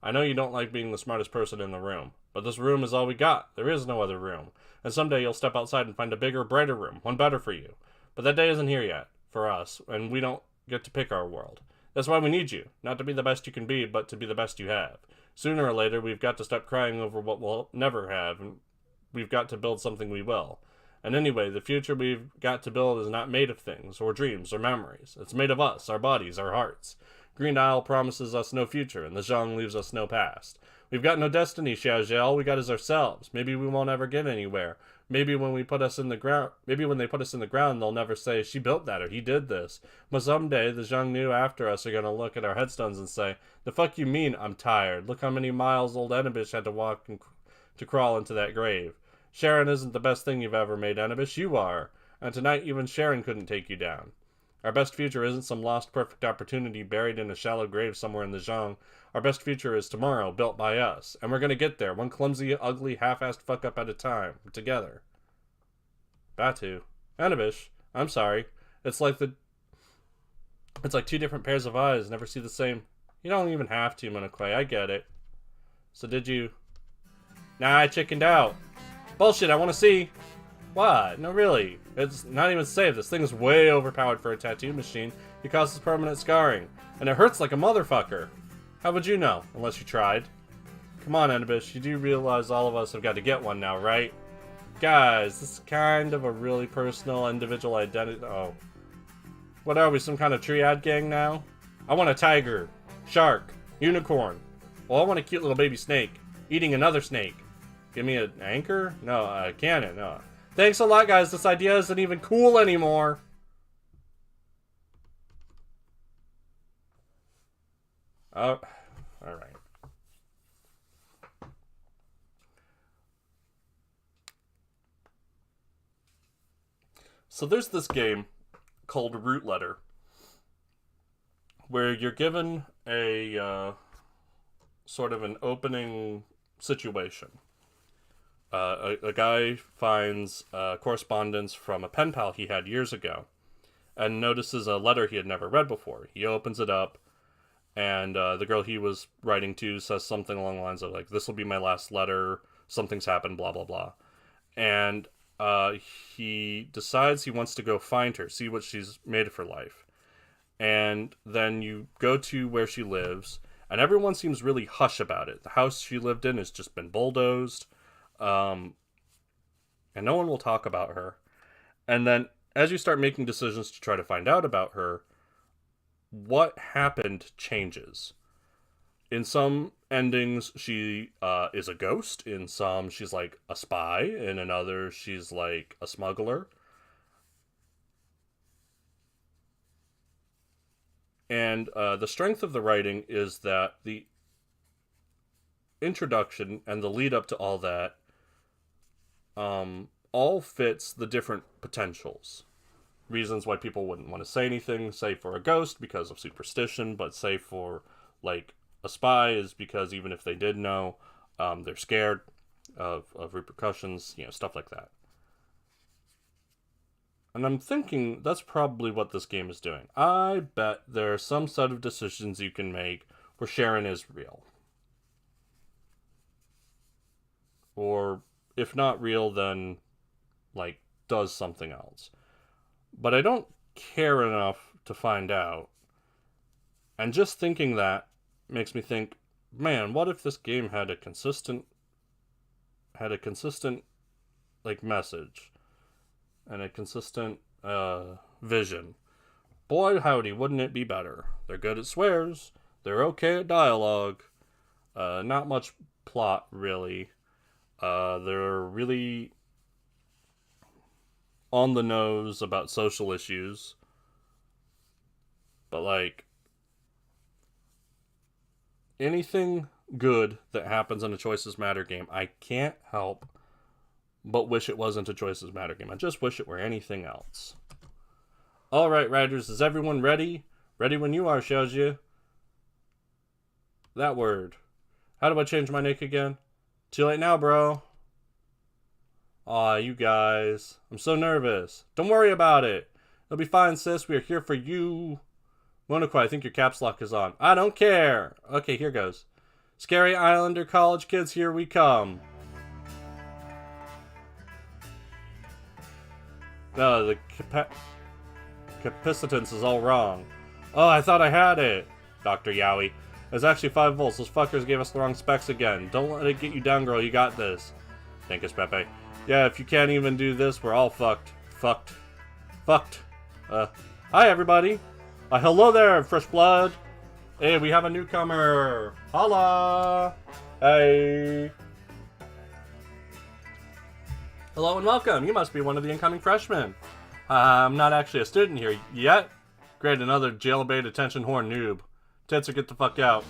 I know you don't like being the smartest person in the room, but this room is all we got. There is no other room. And someday you'll step outside and find a bigger, brighter room, one better for you. But that day isn't here yet, for us, and we don't get to pick our world. That's why we need you, not to be the best you can be, but to be the best you have. Sooner or later, we've got to stop crying over what we'll never have, and we've got to build something we will. And anyway, the future we've got to build is not made of things, or dreams, or memories. It's made of us, our bodies, our hearts. Green Isle promises us no future, and the Zhang leaves us no past. We've got no destiny, Xiaozhe. All we got is ourselves. Maybe we won't ever get anywhere. Maybe when they put us in the ground, they'll never say, she built that, or he did this. But someday, the Zhang New after us are gonna look at our headstones and say, the fuck you mean, I'm tired? Look how many miles old Enebish had to walk to crawl into that grave. Sharon isn't the best thing you've ever made, Enebish. You are. And tonight, even Sharon couldn't take you down. Our best future isn't some lost perfect opportunity buried in a shallow grave somewhere in the Zhang. Our best future is tomorrow, built by us. And we're gonna get there, one clumsy, ugly, half-assed fuck-up at a time. Together. Batu. Anabish. I'm sorry. It's like two different pairs of eyes, never see the same. You don't even have to, Munakoi. I get it. So did you... Nah, I chickened out. Bullshit, I want to see. What? No, really. It's not even safe. This thing is way overpowered for a tattoo machine. It causes permanent scarring. And it hurts like a motherfucker. How would you know? Unless you tried. Come on, Anabish. You do realize all of us have got to get one now, right? Guys, this is kind of a really personal, individual identity. Oh. What are we, some kind of triad gang now? I want a tiger. Shark. Unicorn. Well, I want a cute little baby snake. Eating another snake. Give me an anchor? No, a cannon. No. Thanks a lot, guys. This idea isn't even cool anymore. Oh, alright. So there's this game called Root Letter, where you're given a sort of an opening situation. A guy finds correspondence from a pen pal he had years ago and notices a letter he had never read before. He opens it up, and the girl he was writing to says something along the lines of, this will be my last letter, something's happened, blah, blah, blah. And he decides he wants to go find her, see what she's made of her life. And then you go to where she lives, And everyone seems really hush about it. The house she lived in has just been bulldozed. And no one will talk about her. And then, as you start making decisions to try to find out about her, what happened changes. In some endings, she is a ghost. In some, she's like a spy. In another, she's like a smuggler. And the strength of the writing is that the introduction and the lead up to all that all fits the different potentials. Reasons why people wouldn't want to say anything, say for a ghost, because of superstition, but say for, like, a spy is because even if they did know, they're scared of repercussions, stuff like that. And I'm thinking that's probably what this game is doing. I bet there are some set of decisions you can make where Sharon is real. Or, if not real, then, like, does something else. But I don't care enough to find out. And just thinking that makes me think, man, what if this game had a consistent, like, message? And a consistent, vision. Boy, howdy, wouldn't it be better? They're good at swears. They're okay at dialogue. Not much plot, really. They're really on the nose about social issues. But, like, anything good that happens in a Choices Matter game, I can't help but wish it wasn't a Choices Matter game. I just wish it were anything else. Alright, Riders, is everyone ready? Ready when you are, Shoji. That word. How do I change my nick again? Too late now, bro. Aw, you guys. I'm so nervous. Don't worry about it. It'll be fine, sis. We are here for you. Monoko, I think your caps lock is on. I don't care. Okay, here goes. Scary Islander college kids, here we come. No, the capacitance is all wrong. Oh, I thought I had it. Dr. Yowie. It's actually 5 volts. Those fuckers gave us the wrong specs again. Don't let it get you down, girl. You got this. Thank you, Pepe. Yeah, if you can't even do this, we're all fucked. Fucked. Hi, everybody. Hello there, Fresh Blood. Hey, we have a newcomer. Holla. Hey. Hello and welcome. You must be one of the incoming freshmen. I'm not actually a student here yet. Great, another jailbait attention whore noob. Tetsu, get the fuck out.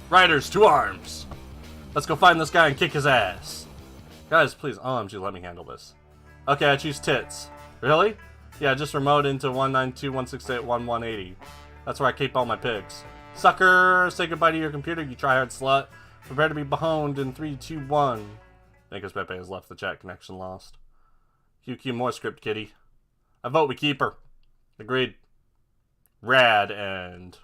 Riders, to arms. Let's go find this guy and kick his ass. Guys, please, OMG, let me handle this. Okay, I choose tits. Really? Yeah, just remote into 192.168.1180. That's where I keep all my pigs. Sucker! Say goodbye to your computer, you tryhard slut. Prepare to be behoned in 3, 2, 1. Nicholas Pepe has left the chat, connection lost. QQ more script, kitty. I vote we keep her. Agreed. Rad and...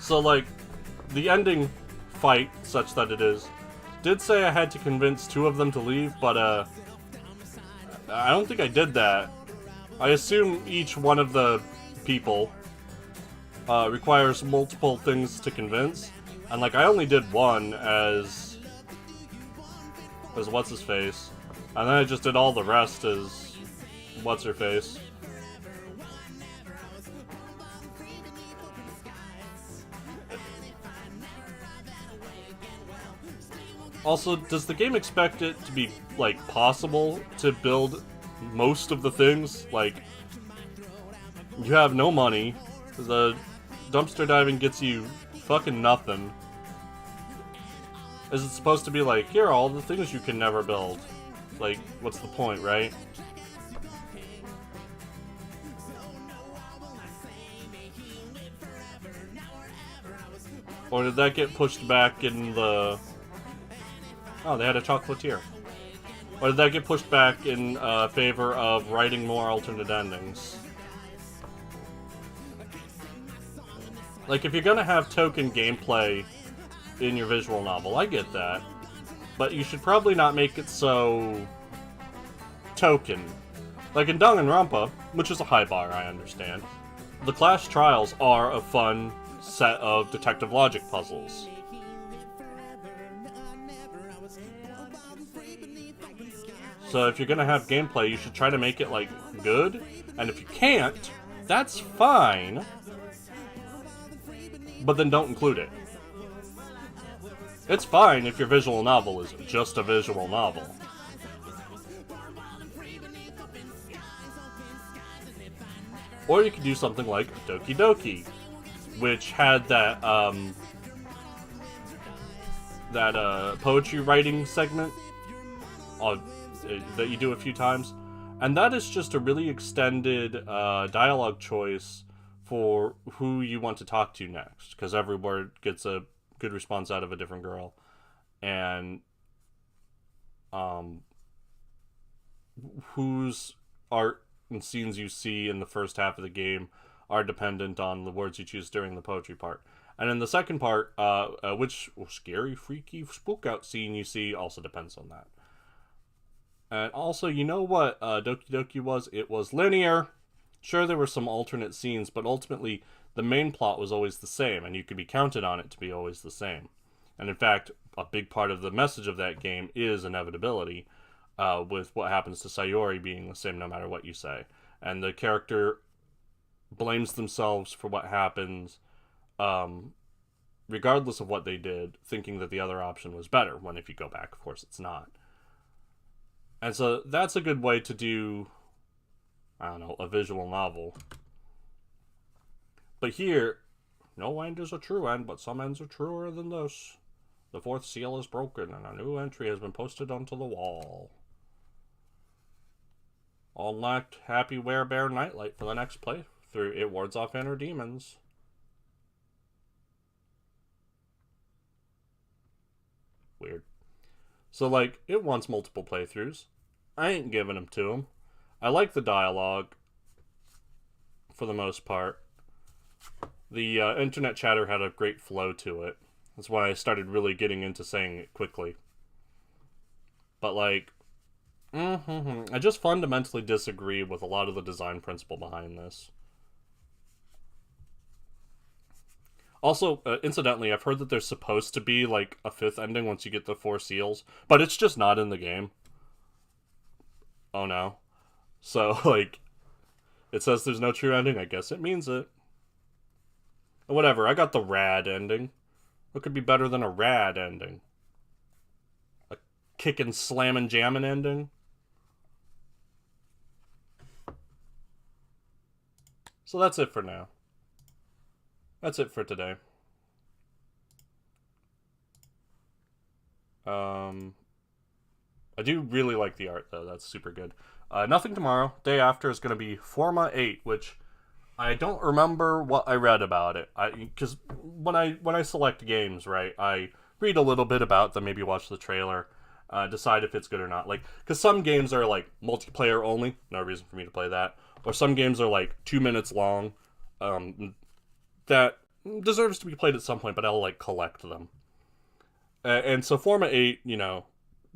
So, like, the ending fight, such that it is, did say I had to convince 2 of them to leave, but, I don't think I did that. I assume each one of the people requires multiple things to convince, and, like, I only did one as what's-his-face, and then I just did all the rest as what's-her-face. Also, does the game expect it to be, like, possible to build most of the things? Like, you have no money, the dumpster diving gets you fucking nothing. Is it supposed to be like, here are all the things you can never build? Like, what's the point, right? Or did that get pushed back in the... Oh, they had a chocolatier. Or did that get pushed back in favor of writing more alternate endings? Like, if you're gonna have token gameplay in your visual novel, I get that. But you should probably not make it so token. Like in Danganronpa, which is a high bar, I understand, the Clash Trials are a fun set of detective logic puzzles. So if you're gonna have gameplay, you should try to make it, like, good. And if you can't, that's fine. But then don't include it. It's fine if your visual novel is just a visual novel. Or you could do something like Doki Doki, which had that, poetry writing segment that you do a few times. And that is just a really extended dialogue choice for who you want to talk to next, because every word gets a good response out of a different girl. And whose art and scenes you see in the first half of the game are dependent on the words you choose during the poetry part. And in the second part, which scary, freaky, spook out scene you see also depends on that. And also, you know what Doki Doki was? It was linear. Sure, there were some alternate scenes, but ultimately the main plot was always the same, and you could be counted on it to be always the same. And in fact, a big part of the message of that game is inevitability, with what happens to Sayori being the same no matter what you say. And the character blames themselves for what happens, regardless of what they did, thinking that the other option was better, when if you go back, of course, it's not. And so that's a good way to do, I don't know, a visual novel. But here, no end is a true end, but some ends are truer than this. The fourth seal is broken, and a new entry has been posted onto the wall. Unlocked Happy Werebear Nightlight for the next playthrough. It wards off inner demons. Weird. So, like, it wants multiple playthroughs. I ain't giving them to them. I like the dialogue, for the most part. The internet chatter had a great flow to it. That's why I started really getting into saying it quickly. But, like, I just fundamentally disagree with a lot of the design principle behind this. Also, incidentally, I've heard that there's supposed to be, like, a fifth ending once you get the 4 seals, but it's just not in the game. Oh no. So, like, it says there's no true ending, I guess it means it. Whatever, I got the rad ending. What could be better than a rad ending? A kickin', slammin', jammin' ending? So that's it for now. That's it for today. I do really like the art, though. That's super good. Nothing tomorrow. Day after is going to be Forma 8, which I don't remember what I read about it. Because when I select games, right, I read a little bit about them, maybe watch the trailer, decide if it's good or not. Like, because some games are, like, multiplayer only. No reason for me to play that. Or some games are, like, 2 minutes long. That deserves to be played at some point, but I'll, like, collect them. And so Forma 8, you know,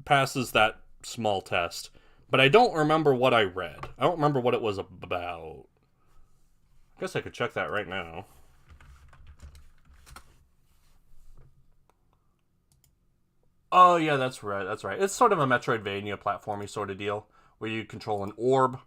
passes that small test. But I don't remember what I read. I don't remember what it was about. I guess I could check that right now. Oh, yeah, that's right, that's right. It's sort of a Metroidvania platformy sort of deal, where you control an orb.